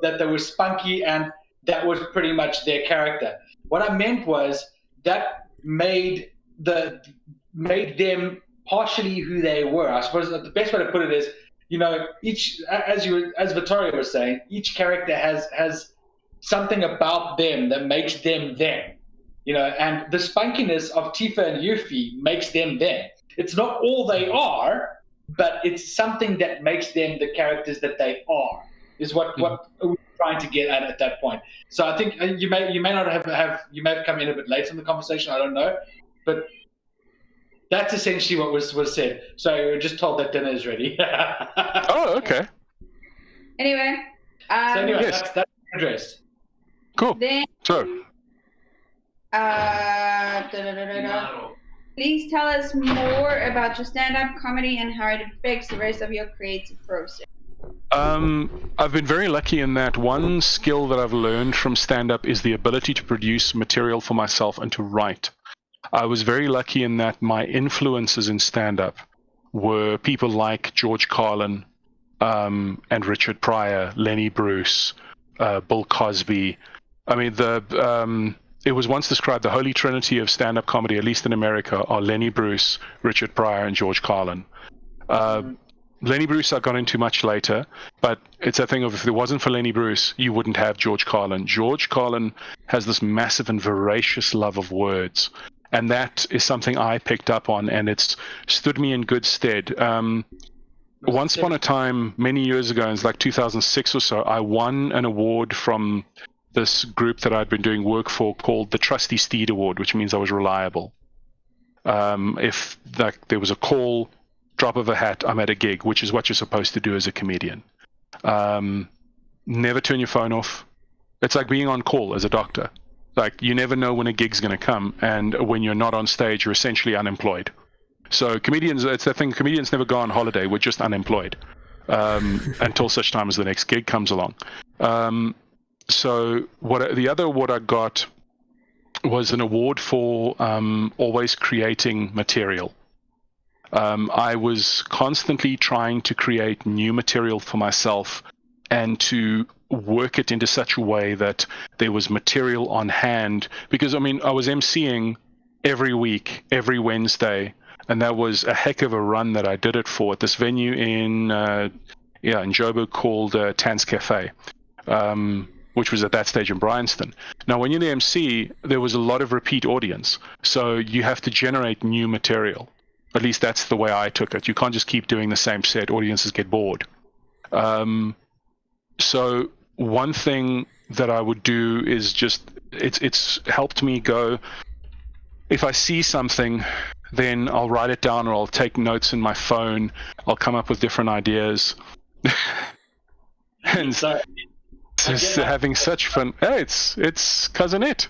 that they were spunky and that was pretty much their character. What I meant was that made them partially who they were. I suppose the best way to put it is, each, as Vittorio was saying, each character has something about them that makes them them. And the spunkiness of Tifa and Yuffie makes them them. It's not all they are, but it's something that makes them the characters that they are. Is what we're trying to get at that point. So I think you may not have you may have come in a bit late in the conversation. I don't know, but that's essentially what was said. So we're just told that dinner is ready. Oh, okay. Anyway. Yes. That's addressed. Cool. Then, so. Please tell us more about your stand-up comedy and how it affects the rest of your creative process. I've been very lucky in that one skill that I've learned from stand-up is the ability to produce material for myself and to write. I was very lucky in that my influences in stand-up were people like George Carlin and Richard Pryor, Lenny Bruce, Bill Cosby. I mean, it was once described the holy trinity of stand-up comedy, at least in America, are Lenny Bruce, Richard Pryor, and George Carlin. Lenny Bruce I got into much later, but it's a thing of if it wasn't for Lenny Bruce, you wouldn't have George Carlin. George Carlin has this massive and voracious love of words, and that is something I picked up on, and it's stood me in good stead. Once upon a time, many years ago, it's like 2006 or so, I won an award from this group that I'd been doing work for called the Trusty Steed Award, which means I was reliable. If there was a call, drop of a hat, I'm at a gig, which is what you're supposed to do as a comedian. Never turn your phone off. It's like being on call as a doctor. Like, you never know when a gig's going to come, and when you're not on stage, you're essentially unemployed. So comedians, it's that thing, comedians never go on holiday, we're just unemployed until such time as the next gig comes along. So the other award I got was an award for always creating material. I was constantly trying to create new material for myself and to work it into such a way that there was material on hand. Because, I mean, I was emceeing every week, every Wednesday, and that was a heck of a run that I did it for at this venue in Joburg called Tan's Cafe, which was at that stage in Bryanston. Now, when you're the MC, there was a lot of repeat audience, so you have to generate new material. At least that's the way I took it. You can't just keep doing the same set. Audiences get bored. So one thing that I would do is just, it's helped me go, if I see something, then I'll write it down or I'll take notes in my phone. I'll come up with different ideas. And Just having such fun. Hey, it's Cousin It.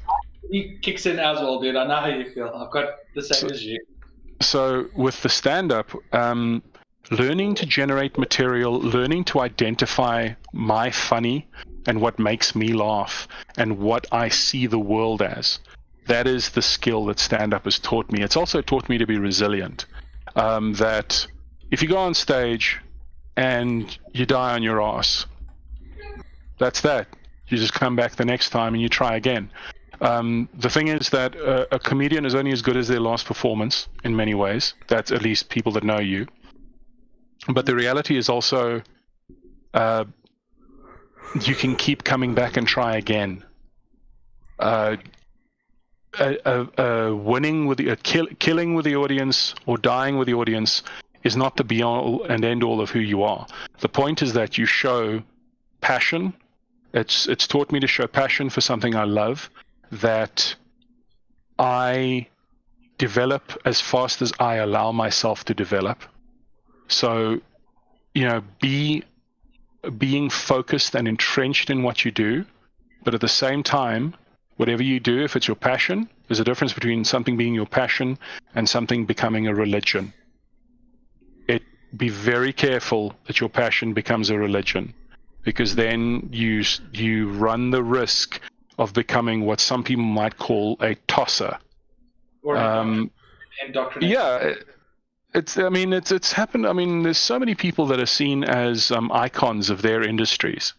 He kicks in as well, dude. I know how you feel. I've got the same as you. So with the stand-up, learning to generate material, learning to identify my funny and what makes me laugh and what I see the world as, that is the skill that stand-up has taught me. It's also taught me to be resilient. That if you go on stage and you die on your ass, that's that. You just come back the next time and you try again. The thing is that a comedian is only as good as their last performance in many ways. That's at least people that know you. But the reality is also you can keep coming back and try again. Winning with killing with the audience or dying with the audience is not the be-all and end-all of who you are. The point is that you show passion. It's taught me to show passion for something I love, that I develop as fast as I allow myself to develop. So, being focused and entrenched in what you do, but at the same time, whatever you do, if it's your passion, there's a difference between something being your passion and something becoming a religion. Be very careful that your passion becomes a religion, because then you run the risk of becoming what some people might call a tosser. Or indoctrination. Yeah, it's happened. I mean, there's so many people that are seen as icons of their industries.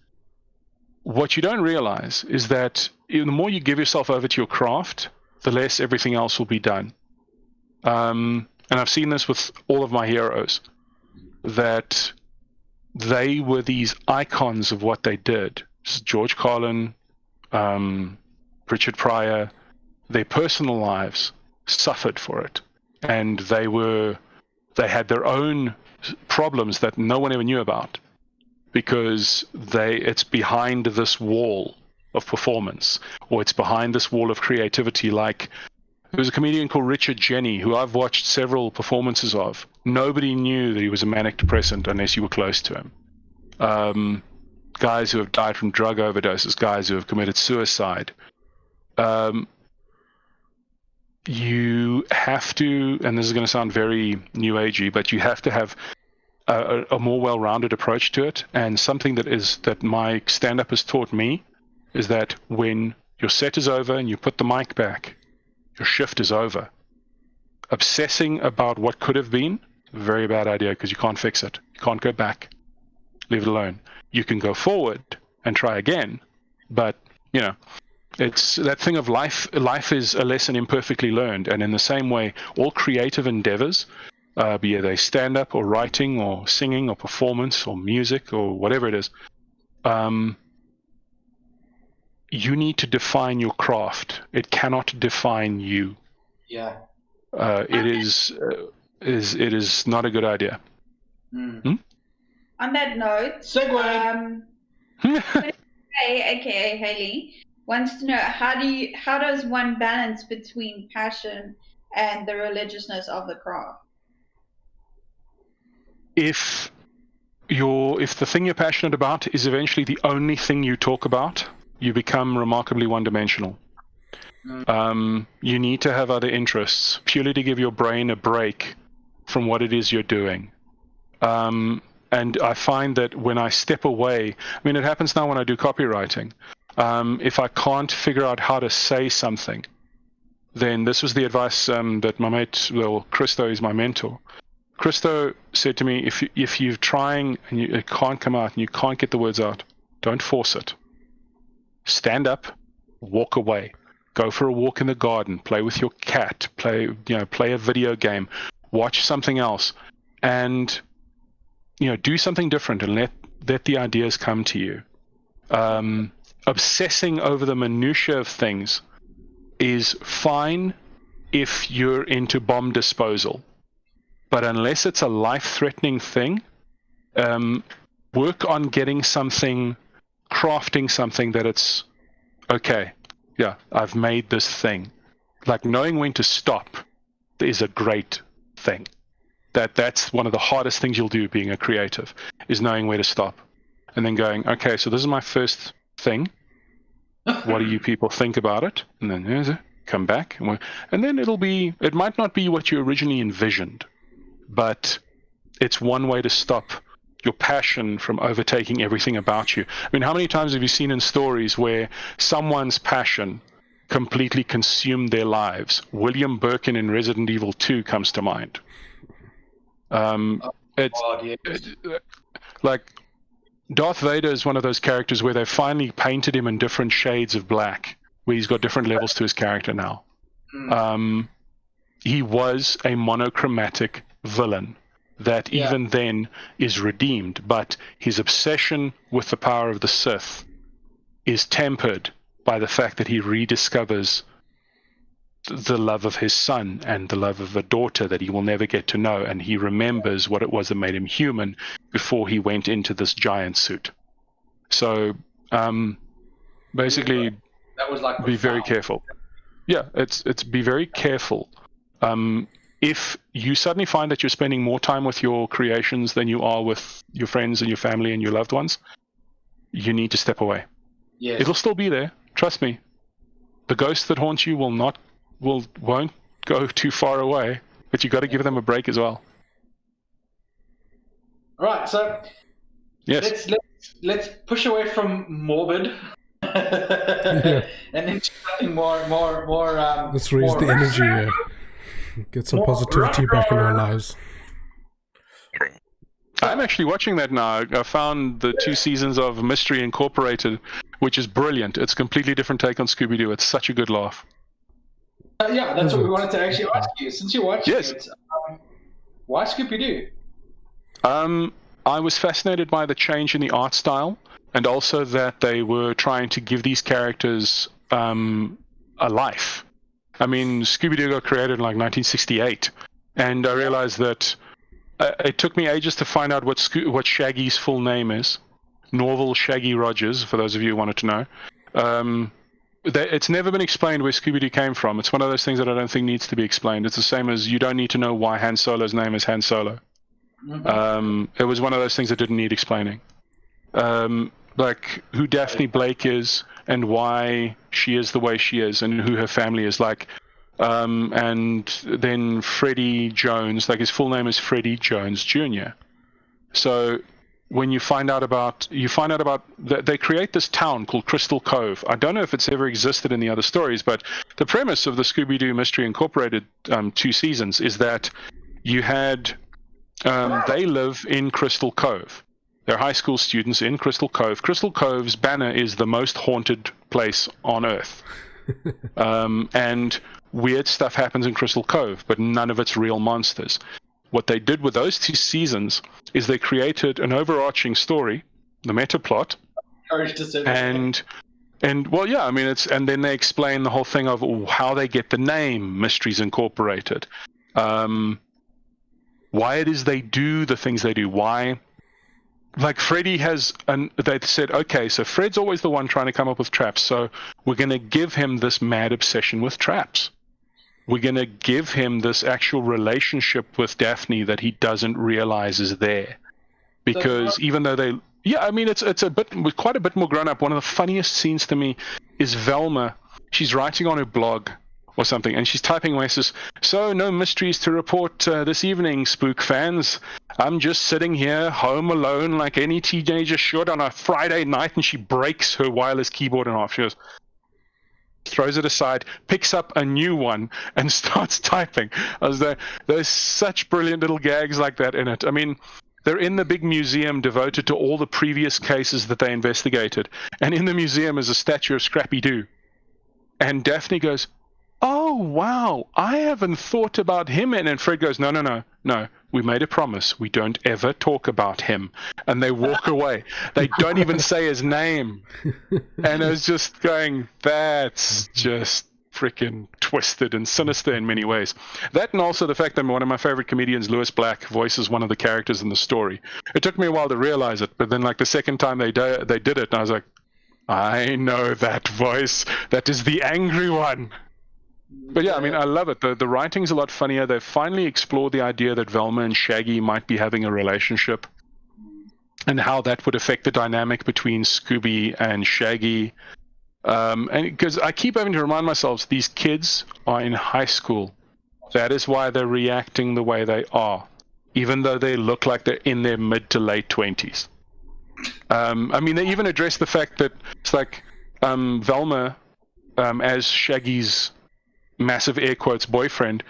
What you don't realize is that the more you give yourself over to your craft, the less everything else will be done. And I've seen this with all of my heroes, that they were these icons of what they did. George Carlin, Richard Pryor, their personal lives suffered for it, and they had their own problems that no one ever knew about, because it's behind this wall of performance, or it's behind this wall of creativity. Like, there was a comedian called Richard Jenny, who I've watched several performances of. Nobody knew that he was a manic depressant unless you were close to him. Guys who have died from drug overdoses, guys who have committed suicide. You have to, and this is going to sound very new agey, but you have to have a more well-rounded approach to it. And something that my stand-up has taught me is that when your set is over and you put the mic back, your shift is over. Obsessing about what could have been, very bad idea, because you can't fix it. You can't go back. Leave it alone. You can go forward and try again, but it's that thing of life. Life is a lesson imperfectly learned, and in the same way, all creative endeavors, be they stand-up or writing or singing or performance or music or whatever it is, you need to define your craft. It cannot define you. Yeah. It is not a good idea. On that note, segue. aka Haley, wants to know how does one balance between passion and the religiousness of the craft? If the thing you're passionate about is eventually the only thing you talk about, you become remarkably one-dimensional. You need to have other interests, purely to give your brain a break from what it is you're doing. And I find that when I step away, it happens now when I do copywriting. If I can't figure out how to say something, then this was the advice that my mate, Christo is my mentor. Christo said to me, if you're trying and it can't come out and you can't get the words out, don't force it. Stand up, walk away, go for a walk in the garden, play with your cat, play a video game, watch something else, and do something different and let the ideas come to you. Obsessing over the minutiae of things is fine if you're into bomb disposal, but unless it's a life-threatening thing, work on getting something, crafting something that it's okay. Yeah, I've made this thing. Like, knowing when to stop is a great thing. That's one of the hardest things you'll do being a creative, is knowing where to stop. And then going, okay, so this is my first thing. What do you people think about it? And then come back, and then it might not be what you originally envisioned, but it's one way to stop your passion from overtaking everything about you. I mean, how many times have you seen in stories where someone's passion completely consumed their lives? William Birkin in Resident Evil 2 comes to mind. Like Darth Vader is one of those characters where they finally painted him in different shades of black, where he's got different levels to his character now. He was a monochromatic villain that even then is redeemed, but his obsession with the power of the Sith is tempered by the fact that he rediscovers the love of his son and the love of a daughter that he will never get to know, and he remembers what it was that made him human before he went into this giant suit. So basically, that was like be very careful. Yeah, it's be very careful. If you suddenly find that you're spending more time with your creations than you are with your friends and your family and your loved ones, you need to step away. Yes. It'll still be there. Trust me. The ghosts that haunt you won't go too far away, but you got to give them a break as well. All right, so yes, let's push away from morbid, and into something more. Let's raise the energy. Get some positivity back in our lives. I'm actually watching that now. I found the 2 seasons of Mystery Incorporated, which is brilliant. It's a completely different take on Scooby-Doo. It's such a good laugh. Yeah, that's what we wanted to actually ask you. Since you're watching it, why Scooby-Doo? I was fascinated by the change in the art style, and also that they were trying to give these characters a life. I mean, Scooby-Doo got created in like 1968, and I realized that it took me ages to find out what Shaggy's full name is. Norval Shaggy Rogers, for those of you who wanted to know. It's never been explained where Scooby-Doo came from. It's one of those things that I don't think needs to be explained. It's the same as you don't need to know why Han Solo's name is Han Solo. It was one of those things that didn't need explaining. Like who Daphne Blake is and why she is the way she is and who her family is like. And then Freddie Jones, like his full name is Freddie Jones Jr. So when you find out about they create this town called Crystal Cove. I don't know if it's ever existed in the other stories, but the premise of the Scooby-Doo Mystery Incorporated 2 seasons is that you had they live in Crystal Cove. They're high school students in Crystal Cove. Crystal Cove's banner is the most haunted place on Earth. And weird stuff happens in Crystal Cove, but none of it's real monsters. What they did with those 2 seasons is they created an overarching story, the meta plot, and well, yeah, I mean, and then they explain the whole thing of how they get the name Mysteries Incorporated, why it is they do the things they do, why. Like Freddy they said, okay, so Fred's always the one trying to come up with traps, so we're going to give him this mad obsession with traps. We're going to give him this actual relationship with Daphne that he doesn't realize is there. Because even though it's quite a bit more grown up. One of the funniest scenes to me is Velma. She's writing on her blog or something, and she's typing away, says, "So no mysteries to report this evening, spook fans. I'm just sitting here home alone like any teenager should on a Friday night," and she breaks her wireless keyboard in half. She goes, throws it aside, picks up a new one, and starts typing. There's such brilliant little gags like that in it. I mean, they're in the big museum devoted to all the previous cases that they investigated, and in the museum is a statue of Scrappy-Doo. And Daphne goes, "Oh, wow, I haven't thought about him." And Fred goes, no, we made a promise. We don't ever talk about him. And they walk away. They don't even say his name. And I was just going, that's just freaking twisted and sinister in many ways. That, and also the fact that one of my favorite comedians, Lewis Black, voices one of the characters in the story. It took me a while to realize it, but then like the second time they did it, and I was like, I know that voice. That is the angry one. But yeah, I mean, I love it. The writing's a lot funnier. They've finally explored the idea that Velma and Shaggy might be having a relationship. and how that would affect the dynamic between Scooby and Shaggy. And because I keep having to remind myself, these kids are in high school. That is why they're reacting the way they are, even though they look like they're in their mid to late 20s. I mean, they even address the fact that it's like Velma, as Shaggy's massive air quotes boyfriend,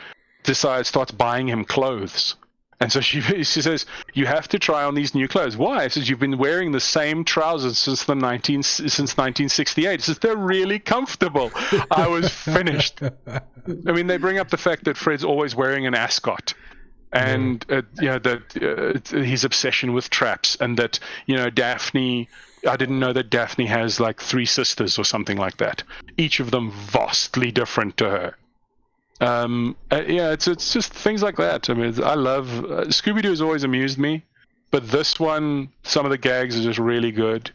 starts buying him clothes. And so she says, you have to try on these new clothes. Why? She says, you've been wearing the same trousers since 1968. She says, they're really comfortable. I was finished. I mean, they bring up the fact that Fred's always wearing an ascot. And his obsession with traps, and that Daphne, I didn't know that Daphne has like 3 sisters or something like that, each of them vastly different to her. It's just things like that. I mean, I love Scooby-Doo has always amused me, but this one, some of the gags are just really good,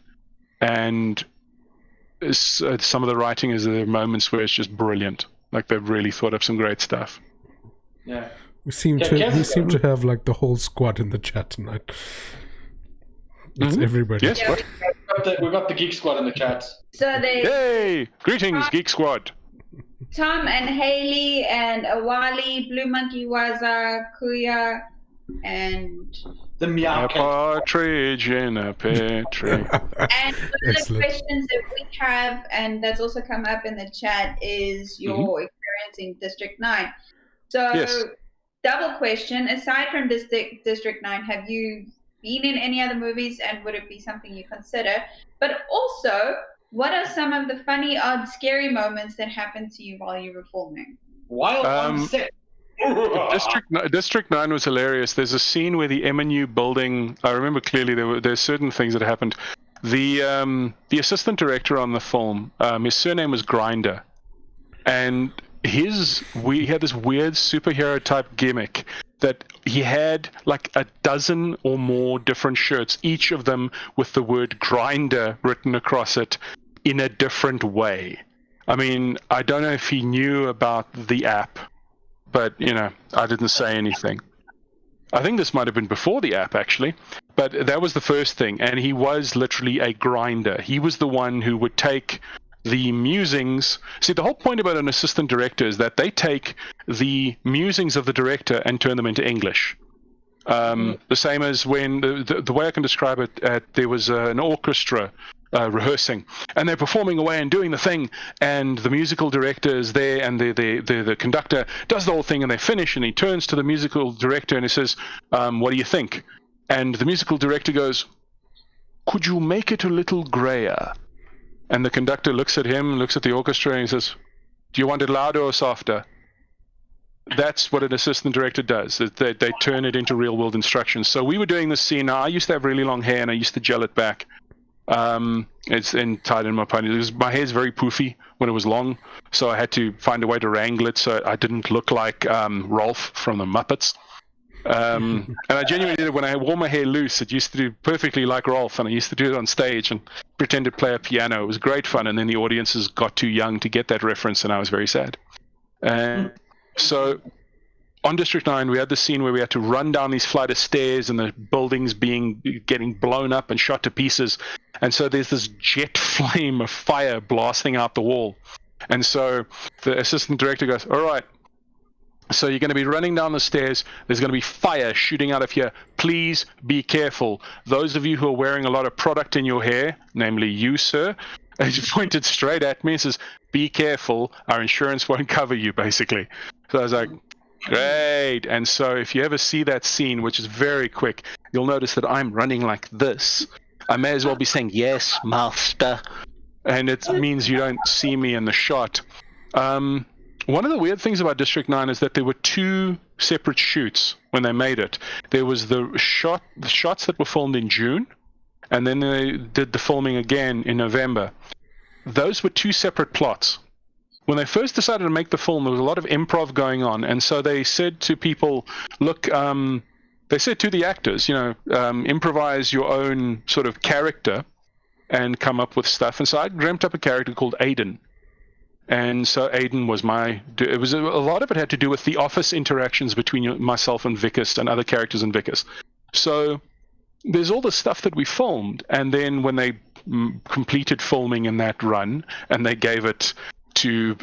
and some of the writing is there are moments where it's just brilliant. Like they've really thought up some great stuff. Yeah. We seem to have like the whole squad in the chat tonight. It's everybody. Yes, Yeah, we got the Geek Squad in the chat. So they Yay! Greetings, Geek Squad. Tom and Haley and Awali, Blue Monkey Waza, Kuya, and The A Meow Cat. partridge in a pear tree. and one of the Excellent. questions that we have, and that's also come up in the chat, is your experience in District 9. So, Yes. double question: aside from District 9, have you been in any other movies, and would it be something you consider? But also, what are some of the funny, odd, scary moments that happened to you while you were filming? While on set. District 9 was hilarious. There's a scene where the MNU building, I remember clearly there's certain things that happened. The assistant director on the film, his surname was Grinder, and he had this weird superhero type gimmick that he had like a dozen or more different shirts, each of them with the word Grinder written across it in a different way. I mean, I don't know if he knew about the app, but I didn't say anything. I think this might have been before the app actually, but that was the first thing. And he was literally a grinder. He was the one who would take the musings. See, the whole point about an assistant director is that they take the musings of the director and turn them into English. The same as when the way I can describe it, there was an orchestra rehearsing, and they're performing away and doing the thing, and the musical director is there, and the conductor does the whole thing, and they finish, and he turns to the musical director and he says, what do you think? And the musical director goes, could you make it a little grayer? And the conductor looks at him, looks at the orchestra, and he says, do you want it louder or softer? That's what an assistant director does. They turn it into real world instructions. So we were doing this scene. Now, I used to have really long hair, and I used to gel it back. It's tied in my pony. My hair's very poofy when it was long, so I had to find a way to wrangle it so I didn't look like Rolf from the Muppets. And I genuinely did it when I wore my hair loose. It used to do perfectly like Rolf, and I used to do it on stage and pretend to play a piano. It was great fun, and then the audiences got too young to get that reference, and I was very sad. And so on District 9, we had this scene where we had to run down these flight of stairs, and the buildings getting blown up and shot to pieces. And so there's this jet flame of fire blasting out the wall. And so the assistant director goes, all right, so you're going to be running down the stairs. There's going to be fire shooting out of here. Please be careful. Those of you who are wearing a lot of product in your hair, namely you, sir, he pointed straight at me and says, be careful. Our insurance won't cover you, basically. So I was like, great. And so if you ever see that scene, which is very quick, you'll notice that I'm running like this. I may as well be saying, yes, master. And it means you don't see me in the shot. One of the weird things about District 9 is that there were 2 separate shoots when they made it. There was the shots that were filmed in June, and then they did the filming again in November. Those were 2 separate plots. When they first decided to make the film, there was a lot of improv going on, and so they said to people, look, they said to the actors, improvise your own sort of character and come up with stuff. And so I dreamt up a character called Aiden. And so Aiden was a lot of it had to do with the office interactions between myself and Vickers and other characters in Vickers. So there's all the stuff that we filmed, and then when they completed filming in that run, and they gave it to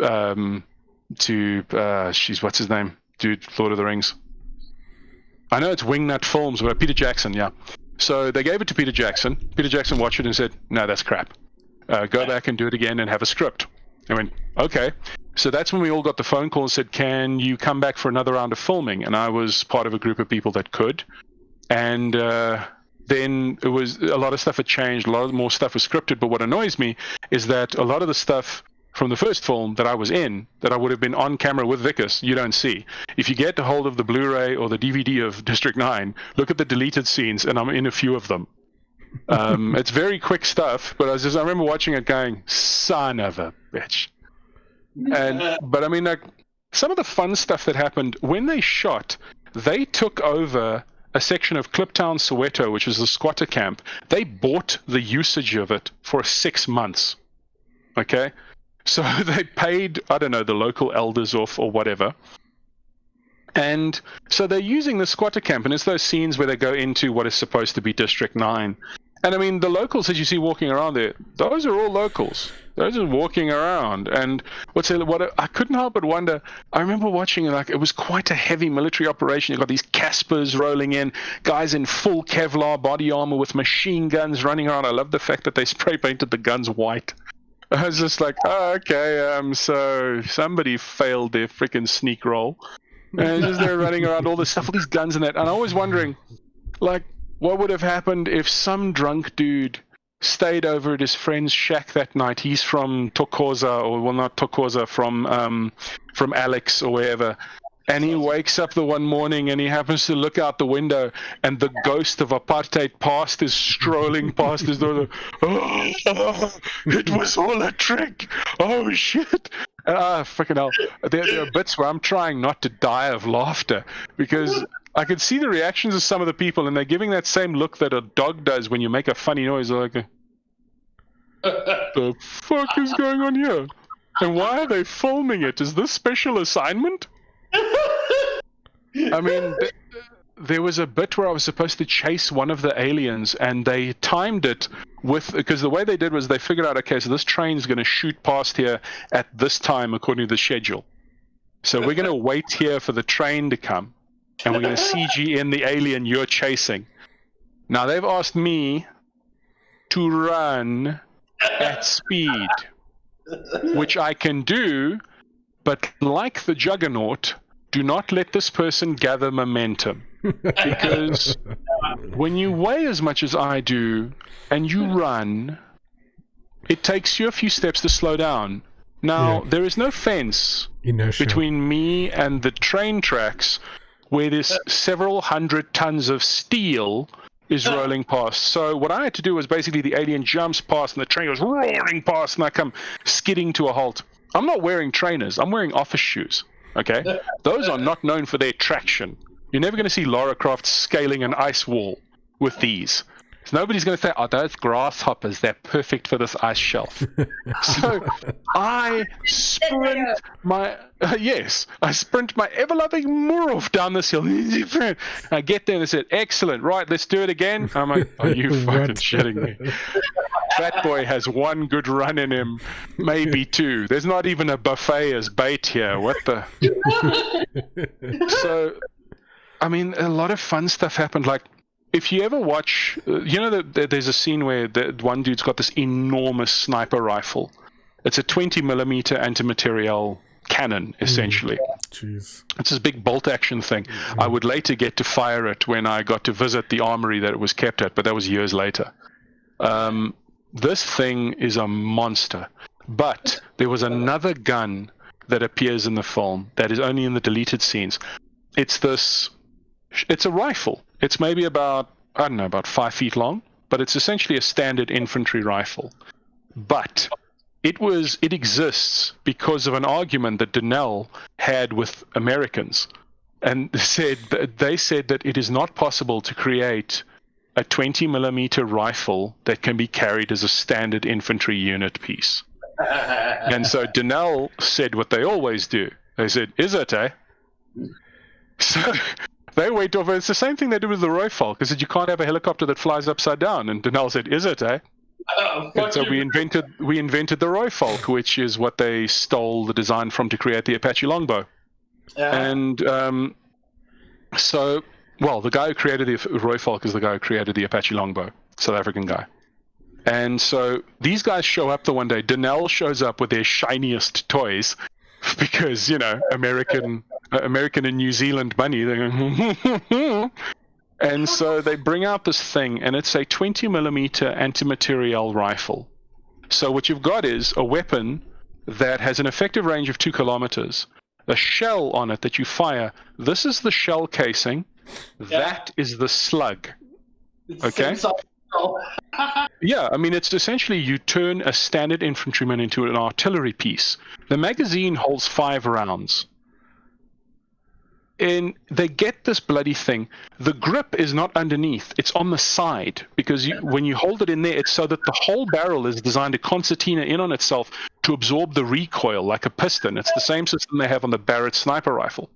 what's his name? Dude, Lord of the Rings. I know it's Wingnut Films, but Peter Jackson, yeah. So they gave it to Peter Jackson. Peter Jackson watched it and said, "No, that's crap. Go back and do it again and have a script." I went, "Okay." So that's when we all got the phone call and said, "Can you come back for another round of filming?" And I was part of a group of people that could. And then it was a lot of stuff had changed. A lot more stuff was scripted. But what annoys me is that a lot of the stuff from the first film that I was in, that I would have been on camera with Vickers, you don't see. If you get a hold of the Blu-ray or the DVD of District 9, look at the deleted scenes, and I'm in a few of them. It's very quick stuff, but I remember watching it going, son of a bitch. But I mean, like, some of the fun stuff that happened, when they shot, they took over a section of Kliptown, Soweto, which is the squatter camp. They bought the usage of it for 6 months. Okay? So they paid, I don't know, the local elders off or whatever. And so they're using the squatter camp, and it's those scenes where they go into what is supposed to be District 9. And I mean, the locals that you see walking around there, those are all locals. They're just walking around. And what I couldn't help but wonder, I remember watching it, like, it was quite a heavy military operation. You've got these Caspers rolling in, guys in full Kevlar body armor with machine guns running around. I love the fact that they spray painted the guns white. I was just like, oh, okay, so somebody failed their freaking sneak roll. And just they're running around all this stuff, all these guns and that. And I was wondering, like, what would have happened if some drunk dude stayed over at his friend's shack that night? He's from Tokoza, or well, not Tokoza, from Alex or wherever. And he wakes up the one morning and he happens to look out the window and the ghost of apartheid past is strolling past his door. Oh, it was all a trick. Oh, shit. Freaking hell. There are bits where I'm trying not to die of laughter because I could see the reactions of some of the people, and they're giving that same look that a dog does when you make a funny noise. They're like, the fuck is going on here? And why are they filming it? Is this special assignment? I mean, there was a bit where I was supposed to chase one of the aliens, and they timed it because the way they did was they figured out, okay, so this train's going to shoot past here at this time according to the schedule. So we're going to wait here for the train to come, and we're going to CG in the alien you're chasing. Now, they've asked me to run at speed, which I can do, but like the Juggernaut, do not let this person gather momentum. Because when you weigh as much as I do and you run, it takes you a few steps to slow down. Now, there is no fence between me and the train tracks where this several hundred tons of steel is rolling past. So what I had to do was basically the alien jumps past and the train goes roaring past and I come skidding to a halt. I'm not wearing trainers. I'm wearing office shoes. Okay? Those are not known for their traction. You're never going to see Lara Croft scaling an ice wall with these. So nobody's going to say, oh, those grasshoppers, they're perfect for this ice shelf. So I sprint my ever-loving Murov down this hill. I get there and they said, excellent, right, let's do it again. I'm like, are you fucking shitting me? That boy has one good run in him, maybe two. There's not even a buffet as bait here. What the? So, I mean, a lot of fun stuff happened. Like, if you ever watch, there's a scene where one dude's got this enormous sniper rifle. It's a 20mm antimaterial cannon, essentially. Jeez. It's this big bolt-action thing. I would later get to fire it when I got to visit the armory that it was kept at, but that was years later. This thing is a monster. But there was another gun that appears in the film that is only in the deleted scenes. It's a rifle. It's maybe about 5 feet long, but it's essentially a standard infantry rifle. But it exists because of an argument that Donnell had with Americans. And they said that it is not possible to create a 20mm rifle that can be carried as a standard infantry unit piece. And so Donnell said what they always do. They said, is it, eh? So They went off. It's the same thing they did with the Royfalk. They said you can't have a helicopter that flies upside down. And Denel said, "Is it, eh?" And so we invented the Royfalk, which is what they stole the design from to create the Apache longbow. And so, well, the guy who created the Royfalk is the guy who created the Apache longbow, South African guy. And so these guys show up the one day. Denel shows up with their shiniest toys because, you know, American and New Zealand money. They're going, and so they bring out this thing, and it's a 20mm anti-materiel rifle. So what you've got is a weapon that has an effective range of 2 kilometers, a shell on it that you fire. This is the shell casing. That is the slug. Okay? Yeah, I mean, it's essentially you turn a standard infantryman into an artillery piece. The magazine holds 5 rounds. And they get this bloody thing. The grip is not underneath. It's on the side. Because when you hold it in there, it's so that the whole barrel is designed to concertina in on itself to absorb the recoil like a piston. It's the same system they have on the Barrett sniper rifle.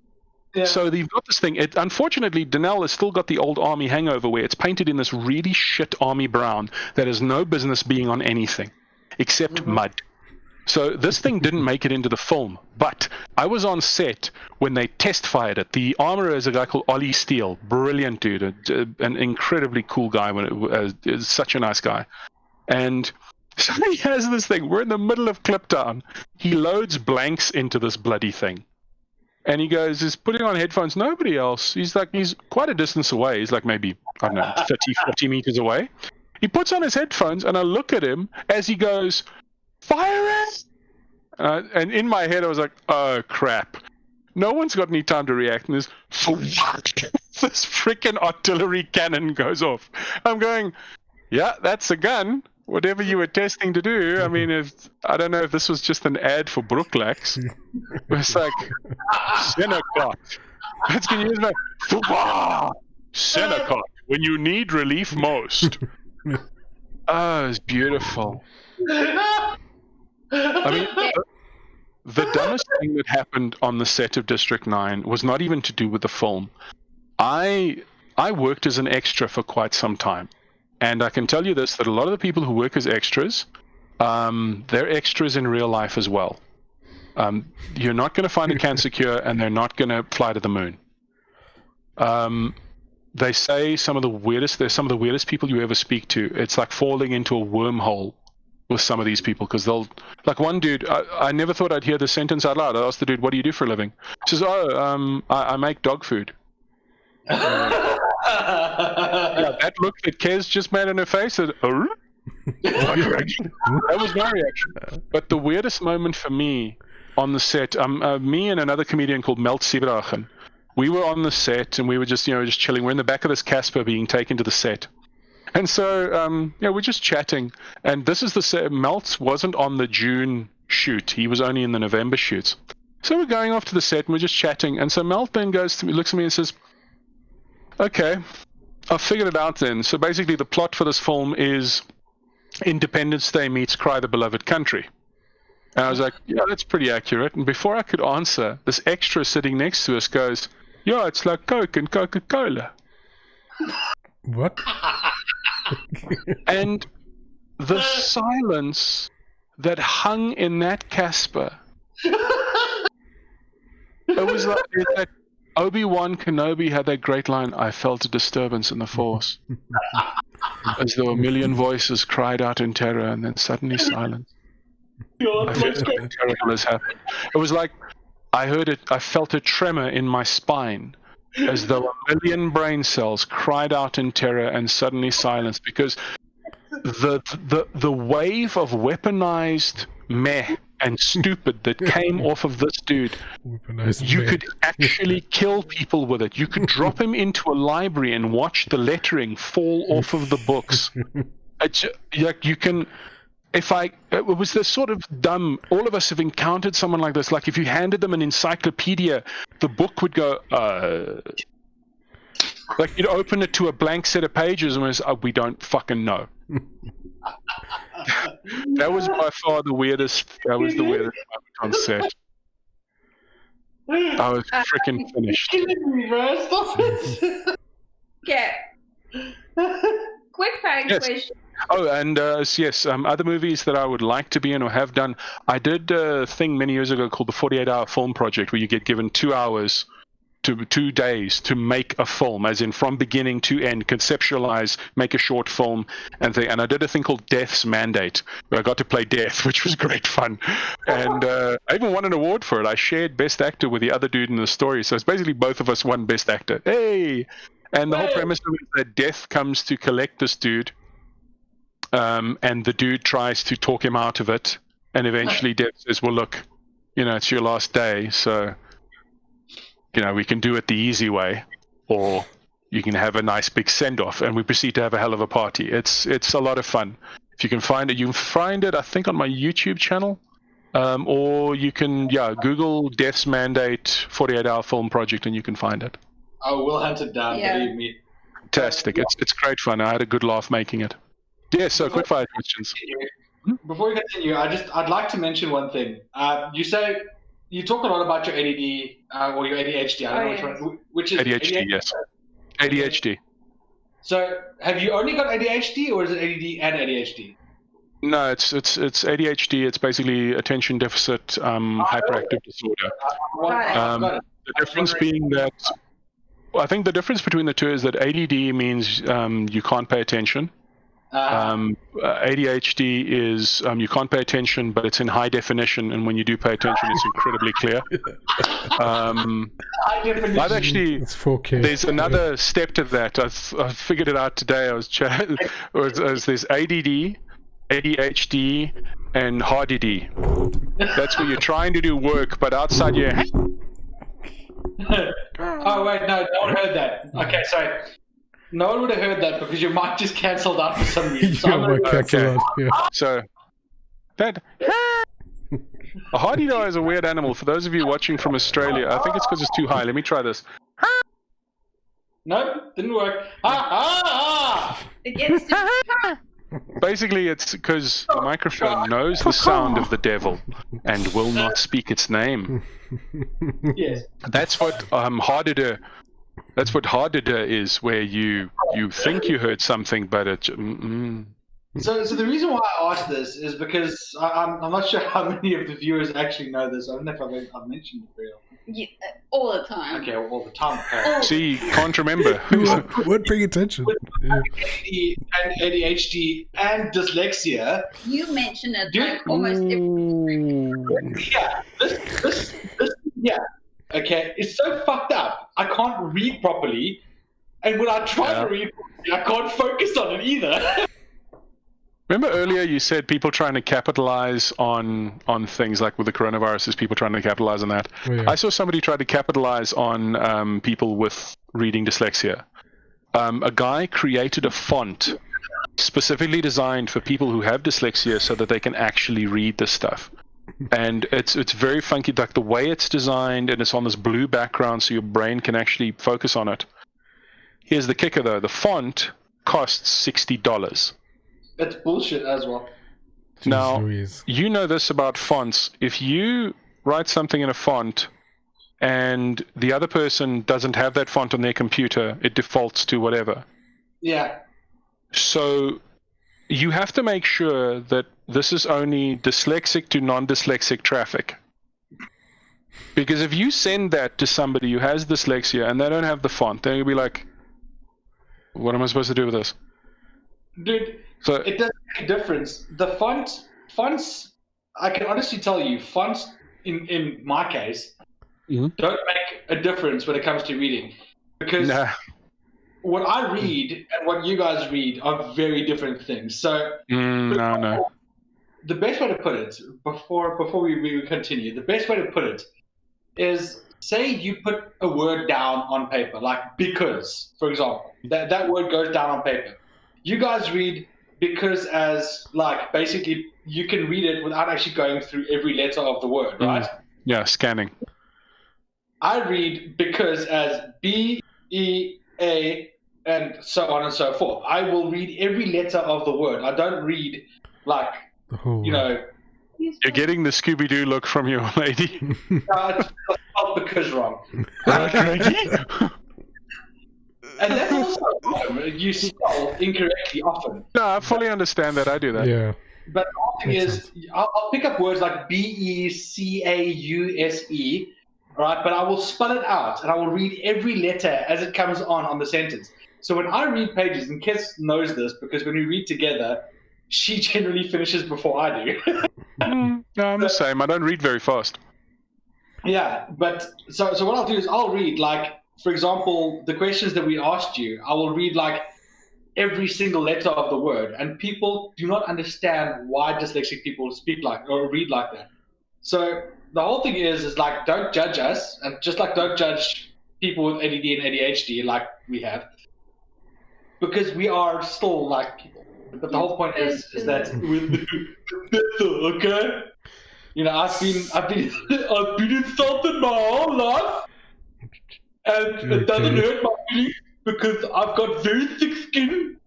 Yeah. So they've got this thing. Unfortunately, Denel has still got the old army hangover where it's painted in this really shit army brown that has no business being on anything except mud. So this thing didn't make it into the film, but I was on set when they test fired it. The armorer is a guy called Ollie Steele. Brilliant dude, an incredibly cool guy. Is such a nice guy. And so he has this thing. We're in the middle of Cliptown. He loads blanks into this bloody thing. And he goes, he's putting on headphones. Nobody else. He's quite a distance away. He's like maybe, I don't know, 30, 40 meters away. He puts on his headphones, and I look at him as he goes, "Fire it!" And in my head, I was like, "Oh, crap. No one's got any time to react." And this freaking artillery cannon goes off. I'm going, "Yeah, that's a gun. Whatever you were testing to do." I mean, I don't know if this was just an ad for Brooklax. It's like, Senecot. Let's get used by Senecot when you need relief most. Oh, it's beautiful. I mean, the dumbest thing that happened on the set of District 9 was not even to do with the film. I worked as an extra for quite some time. And I can tell you this, that a lot of the people who work as extras, they're extras in real life as well. You're not going to find a cancer cure, and they're not going to fly to the moon. They say they're some of the weirdest people you ever speak to. It's like falling into a wormhole with some of these people, because they'll, like one dude, I never thought I'd hear this sentence out loud. I asked the dude, "What do you do for a living?" He says, I make dog food. Yeah, that look that Kez just made on her face, said, "Oh?" That was my reaction. But the weirdest moment for me on the set, me and another comedian called Melt Siebrachen, we were on the set and we were just chilling. We're in the back of this Casper being taken to the set. And so, we're just chatting. And this is the set. Melt wasn't on the June shoot. He was only in the November shoots. So we're going off to the set and we're just chatting. And so Melt then goes to me, looks at me and says, "Okay, I've figured it out then. So basically the plot for this film is Independence Day meets Cry the Beloved Country." And I was like, "Yeah, that's pretty accurate." And before I could answer, this extra sitting next to us goes, "Yeah, it's like Coke and Coca-Cola." What? And the silence that hung in that Casper, it was like that Obi-Wan Kenobi had that great line, "I felt a disturbance in the Force," as though a million voices cried out in terror, and then suddenly silence. I felt something terrible has happened. It was like I felt a tremor in my spine, as though a million brain cells cried out in terror and suddenly silence, because the wave of weaponized meh and stupid that came off of this dude, you could actually kill people with it. You could drop him into a library and watch the lettering fall off of the books. It was this sort of dumb, all of us have encountered someone like this. Like if you handed them an encyclopedia, the book would go, like you'd open it to a blank set of pages and it was, "We don't fucking know." That was by far the weirdest. That was the weirdest moment on set. I was freaking finished. Killing me, bro. Stop it. Okay. Quick fire question. Oh, and yes, other movies that I would like to be in or have done. I did a thing many years ago called the 48-hour film project, where you get given 2 hours to 2 days to make a film, as in from beginning to end, conceptualize, make a short film, and I did a thing called Death's Mandate, where I got to play Death, which was great fun, and I even won an award for it. I shared Best Actor with the other dude in the story, so it's basically both of us won Best Actor. Hey! And the whole premise of it is that Death comes to collect this dude, and the dude tries to talk him out of it, and eventually Death says, well, look, it's your last day, so we can do it the easy way, or you can have a nice big send-off, and we proceed to have a hell of a party. It's a lot of fun. If you can find it, you can find it, I think, on my YouTube channel, or you can, Google Death's Mandate 48-hour film project, and you can find it. Oh, we'll hunt it down, believe me. Fantastic. It's great fun. I had a good laugh making it. Yeah, so quick fire questions. Before we continue, I'd like to mention one thing. You talk a lot about your ADD or your ADHD. I don't know which is ADHD, yes. ADHD. So, have you only got ADHD, or is it ADD and ADHD? No, it's ADHD. It's basically attention deficit hyperactive disorder. The difference being that, I think the difference between the two is that ADD means you can't pay attention. ADHD is you can't pay attention, but it's in high definition, and when you do pay attention, it's incredibly clear. I've actually, it's 4K. There's another step to that. I figured it out today. I was chatting. There's ADD, ADHD, and HARDD. That's where you're trying to do work, but outside your head. Oh wait, no one heard that. Okay, sorry. No one would have heard that because your mic just cancelled out for some reason. So that a hardy dog is a weird animal. For those of you watching from Australia, I think it's because it's too high. Let me try this. No, didn't work. It gets to Basically, it's because the microphone knows the sound of the devil and will not speak its name. Yes. That's what hardider. That's what hardider is, where you think you heard something, but it. So the reason why I asked this is because I'm not sure how many of the viewers actually know this. I don't know if I've mentioned it real. Yeah, all the time. Okay, all the time. See, you can't remember. Weren't paying attention. With ADD and ADHD and dyslexia. You mention it like almost every. Yeah, this, yeah. Okay, it's so fucked up. I can't read properly, and when I try to read properly, I can't focus on it either. Remember earlier you said people trying to capitalize on things like with the coronavirus, is people trying to capitalize on that. Oh, yeah. I saw somebody try to capitalize on people with reading dyslexia. A guy created a font specifically designed for people who have dyslexia so that they can actually read this stuff. And it's very funky, like the way it's designed, and it's on this blue background so your brain can actually focus on it. Here's the kicker though, the font costs $60. That's bullshit as well. Jeez now, Louise. You know this about fonts. If you write something in a font and the other person doesn't have that font on their computer, it defaults to whatever. Yeah. So you have to make sure that this is only dyslexic to non-dyslexic traffic. Because if you send that to somebody who has dyslexia and they don't have the font, then you'll be like, what am I supposed to do with this? Dude, so, it doesn't make a difference. The fonts, I can honestly tell you, fonts in my case don't make a difference when it comes to reading. Because what I read and what you guys read are very different things. So no. The best way to put it, before we continue, the best way to put it is, say you put a word down on paper, like because, for example. That word goes down on paper. You guys read because as, like, basically you can read it without actually going through every letter of the word, right? Yeah, scanning. I read because as B, E, A, and so on and so forth. I will read every letter of the word. I don't read, like, you know... You're getting the Scooby-Doo look from your lady. It's spelled because wrong. And that's also you spell incorrectly often. No, I fully understand that. I do that. Yeah. But the whole thing is, I'll pick up words like BECAUSE, right? But I will spell it out, and I will read every letter as it comes on the sentence. So when I read pages, and Kes knows this because when we read together, she generally finishes before I do. No, I'm the same. I don't read very fast. Yeah, but so what I'll do is I'll read, like, for example, the questions that we asked you, I will read like every single letter of the word, and people do not understand why dyslexic people speak like or read like that. So the whole thing is like, don't judge us, and just like don't judge people with ADD and ADHD like we have, because we are still like people. But the whole point is that we'll do better, okay? You know, I've been insulted my whole life, and it doesn't hurt my feelings because I've got very thick skin.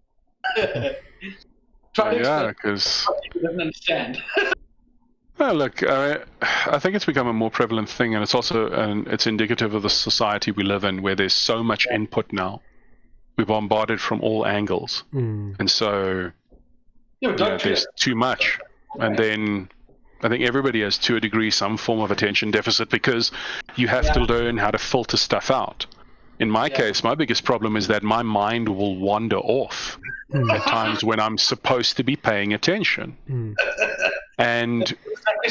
Try to explain because people doesn't understand. Well, look, I think it's become a more prevalent thing, and it's also it's indicative of the society we live in, where there's so much input now. We're bombarded from all angles, and so there's too much. And then I think everybody has, to a degree, some form of attention deficit because you have to learn how to filter stuff out. In my case, my biggest problem is that my mind will wander off at times when I'm supposed to be paying attention. And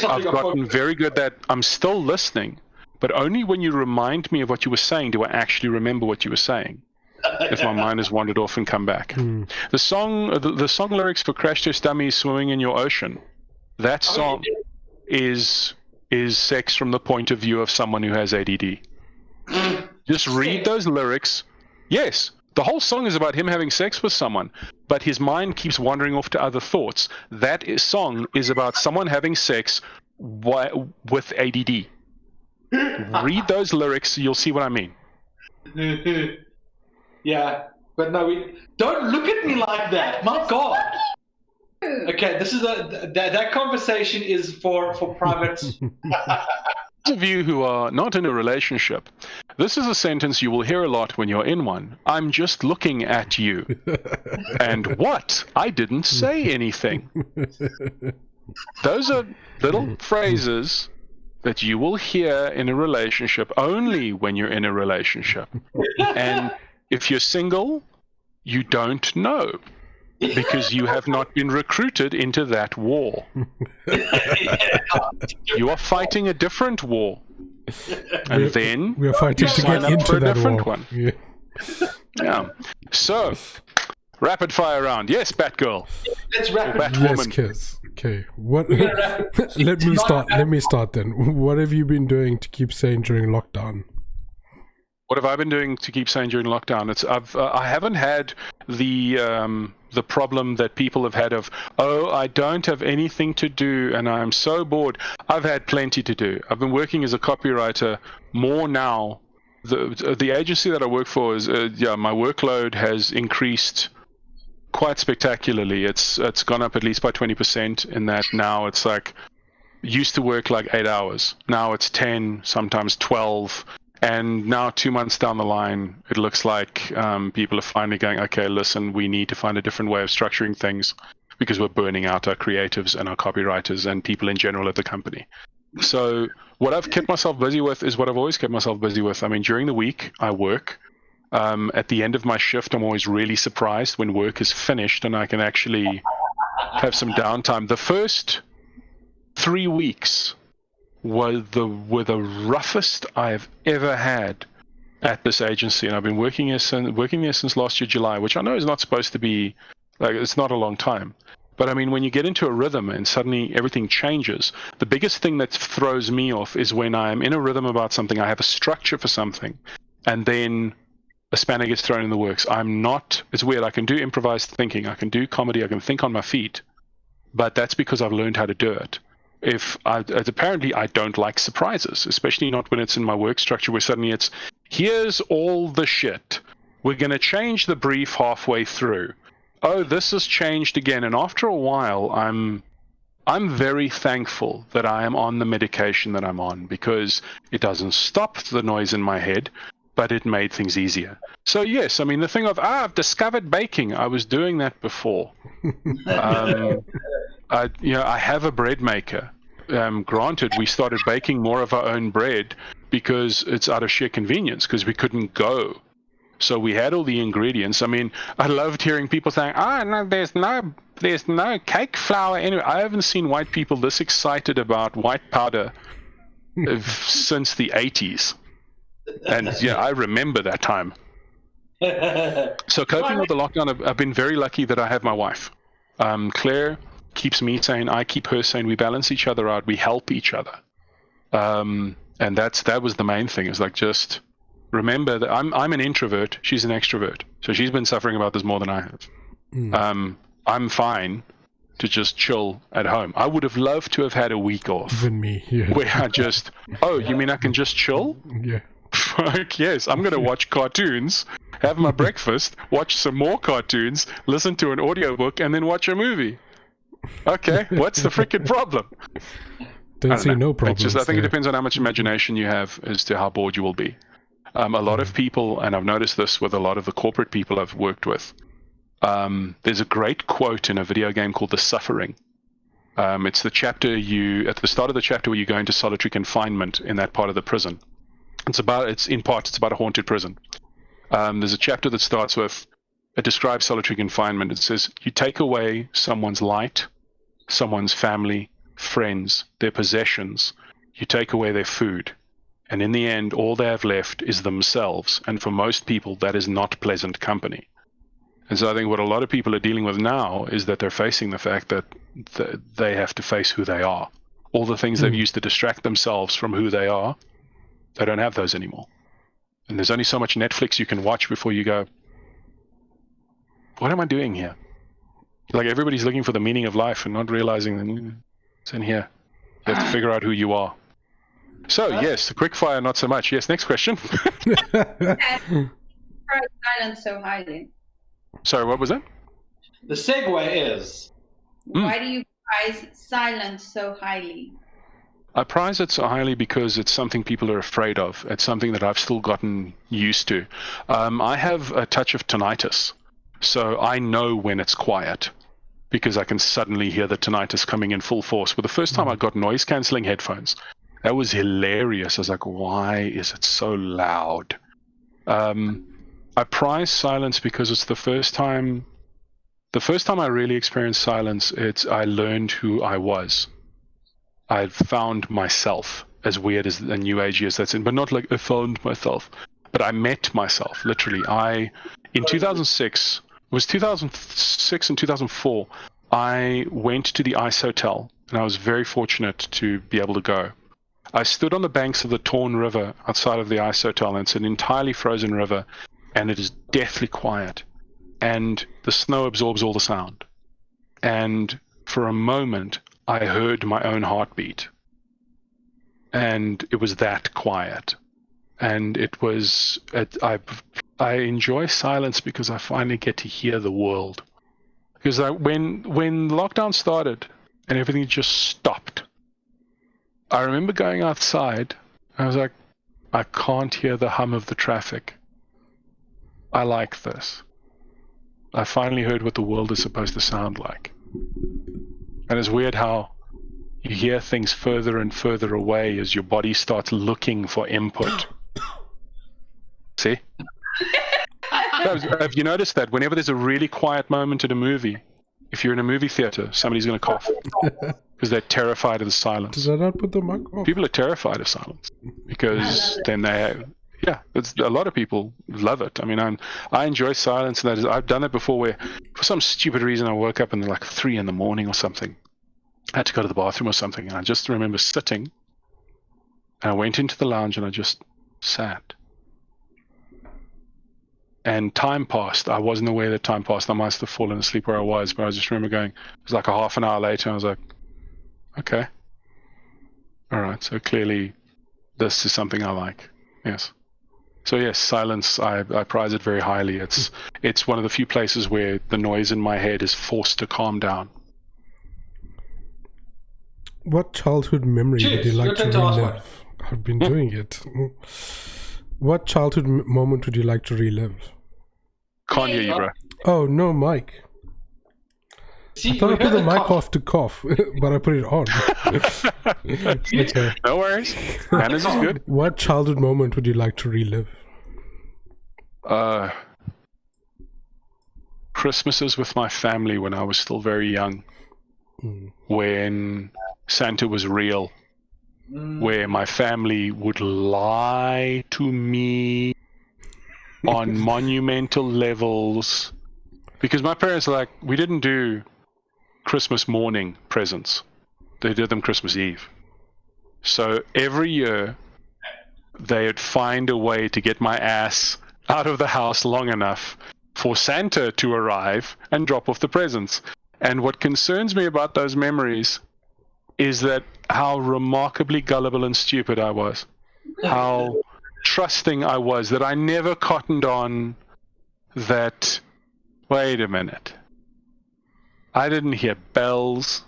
I've gotten very good that I'm still listening, but only when you remind me of what you were saying do I actually remember what you were saying. If my mind has wandered off and come back. The song lyrics for Crash Test Dummies, Swimming in Your Ocean, that song is sex from the point of view of someone who has ADD. Just read those lyrics. Yes, the whole song is about him having sex with someone, but his mind keeps wandering off to other thoughts. That song is about someone having sex with ADD. Read those lyrics, you'll see what I mean. Yeah, but no, don't look at me like that. My God. Okay, this is that conversation is for private. Those of you who are not in a relationship, this is a sentence you will hear a lot when you're in one. I'm just looking at you. And what? I didn't say anything. Those are little phrases that you will hear in a relationship only when you're in a relationship. And if you're single, you don't know because you have not been recruited into that war. You are fighting a different war. And then we're fighting to get into that war. One. Yeah. So, rapid fire round. Yes, Batgirl. Let's rapid. Yes, kids. Okay. What? Let me start then. What have you been doing to keep sane during lockdown? What have I been doing to keep sane during lockdown? I haven't had the problem that people have had of, I don't have anything to do and I'm so bored. I've had plenty to do. I've been working as a copywriter more now. The agency that I work for is my workload has increased quite spectacularly. It's gone up at least by 20% in that now it's like used to work like 8 hours. Now it's 10, sometimes 12. And now 2 months down the line, it looks like people are finally going, okay, listen, we need to find a different way of structuring things because we're burning out our creatives and our copywriters and people in general at the company. So what I've kept myself busy with is what I've always kept myself busy with. I mean, during the week, I work. At the end of my shift, I'm always really surprised when work is finished and I can actually have some downtime. The first 3 weeks were the roughest I've ever had at this agency, and I've been working there since last year July, which I know is not supposed to be like, it's not a long time, but I mean when you get into a rhythm and suddenly everything changes, the biggest thing that throws me off is when I'm in a rhythm about something, I have a structure for something, and then a spanner gets thrown in the works. It's weird, I can do improvised thinking, I can do comedy, I can think on my feet, but that's because I've learned how to do it. Apparently I don't like surprises, especially not when it's in my work structure where suddenly it's, here's all the shit. We're going to change the brief halfway through. Oh, this has changed again. And after a while, I'm I'm very thankful that I am on the medication that I'm on, because it doesn't stop the noise in my head, but it made things easier. So yes, I mean, the thing of, I've discovered baking. I was doing that before. I have a bread maker. Granted, we started baking more of our own bread because it's out of sheer convenience, because we couldn't go. So we had all the ingredients. I mean, I loved hearing people saying, no, there's no cake flour anyway. I haven't seen white people this excited about white powder since the 80s. And yeah, I remember that time. So coping with the lockdown, I've been very lucky that I have my wife. Claire keeps me sane, I keep her sane. We balance each other out, we help each other. And that was the main thing, is like, just remember that I'm an introvert, she's an extrovert. So she's been suffering about this more than I have. I'm fine to just chill at home. I would have loved to have had a week off. Even me, yeah. Where I just, you mean I can just chill? Yeah. Fuck yes, I'm going to watch cartoons, have my breakfast, watch some more cartoons, listen to an audiobook, and then watch a movie. Okay, what's the freaking problem? Don't see no problem. I think it depends on how much imagination you have as to how bored you will be. A lot of people, and I've noticed this with a lot of the corporate people I've worked with, there's a great quote in a video game called The Suffering. It's the chapter at the start of the chapter where you go into solitary confinement in that part of the prison. It's about a haunted prison. There's a chapter that starts with, it describes solitary confinement. It says, you take away someone's light, someone's family, friends, their possessions, you take away their food. And in the end, all they have left is themselves. And for most people, that is not pleasant company. And so I think what a lot of people are dealing with now is that they're facing the fact that they have to face who they are. All the things they've used to distract themselves from who they are, they don't have those anymore. And there's only so much Netflix you can watch before you go, what am I doing here? Like, everybody's looking for the meaning of life and not realizing that it's in here. You have to figure out who you are. So, yes, quick fire, not so much. Yes, next question. Silence so highly. Sorry, what was that? The segue is, why do you prize silence so highly? I prize it so highly because it's something people are afraid of. It's something that I've still gotten used to. I have a touch of tinnitus, so I know when it's quiet because I can suddenly hear the tinnitus coming in full force. But the first time I got noise-canceling headphones, that was hilarious. I was like, why is it so loud? I prize silence because it's the first time I really experienced silence, I learned who I was. I found myself, as weird as the new age is that's in, but not like I found myself, but I met myself, literally. In 2006 and 2004, I went to the Ice Hotel, and I was very fortunate to be able to go. I stood on the banks of the Torn River outside of the Ice Hotel, and it's an entirely frozen river, and it is deathly quiet, and the snow absorbs all the sound. And for a moment, I heard my own heartbeat, and it was that quiet. And it was, I enjoy silence because I finally get to hear the world. Because when lockdown started and everything just stopped, I remember going outside, and I was like, I can't hear the hum of the traffic. I like this. I finally heard what the world is supposed to sound like. And it's weird how you hear things further and further away as your body starts looking for input. See? Have you noticed that whenever there's a really quiet moment in a movie, if you're in a movie theater, somebody's going to cough because they're terrified of the silence. Does that not put the mic off? People are terrified of silence because then they have... Yeah, a lot of people love it. I mean, I enjoy silence, and I've done it before where, for some stupid reason, I woke up in like 3 a.m. or something. I had to go to the bathroom or something, and I just remember sitting, and I went into the lounge, and I just sat. And time passed. I wasn't aware that time passed. I must have fallen asleep where I was, but I just remember going, it was like a half an hour later, and I was like, okay. All right, so clearly this is something I like. Yes. So yes, silence, I prize it very highly. It's one of the few places where the noise in my head is forced to calm down. What childhood memory would you like to relive? I've been doing it. What childhood moment would you like to relive? Can't hear you, bro. Oh, no mic. See, I thought I put the mic off to cough, but I put it on. Okay. No worries. Manners is good. What childhood moment would you like to relive? Christmases with my family when I was still very young. When Santa was real. Where my family would lie to me on monumental levels. Because my parents we didn't do Christmas morning presents. They did them Christmas Eve. So every year they'd find a way to get my ass out of the house long enough for Santa to arrive and drop off the presents. And what concerns me about those memories is that how remarkably gullible and stupid I was. How trusting I was, that I never cottoned on that, wait a minute, I didn't hear bells,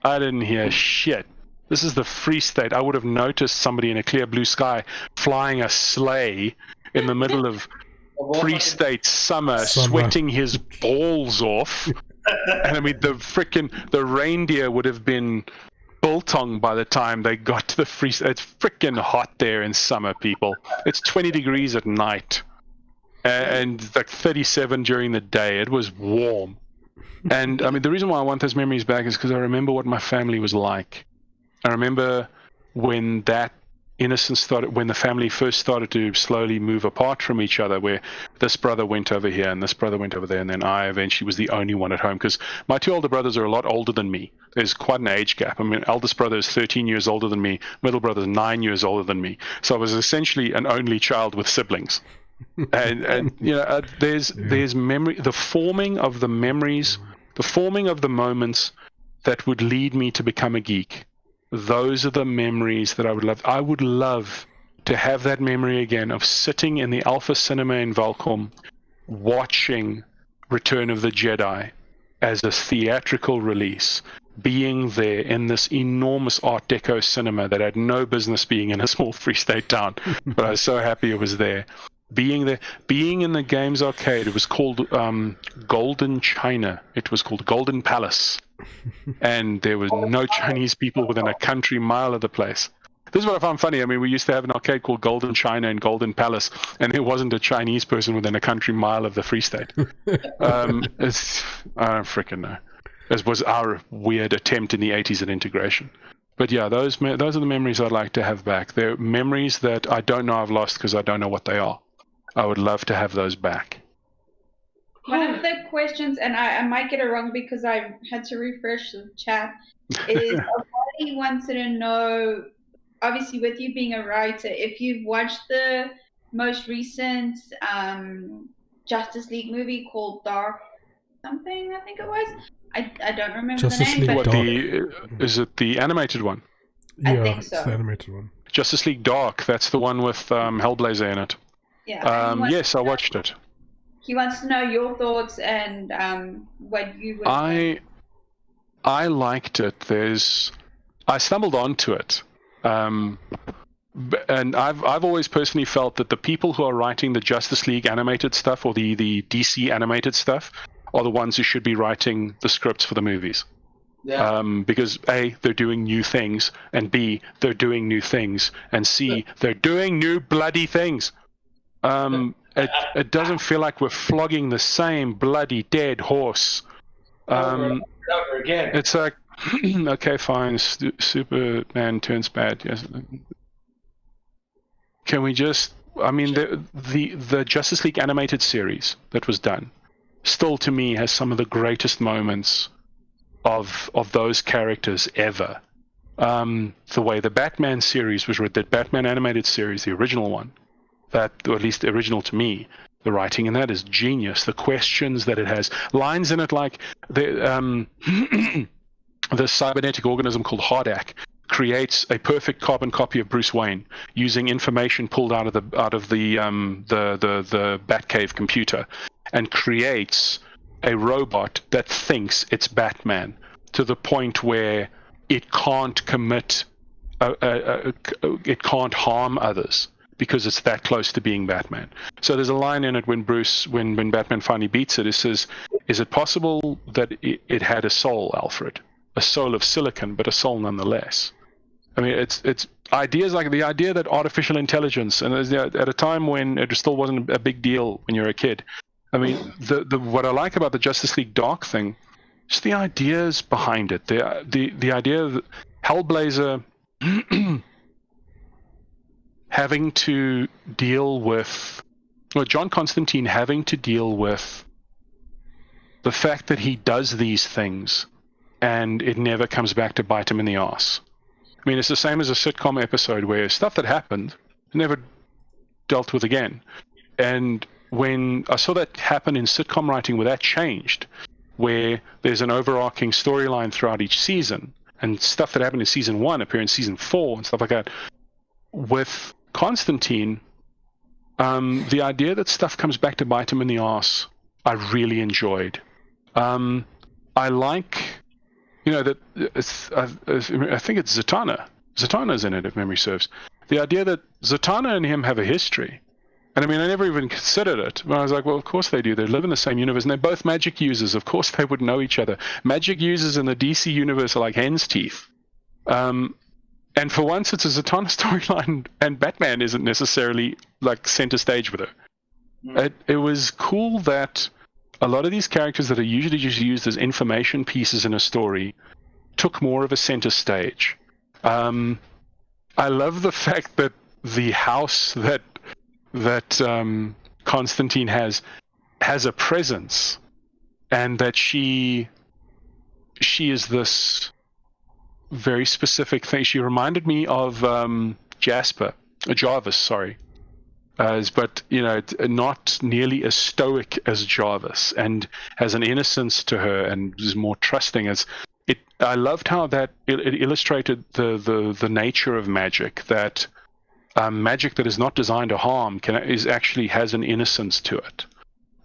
I didn't hear shit. This is the Free State. I would have noticed somebody in a clear blue sky flying a sleigh in the middle of Free State summer, sweating his balls off. And I mean, the reindeer would have been biltong by the time they got to the Free State. It's freaking hot there in summer, people. It's 20 degrees at night and 37 during the day. It was warm. And I mean, the reason why I want those memories back is because I remember what my family was like. I remember when that innocence started, when the family first started to slowly move apart from each other, where this brother went over here and this brother went over there, and then I eventually was the only one at home, because my two older brothers are a lot older than me. There's quite an age gap. I mean, eldest brother is 13 years older than me, middle brother is 9 years older than me, so I was essentially an only child with siblings. and you know, there's memory, the forming of the memories, the forming of the moments that would lead me to become a geek. Those are the memories that I would love. I would love to have that memory again of sitting in the Alpha Cinema in Valcom, watching Return of the Jedi as a theatrical release, being there in this enormous Art Deco cinema that had no business being in a small Free State town, but I was so happy it was there. Being there, being in the games arcade. It was called Golden China. It was called Golden Palace. And there was no Chinese people within a country mile of the place. This is what I found funny. I mean, we used to have an arcade called Golden China and Golden Palace, and there wasn't a Chinese person within a country mile of the Free State. I don't freaking know. This was our weird attempt in the 80s at integration. But yeah, those are the memories I'd like to have back. They're memories that I don't know I've lost because I don't know what they are. I would love to have those back. One of the questions, and I might get it wrong because I had to refresh the chat, is Wally wanted to know, obviously with you being a writer, if you've watched the most recent Justice League movie called Dark something, I think it was. I don't remember Justice the name. League but Is it the animated one? Yeah, I think so. It's the animated one. Justice League Dark, that's the one with Hellblazer in it. Yeah. Yes, I watched it. He wants to know your thoughts and what you would think. I liked it. I stumbled onto it. And I've always personally felt that the people who are writing the Justice League animated stuff or the DC animated stuff are the ones who should be writing the scripts for the movies. Yeah. Because A, they're doing new things, and B, they're doing new things, and C, they're doing new bloody things. It doesn't feel like we're flogging the same bloody dead horse. Over again. It's like, okay, fine, Superman turns bad. Yes. Can we just? I mean, the Justice League animated series that was done, still to me has some of the greatest moments of those characters ever. The way the Batman series was written, the Batman animated series, the original one, that, or at least the original to me, the writing in that is genius. The questions that it has, lines in it like the cybernetic organism called Hardak creates a perfect carbon copy of Bruce Wayne using information pulled out of the Batcave computer, and creates a robot that thinks it's Batman, to the point where it can't commit, it can't harm others because it's that close to being Batman. So there's a line in it when Batman finally beats it. It says, "Is it possible that it had a soul, Alfred? A soul of silicon, but a soul nonetheless." I mean, it's ideas like the idea that artificial intelligence, and at a time when it still wasn't a big deal when you're a kid. I mean, what I like about the Justice League Dark thing, just the ideas behind it. The idea of Hellblazer having to deal with, or John Constantine having to deal with the fact that he does these things and it never comes back to bite him in the arse. I mean, it's the same as a sitcom episode where stuff that happened never dealt with again. And when I saw that happen in sitcom writing, where that changed, where there's an overarching storyline throughout each season, and stuff that happened in season 1 appear in season 4 and stuff like that. With Constantine, the idea that stuff comes back to bite him in the arse, I really enjoyed. I like, that I think it's Zatanna. Zatanna's in it, if memory serves. The idea that Zatanna and him have a history. And I mean, I never even considered it. But I was like, well, of course they do. They live in the same universe, and they're both magic users. Of course they would know each other. Magic users in the DC universe are like hen's teeth. And for once, it's a Zatanna storyline, and Batman isn't necessarily like center stage with her. It was cool that a lot of these characters that are usually just used as information pieces in a story took more of a center stage. I love the fact that the house that Constantine has a presence, and that she is this very specific thing. She reminded me of Jarvis, sorry, but not nearly as stoic as Jarvis, and has an innocence to her and is more trusting. I loved how that it illustrated the nature of magic, that magic that is not designed to harm actually has an innocence to it,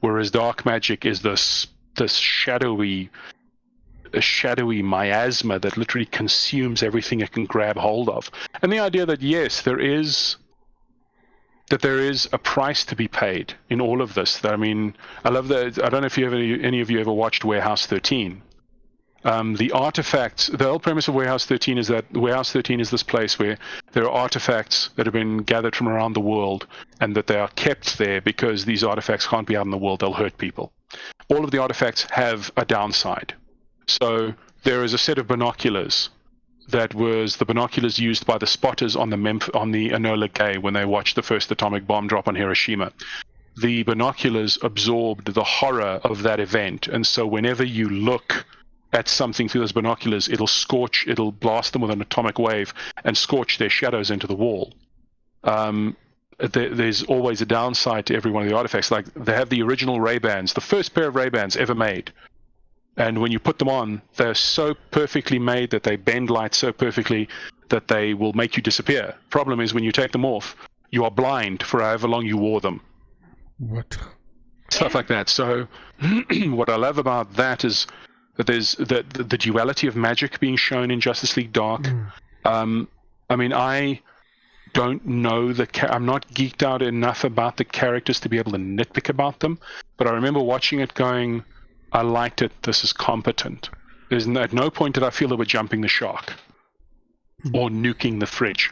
whereas dark magic is this shadowy miasma that literally consumes everything it can grab hold of. And the idea that yes, there is a price to be paid in all of this. I mean, I love that. I don't know if any of you ever watched Warehouse 13. The artifacts, the whole premise of Warehouse 13 is that Warehouse 13 is this place where there are artifacts that have been gathered from around the world, and that they are kept there because these artifacts can't be out in the world, they'll hurt people. All of the artifacts have a downside. So there is a set of binoculars that was the binoculars used by the spotters on the Enola Gay when they watched the first atomic bomb drop on Hiroshima. The binoculars absorbed the horror of that event, and so whenever you look at something through those binoculars, it'll blast them with an atomic wave and scorch their shadows into the wall. There's always a downside to every one of the artifacts. Like, they have the original Ray-Bans, the first pair of Ray-Bans ever made. And when you put them on, they're so perfectly made that they bend light so perfectly that they will make you disappear. Problem is, when you take them off, you are blind for however long you wore them. What? Stuff like that. So what I love about that is that there's the duality of magic being shown in Justice League Dark. I mean, I don't know I'm not geeked out enough about the characters to be able to nitpick about them, but I remember watching it going, I liked it, this is competent. At no point did I feel they were jumping the shark or nuking the fridge.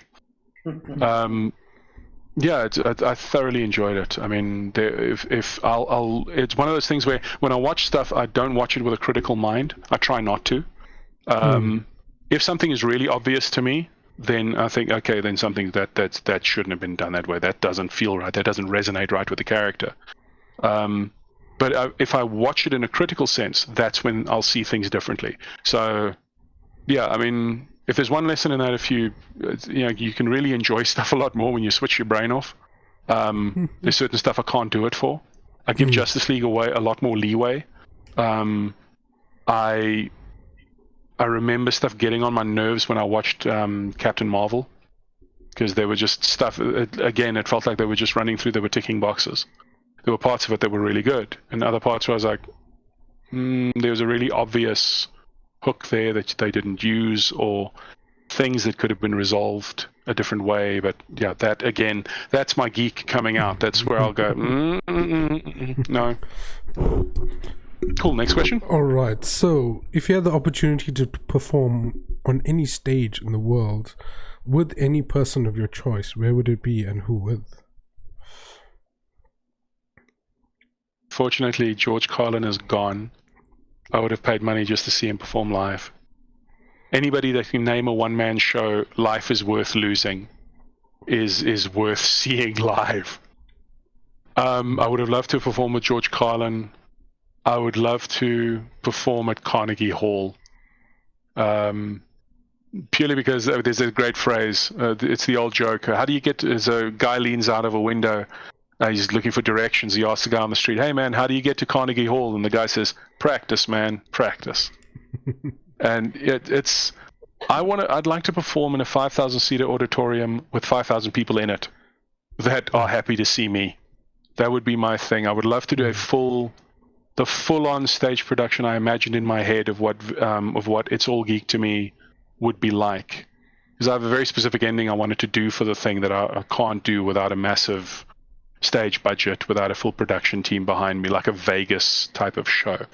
Yeah, I thoroughly enjoyed it. I mean, it's one of those things where when I watch stuff, I don't watch it with a critical mind. I try not to. If something is really obvious to me, then I think, okay, then something that shouldn't have been done that way. That doesn't feel right. That doesn't resonate right with the character. But if I watch it in a critical sense, that's when I'll see things differently. So, yeah, I mean, if there's one lesson in that, if you can really enjoy stuff a lot more when you switch your brain off. There's certain stuff I can't do it for. I give Justice League away a lot more leeway. I remember stuff getting on my nerves when I watched Captain Marvel, because they were just stuff. Again, it felt like they were just running through. They were ticking boxes. There were parts of it that were really good, and other parts where I was like, there was a really obvious hook there that they didn't use, or things that could have been resolved a different way. But yeah, that again, that's my geek coming out. That's where I'll go, no. Cool, next question. All right, so if you had the opportunity to perform on any stage in the world with any person of your choice, where would it be and who with? Fortunately, George Carlin is gone. I would have paid money just to see him perform live. Anybody that can name a one-man show, Life is Worth Losing, is worth seeing live. I would have loved to perform with George Carlin. I would love to perform at Carnegie Hall. Purely because there's a great phrase. It's the old joke. How do you get to, as a guy leans out of a window, he's looking for directions. He asks the guy on the street, "Hey man, how do you get to Carnegie Hall?" And the guy says, "Practice, man, practice." And I'd like to perform in a 5,000-seater auditorium with 5,000 people in it that are happy to see me. That would be my thing. I would love to do the full-on stage production I imagined in my head of what It's All Geek to Me would be like. Because I have a very specific ending I wanted to do for the thing that I can't do without a massive stage budget, without a full production team behind me, like a Vegas type of show.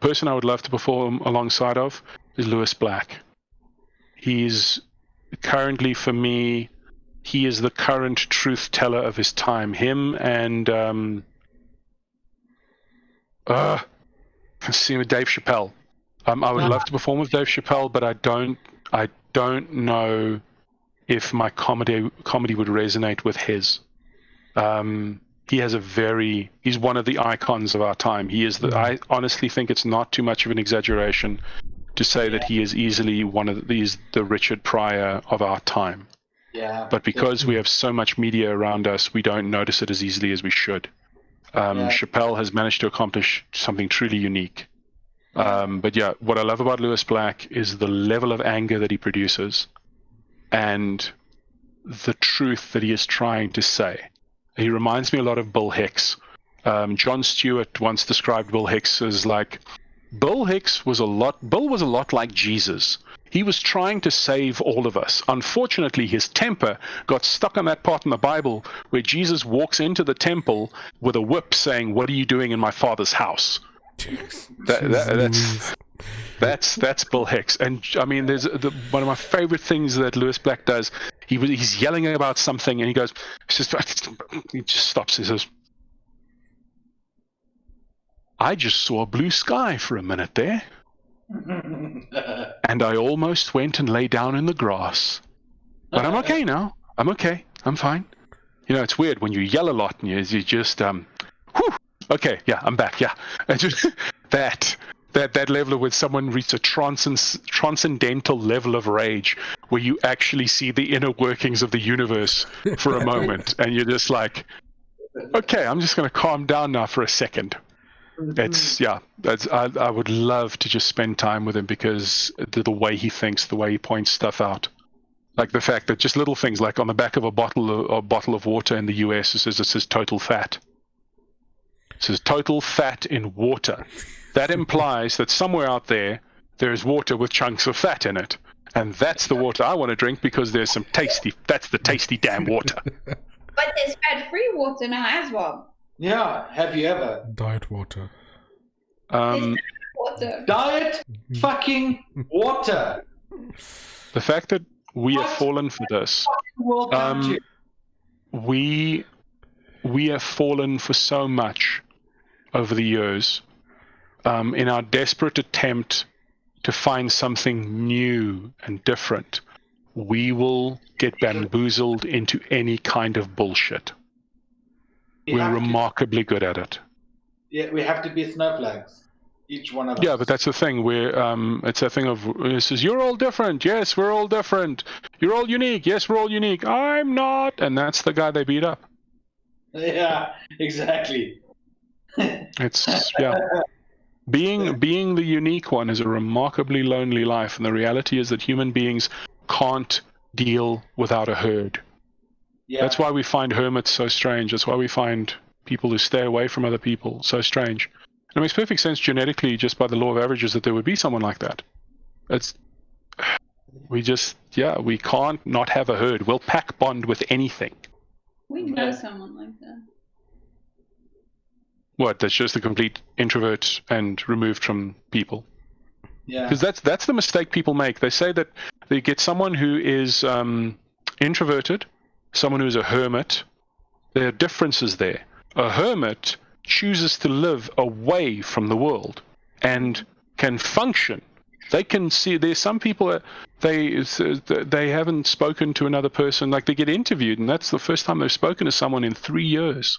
Person I would love to perform alongside of is Lewis Black. He's currently, for me, he is the current truth teller of his time. Him and see with Dave Chappelle. I would love to perform with Dave Chappelle, but I don't know if my comedy would resonate with his. He has he's one of the icons of our time. I honestly think it's not too much of an exaggeration to say that he is easily the Richard Pryor of our time. Yeah. But because we have so much media around us, we don't notice it as easily as we should. Chappelle has managed to accomplish something truly unique. But yeah, what I love about Lewis Black is the level of anger that he produces and the truth that he is trying to say. He reminds me a lot of Bill Hicks. Jon Stewart once described Bill Hicks as like, Bill was a lot like Jesus. He was trying to save all of us. Unfortunately, his temper got stuck on that part in the Bible where Jesus walks into the temple with a whip saying, "What are you doing in my Father's house?" That's Bill Hicks. And I mean, there's one of my favorite things that Lewis Black does. He's yelling about something, and he just stops. He says, "I just saw a blue sky for a minute there. And I almost went and lay down in the grass. But I'm okay now. I'm okay. I'm fine." You know, it's weird when you yell a lot and you just, whew, okay, yeah, I'm back, yeah. And just that level of when someone reaches a transcendental level of rage where you actually see the inner workings of the universe for a moment. And you're just like, okay, I'm just going to calm down now for a second. I would love to just spend time with him because the way he thinks, the way he points stuff out, like the fact that just little things like on the back of a bottle of water in the US, it says total fat. It says total fat in water. That implies that somewhere out there is water with chunks of fat in it, and that's the water I want to drink because there's some that's the tasty damn water. But there's fat-free water now as well. Yeah, have you ever? Diet water. Water. Diet fucking water. The fact that we have fallen for this. We have fallen for so much over the years in our desperate attempt to find something new and different. We will get bamboozled into any kind of bullshit. We're remarkably good at it. Yeah, we have to be snowflakes, each one of us. Yeah, but that's the thing. It's a thing of, it says, you're all different. Yes, we're all different. You're all unique. Yes, we're all unique. I'm not. And that's the guy they beat up. Yeah, exactly. Being the unique one is a remarkably lonely life. And the reality is that human beings can't deal without a herd. Yeah. That's why we find hermits so strange. That's why we find people who stay away from other people so strange. it makes perfect sense genetically, just by the law of averages, that there would be someone like that. We can't not have a herd. We'll pack bond with anything. We know someone like that. What? That's just a complete introvert and removed from people. Yeah. Because that's the mistake people make. They say that they get someone who is introverted, someone who is a hermit. There are differences there. A hermit chooses to live away from the world and can function. They can see. There's some people they haven't spoken to another person. Like, they get interviewed, and that's the first time they've spoken to someone in 3 years.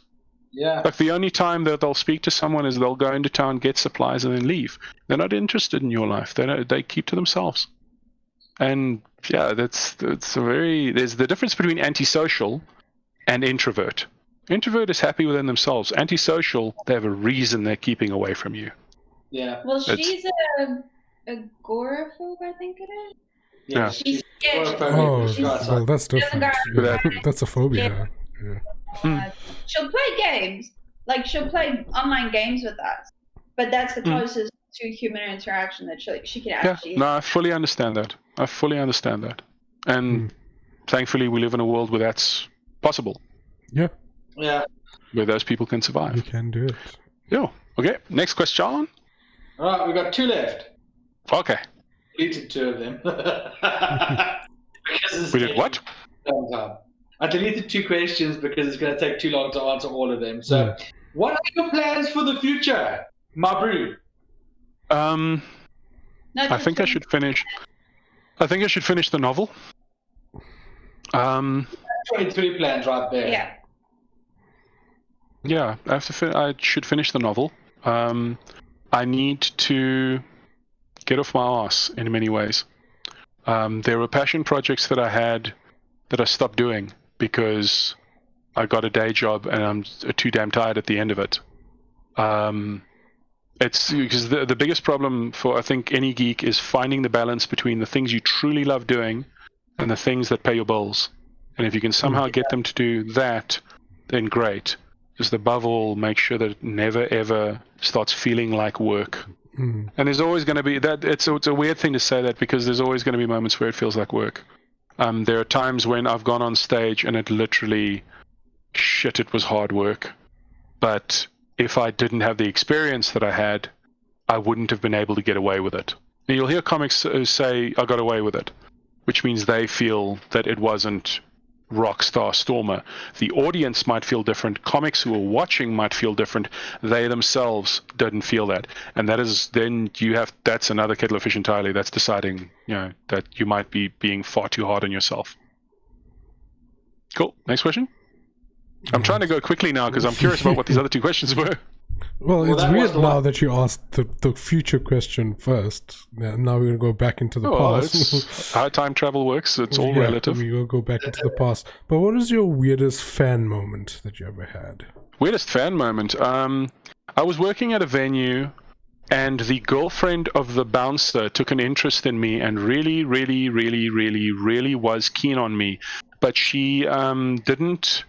Yeah. Like, the only time that they'll speak to someone is they'll go into town, get supplies, and then leave. They're not interested in your life. They keep to themselves. And yeah, there's the difference between antisocial and introvert. Introvert is happy within themselves. Antisocial, they have a reason they're keeping away from you. Yeah. Well, she's agoraphobe, I think it is. Yeah. She's scared. Well, that's different. Yeah, that's a phobia. Yeah. She'll play games. Like, she'll play online games with us. But that's the closest to human interaction that she can actually... Yeah, no, I fully understand that. And thankfully, we live in a world where that's possible. Yeah. Yeah. Where those people can survive. You can do it. Yeah. Okay, next question. All right, we've got 2 left. Okay. Deleted 2 of them. We did what? I deleted 2 questions because it's going to take too long to answer all of them. So, what are your plans for the future, my brew? I think I should finish the novel. 23 plans right there. Yeah. Yeah, I should finish the novel. I need to get off my ass in many ways. There were passion projects that I had that I stopped doing because I got a day job and I'm too damn tired at the end of it. It's because the biggest problem for, I think, any geek is finding the balance between the things you truly love doing and the things that pay your bills. And if you can somehow get them to do that, then great. Just above all, make sure that it never ever starts feeling like work. And there's always going to be that. It's a weird thing to say that, because there's always going to be moments where it feels like work. There are times when I've gone on stage and it literally, it was hard work. But if I didn't have the experience that I had, I wouldn't have been able to get away with it. And you'll hear comics say, I got away with it, which means they feel that it wasn't Rockstar Stormer. The audience might feel different. Comics who are watching might feel different. They themselves didn't feel that. And that is, then that's another kettle of fish entirely. That's deciding, that you might be being far too hard on yourself. Cool. Next question. I'm trying to go quickly now because I'm curious about what these other 2 questions were. Well, it's weird now that you asked the future question first. Now we're going to go back into the past. It's how time travel works. It's all relative. We will go back into the past. But what is your weirdest fan moment that you ever had? Weirdest fan moment? I was working at a venue, and the girlfriend of the bouncer took an interest in me and really, really, really, really, really was keen on me. But she didn't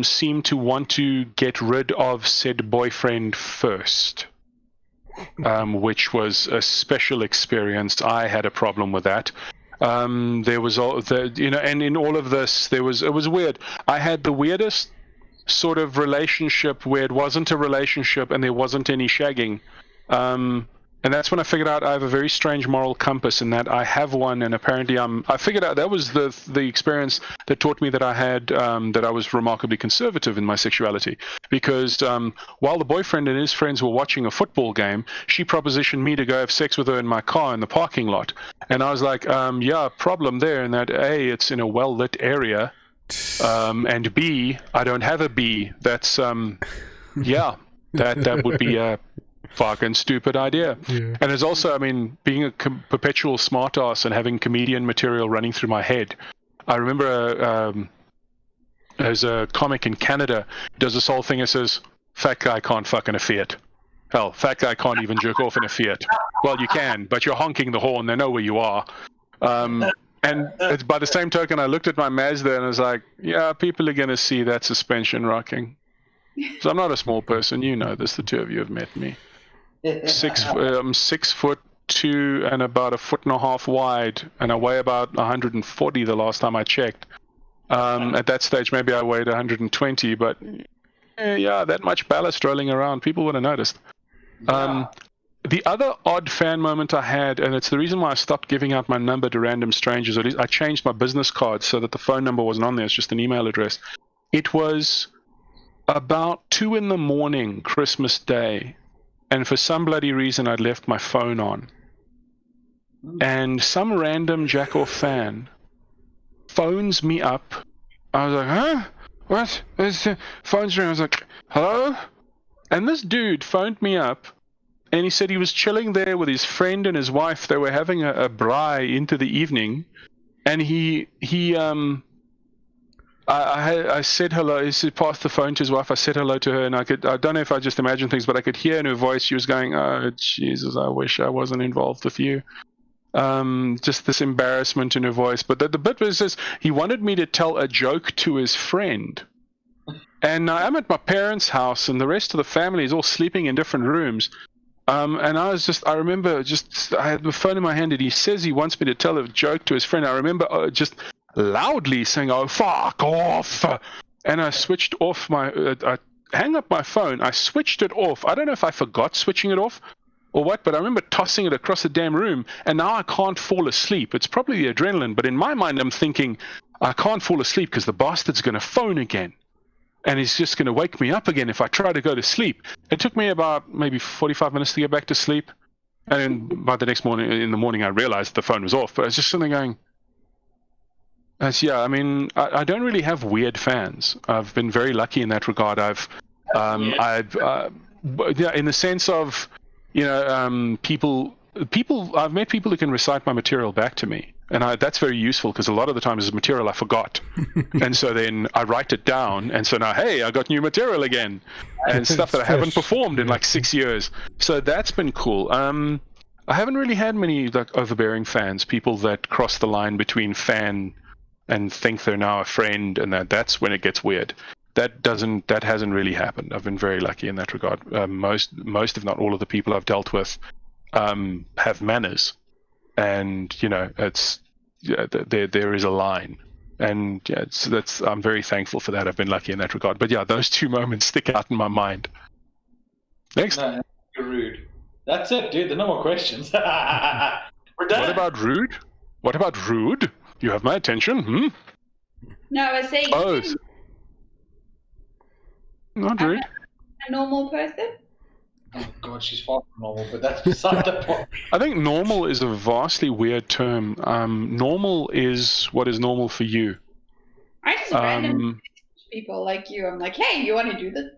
seem to want to get rid of said boyfriend first, which was a special experience. I had a problem with that. There was and in all of this, it was weird. I had the weirdest sort of relationship where it wasn't a relationship and there wasn't any shagging. And that's when I figured out I have a very strange moral compass, in that I have one, and apparently I figured out that was the experience that taught me that I had that I was remarkably conservative in my sexuality. Because while the boyfriend and his friends were watching a football game, she propositioned me to go have sex with her in my car in the parking lot. And I was like, problem there, in that A, it's in a well-lit area, and B, I don't have a B. That's that would be a fucking stupid idea. And there's also, being a perpetual smartass and having comedian material running through my head. I remember there's a comic in Canada who does this whole thing that says, fat guy can't fuck in a Fiat. Hell, fat guy can't even jerk off in a Fiat. Well, you can, but you're honking the horn. They know where you are. And it's, by the same token, I looked at my Mazda and I was like, yeah, people are going to see that suspension rocking. So I'm not a small person. You know this. The two of you have met me. I'm 6'2" and about 1.5 feet wide, and I weigh about 140 the last time I checked. At that stage, maybe I weighed 120, but yeah, that much ballast rolling around, people would have noticed. The other odd fan moment I had, and it's the reason why I stopped giving out my number to random strangers, or at least I changed my business card so that the phone number wasn't on there, it's just an email address. It was about 2 a.m, Christmas Day, and for some bloody reason I'd left my phone on. And some random jack-off fan phones me up. I was like, huh? What? Phone's ringing. I was like, hello? And this dude phoned me up, and he said he was chilling there with his friend and his wife. They were having a braai into the evening, and I said hello. He passed the phone to his wife. I said hello to her, and I don't know if I just imagined things, but I could hear in her voice she was going, oh, Jesus, I wish I wasn't involved with you. Just this embarrassment in her voice. But the bit was this, he wanted me to tell a joke to his friend. And I'm at my parents' house, and the rest of the family is all sleeping in different rooms. And I remember I had the phone in my hand, and he says he wants me to tell a joke to his friend. I remember just loudly saying, oh, fuck off. And I switched off I hang up my phone. I switched it off. I don't know if I forgot switching it off or what, but I remember tossing it across the damn room, and now I can't fall asleep. It's probably the adrenaline, but in my mind I'm thinking, I can't fall asleep because the bastard's going to phone again, and he's just going to wake me up again if I try to go to sleep. It took me about maybe 45 minutes to get back to sleep, and then by the next morning, in the morning, I realized the phone was off, but I was just sitting going, yeah, I mean, I don't really have weird fans. I've been very lucky in that regard. Yeah, in the sense of, you know, I've met people who can recite my material back to me, and that's very useful because a lot of the times it's material I forgot, and so then I write it down, and so now, hey, I got new material again, and stuff that I haven't performed in like 6 years. So that's been cool. I haven't really had many like overbearing fans, people that cross the line between fan and think they're now a friend, and that's when it gets weird. That hasn't really happened. I've been very lucky in that regard. Most if not all of the people I've dealt with have manners, and you know, there is a line, and yeah, I'm very thankful for that. I've been lucky in that regard. But yeah, those two moments stick out in my mind. Next. No, you're rude. That's it, dude. There are no more questions. We're done. What about rude? What about rude? You have my attention. No, I was saying. Oh. Not rude. A normal person? Oh god, she's far from normal, but that's beside the point. I think normal is a vastly weird term. Normal is what is normal for you. I just randomly people like you. I'm like, hey, you want to do this?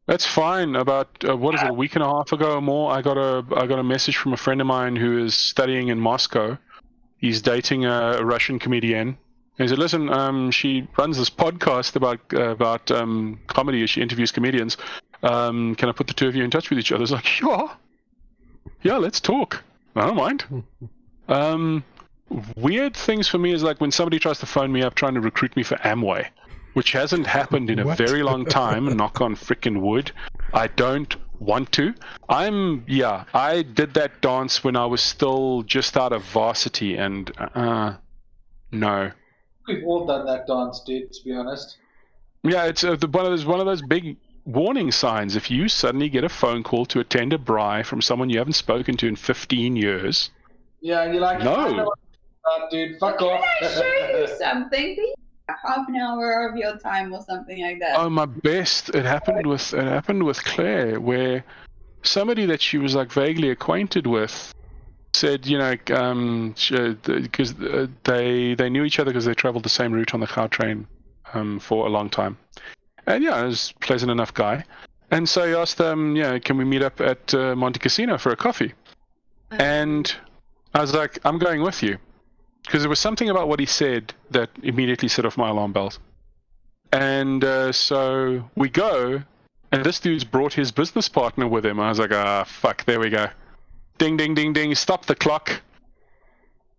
That's fine. About a week and a half ago or more, I got a message from a friend of mine who is studying in Moscow. He's dating a Russian comedian. He said, listen, she runs this podcast about comedy. She interviews comedians. Can I put the two of you in touch with each other? I was like, sure. Yeah, let's talk. I don't mind. Weird things for me is like when somebody tries to phone me up trying to recruit me for Amway, which hasn't happened in a very long time, knock on frickin' wood. I don't want to. I did that dance when I was still just out of varsity, and no. We've all done that dance, dude, to be honest. Yeah, it's one of those big warning signs. If you suddenly get a phone call to attend a braai from someone you haven't spoken to in 15 years. Yeah, and you're like, no. Dude, fuck off. Can I show you something? Please? Half an hour of your time or something like that. Oh, my best. It happened with Claire, where somebody that she was like vaguely acquainted with said, you know, because they knew each other because they traveled the same route on the Gautrain for a long time. And yeah, it was a pleasant enough guy. And so he asked them, can we meet up at Monte Cassino for a coffee? And I was like, I'm going with you. Because there was something about what he said that immediately set off my alarm bells. And so we go, and this dude's brought his business partner with him. I was like, fuck, there we go. Ding, ding, ding, ding, stop the clock.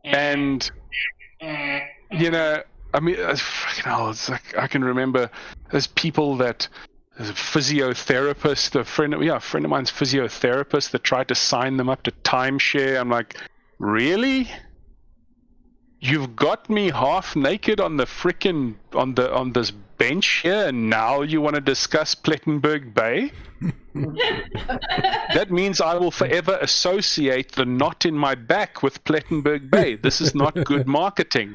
And, you know, I mean, fucking hell, it's like, I can remember there's people that there's a physiotherapist, a friend of mine's physiotherapist that tried to sign them up to timeshare. I'm like, really? You've got me half naked on the frickin' on this bench here, and now you want to discuss Plettenberg Bay? That means I will forever associate the knot in my back with Plettenberg Bay. This is not good marketing.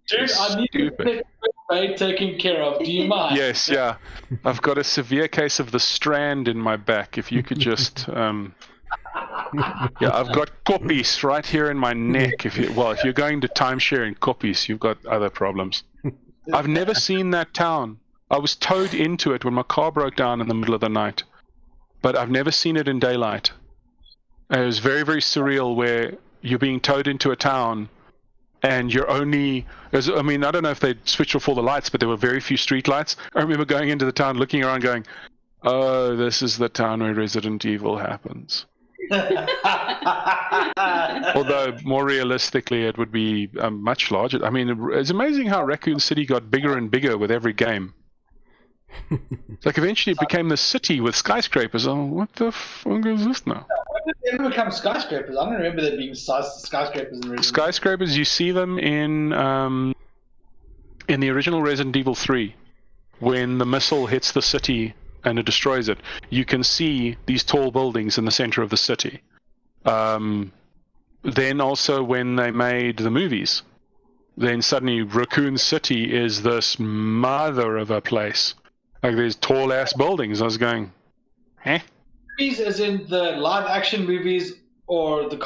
Dude, I need to get Bay taken care of. Do you mind? Yes, yeah. I've got a severe case of the strand in my back. If you could just yeah, I've got koppies right here in my neck. If you're going to timeshare in koppies, you've got other problems. I've never seen that town. I was towed into it when my car broke down in the middle of the night, but I've never seen it in daylight. It was very, very surreal where you're being towed into a town and you're only... I don't know if they switched off all the lights, but there were very few street lights. I remember going into the town, looking around going, oh, this is the town where Resident Evil happens. Although more realistically it would be much larger. I mean, it's amazing how Raccoon City got bigger and bigger with every game. Like eventually it became the city with skyscrapers. Oh, what the fuck is this now? When did they ever become skyscrapers? I don't remember there being skyscrapers in Resident Evil. Skyscrapers, you see them in the original Resident Evil 3 when the missile hits the city and it destroys it. You can see these tall buildings in the center of the city. Then also when they made the movies, then suddenly Raccoon City is this mother of a place. Like there's tall ass buildings. I was going, eh? Movies as in the live action movies or the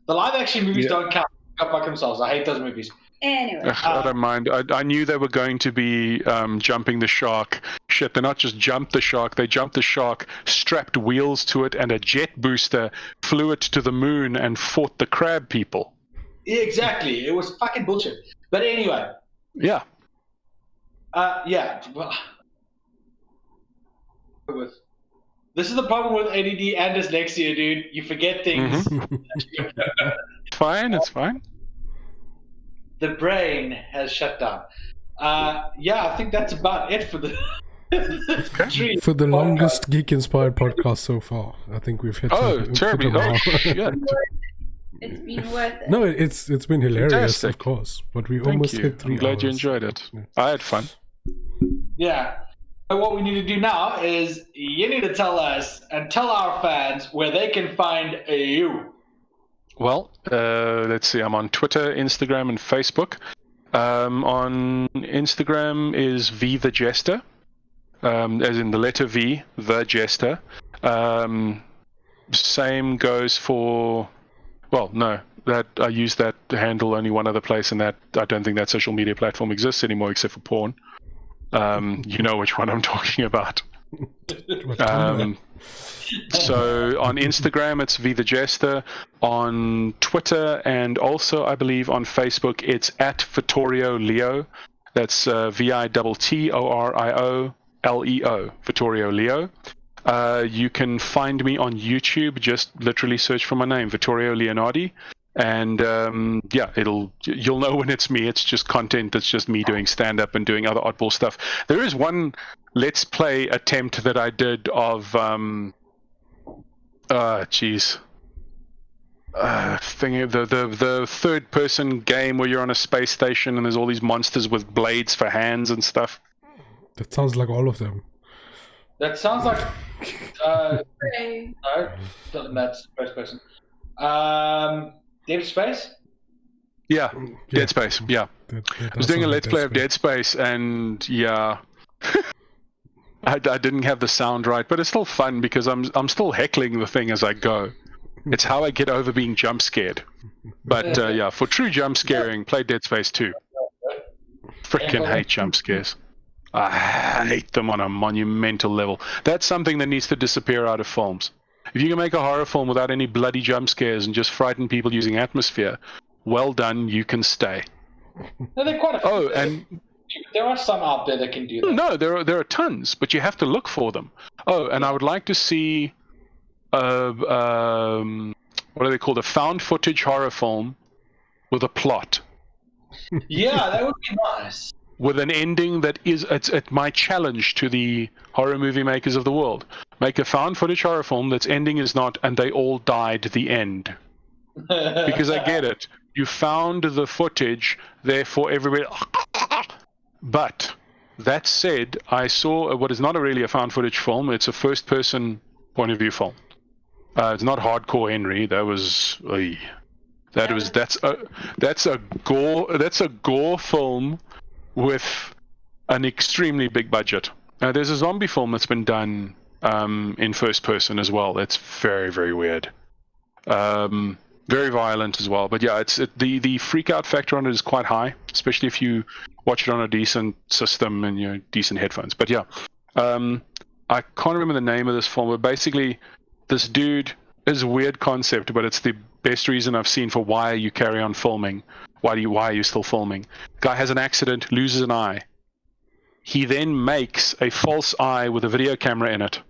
live action movies don't count by themselves. I hate those movies. Anyway. I don't mind. I knew they were going to be jumping the shark. Shit, they not just jumped the shark, they jumped the shark, strapped wheels to it and a jet booster, flew it to the moon and fought the crab people. Yeah, exactly. It was fucking bullshit. But anyway. Yeah. Yeah. This is the problem with ADD and dyslexia, dude. You forget things. It's fine, it's fine. The brain has shut down. Yeah, I think that's about it for the for the longest Geek-Inspired podcast so far. I think we've hit. Terribly! Oh shit! It's been worth it. No, it's been hilarious, Fantastic. of course. But we almost hit 3 I'm glad hours. you enjoyed it. Yeah. I had fun. Yeah. But what we need to do now is you need to tell us and tell our fans where they can find you. Well, let's see. I'm on Twitter, Instagram, and Facebook. On Instagram is V the Jester, as in the letter V, the Jester. Same goes for. Well, no, that I use that handle only one other place, and that I don't think that social media platform exists anymore except for porn. You know which one I'm talking about. So on Instagram it's V the Jester, on Twitter and also I believe on Facebook it's at Vittorio Leo. That's VITTORIOLEO, Vittorio Leo. You can find me on YouTube, just literally search for my name, Vittorio Leonardi. And yeah, you'll know when it's me. It's just content that's just me doing stand-up and doing other oddball stuff. There is one Let's Play attempt that I did of the third-person game where you're on a space station and there's all these monsters with blades for hands and stuff. That sounds like all of them. That sounds like no, that's first person. Dead Space? Yeah, Dead Space, yeah. I was doing a Let's Play of Dead Space, and yeah, I didn't have the sound right, but it's still fun because I'm still heckling the thing as I go. It's how I get over being jump scared. But yeah, for true jump scaring, play Dead Space 2. Frickin' hate jump scares. I hate them on a monumental level. That's something that needs to disappear out of films. If you can make a horror film without any bloody jump scares and just frighten people using atmosphere, well done, you can stay. No, they're quite a few. Oh, and there are some out there that can do that. no, there are tons, but you have to look for them. Oh, and I would like to see what are they called? A found footage horror film with a plot. Yeah, that would be nice. with an ending that is it's my challenge to the horror movie makers of the world. Make a found footage horror film that's ending is not and they all died the end. Because I get it. You found the footage, therefore everybody... But that said, I saw what is not really a found footage film. It's a first-person point of view film. It's not Hardcore Henry. That was... That's a gore film with an extremely big budget. There's a zombie film that's been done in first person as well. That's very, very weird. Very violent as well. But yeah, the freak out factor on it is quite high, especially if you watch it on a decent system and decent headphones. But yeah, I can't remember the name of this film, but basically this dude is a weird concept, but it's the best reason I've seen for why you carry on filming. Why are you still filming? Guy has an accident, loses an eye. He then makes a false eye with a video camera in it.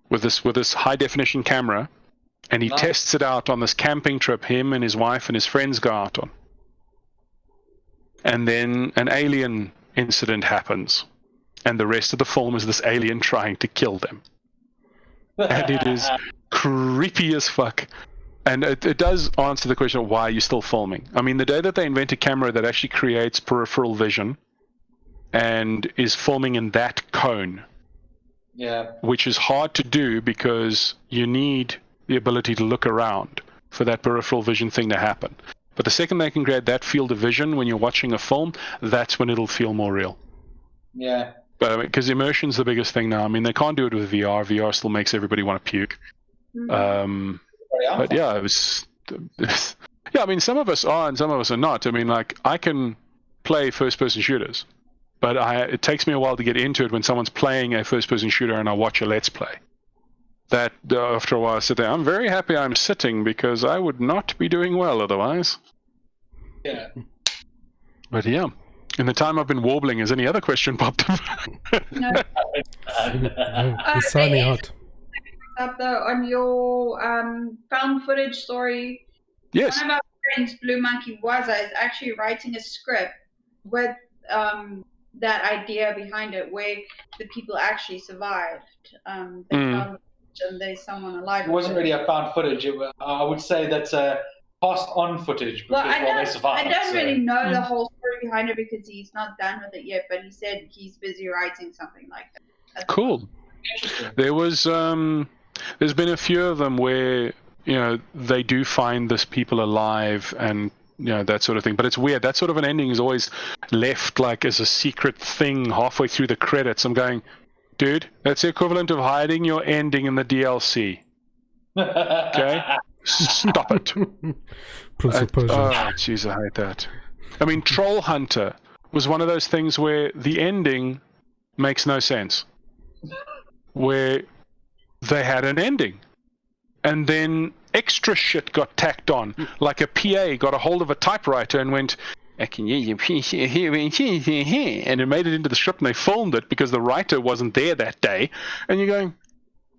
With this high definition camera, and he tests it out on this camping trip him and his wife and his friends go out on. And then an alien incident happens. And the rest of the film is this alien trying to kill them. And it is creepy as fuck. And it does answer the question of why are you still filming. I mean, the day that they invent a camera that actually creates peripheral vision and is filming in that cone, which is hard to do because you need the ability to look around for that peripheral vision thing to happen. But the second they can create that field of vision when you're watching a film, that's when it'll feel more real. Yeah. But I mean, because immersion's the biggest thing now. I mean, they can't do it with VR. VR still makes everybody want to puke. But yeah, it was. Yeah, I mean, some of us are and some of us are not. I mean, like, I can play first-person shooters, but it takes me a while to get into it when someone's playing a first-person shooter and I watch a Let's Play. That after a while I sit there. I'm very happy I'm sitting because I would not be doing well otherwise. Yeah. But yeah, in the time I've been warbling, has any other question popped up? No. It's sounding hot. Up though on your found footage story. Yes. One of our friends, Blue Monkey Waza, is actually writing a script with that idea behind it, where the people actually survived. They found and there's someone alive. It wasn't really a found footage. I would say that's a passed-on footage. Because, they survived. I don't really know the whole story behind it because he's not done with it yet. But he said he's busy writing something like that. Cool. There was there's been a few of them where they do find this people alive and that sort of thing. But it's weird. That sort of an ending is always left like as a secret thing halfway through the credits. I'm going, dude, that's the equivalent of hiding your ending in the DLC. Okay? Stop it. Oh, jeez, I hate that. I mean, Troll Hunter was one of those things where the ending makes no sense. Where they had an ending. And then extra shit got tacked on. Like a PA got a hold of a typewriter and went, I can use your PC here, and it made it into the script and they filmed it because the writer wasn't there that day. And you're going,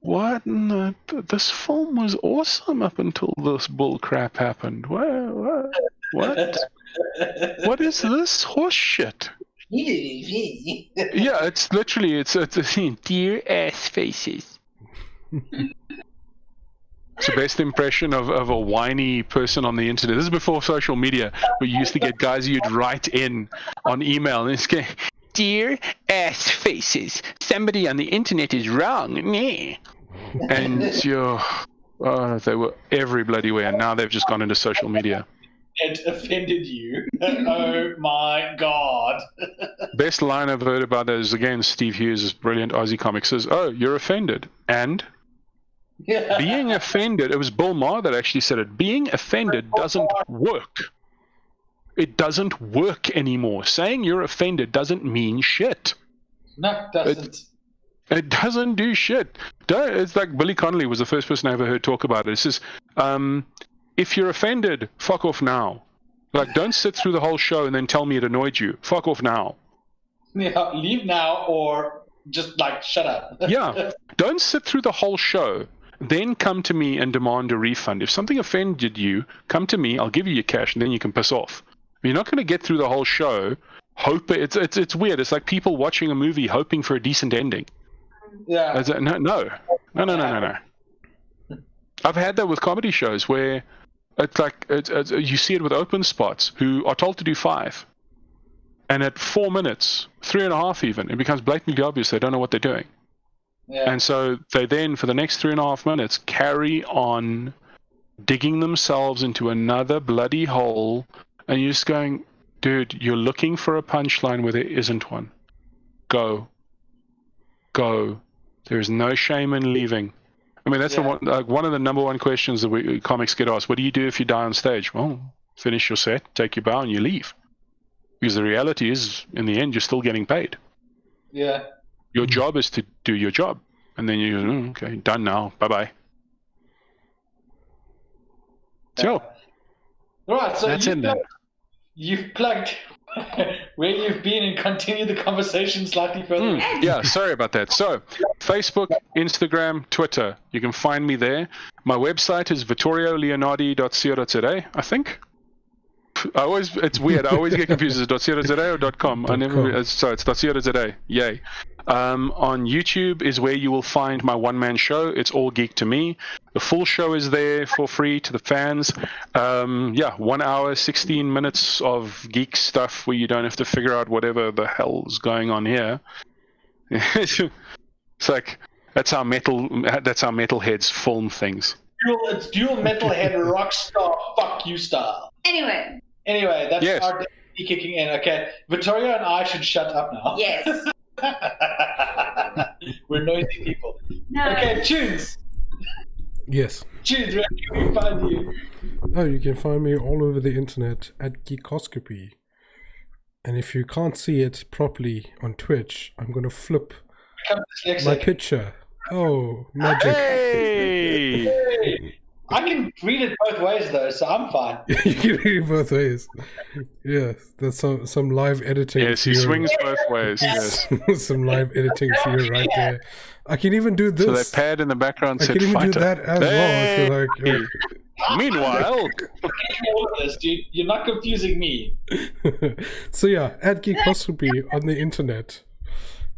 what? This film was awesome up until this bull crap happened. What? What is this horse shit? Yeah, it's literally, it's a thing. Dear ass faces. It's the best impression of a whiny person on the internet. This is before social media, where you used to get guys you'd write in on email and it's going, dear ass faces, somebody on the internet is wrong. Meh. And they were every bloody way, and now they've just gone into social media. It offended you. Oh my god. Best line I've heard about that is, again, Steve Hughes' brilliant Aussie comic says, oh, you're offended. And being offended, it was Bill Maher that actually said it, being offended doesn't work. It doesn't work anymore. Saying you're offended doesn't mean shit. No, it doesn't. It doesn't do shit. It's like Billy Connolly was the first person I ever heard talk about it. It says, if you're offended, fuck off now. Like, don't sit through the whole show and then tell me it annoyed you. Fuck off now. Yeah, leave now or just, like, shut up. Yeah, don't sit through the whole show, then come to me and demand a refund. If something offended you, come to me, I'll give you your cash, and then you can piss off. You're not going to get through the whole show. It's weird. It's like people watching a movie hoping for a decent ending. Yeah. No. I've had that with comedy shows where it's like you see it with open spots who are told to do 5, and at 4 minutes, 3.5 even, it becomes blatantly obvious they don't know what they're doing. Yeah. And so they then, for the next 3.5 minutes, carry on digging themselves into another bloody hole, and you're just going, dude, you're looking for a punchline where there isn't one. Go. There's no shame in leaving. I mean, that's one of the number one questions that comics get asked. What do you do if you die on stage? Well, finish your set, take your bow, and you leave. Because the reality is, in the end, you're still getting paid. Yeah. Your job is to do your job. And then you, okay, done now. Bye-bye. So, right, so that's in there. You've plugged where you've been and continue the conversation slightly further. Yeah, sorry about that. So, Facebook, Instagram, Twitter. You can find me there. My website is vittorioleonardi.co.za, I think. It's weird. I always get confused. Is it .co.za or .com? So it's .co.za. Yay. On YouTube is where you will find my one-man show. It's all geek to me. The full show is there for free to the fans. 1 hour, 16 minutes of geek stuff where you don't have to figure out whatever the hell is going on here. It's like that's how metalheads film things. It's dual metalhead rock star fuck you style. Anyway, that's our day kicking in. Okay, Vittorio and I should shut up now. Yes. We're noisy people. No. Okay, Tunes. Yes. Tunes, where can we find you? Oh, you can find me all over the internet at Geekoscopy. And if you can't see it properly on Twitch, I'm going to flip my picture. Oh, magic. Hey! I can read it both ways though, so I'm fine. You can read it both ways. Yes, that's some live editing. Yes, he swings both ways. Yes. Some live editing for you right there. I can even do this. So that pad in the background said I can even do that as well. If you like. Meanwhile, you're not confusing me. So yeah, at Geekoscopy on the internet,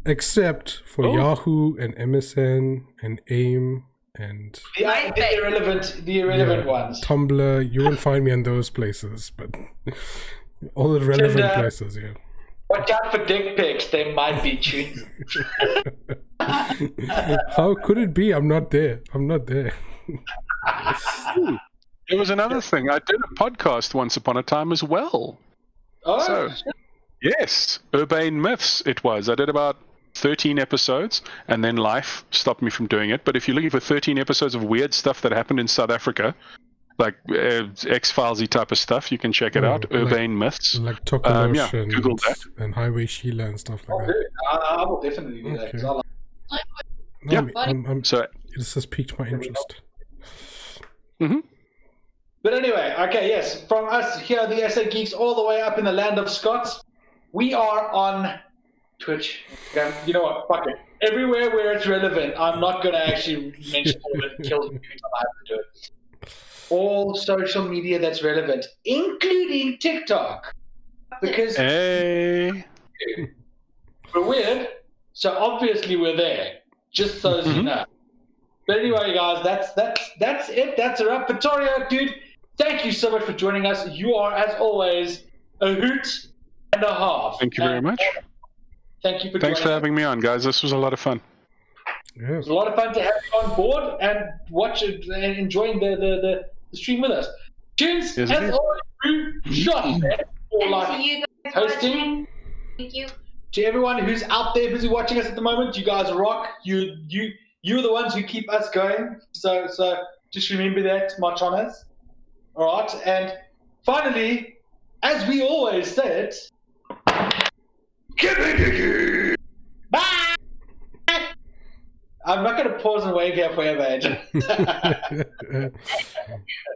except for Yahoo and MSN and AIM. And the irrelevant ones. Tumblr, you won't find me in those places, but all the relevant places, yeah. Watch out for dick pics, they might be tuned. How could it be? I'm not there. There was another thing. I did a podcast once upon a time as well. Oh, so, yes, Urbane Myths it was. I did about 13 episodes, and then life stopped me from doing it. But if you're looking for 13 episodes of weird stuff that happened in South Africa, like X-Filesy type of stuff, you can check it out. Urbane Myths. Like Tokomosh Google that. And Highway Sheila and stuff like that. I will definitely do that. So this has piqued my interest. Mm-hmm. But anyway, okay, yes, from us here, the SA Geeks, all the way up in the land of Scots, we are on Twitch. You know what? Fuck it. Everywhere where it's relevant, I'm not going to actually mention all of it. It kills me every time I have to do it. All social media that's relevant, including TikTok. Because we're weird, so obviously we're there. Just so you know. But anyway, guys, that's it. That's a wrap. Vittorio, dude, thank you so much for joining us. You are, as always, a hoot and a half. Thank you very much. Thank you for Thanks for having me on, guys. This was a lot of fun. Yeah. It was a lot of fun to have you on board and watch it and enjoying the stream with us. Cheers, as always, shot for like hosting. Thank you. To everyone who's out there busy watching us at the moment, you guys rock. You're the ones who keep us going. So just remember that, march on us. All right, and finally, as we always say it. Bye! I'm not going to pause and wave here forever, Angel.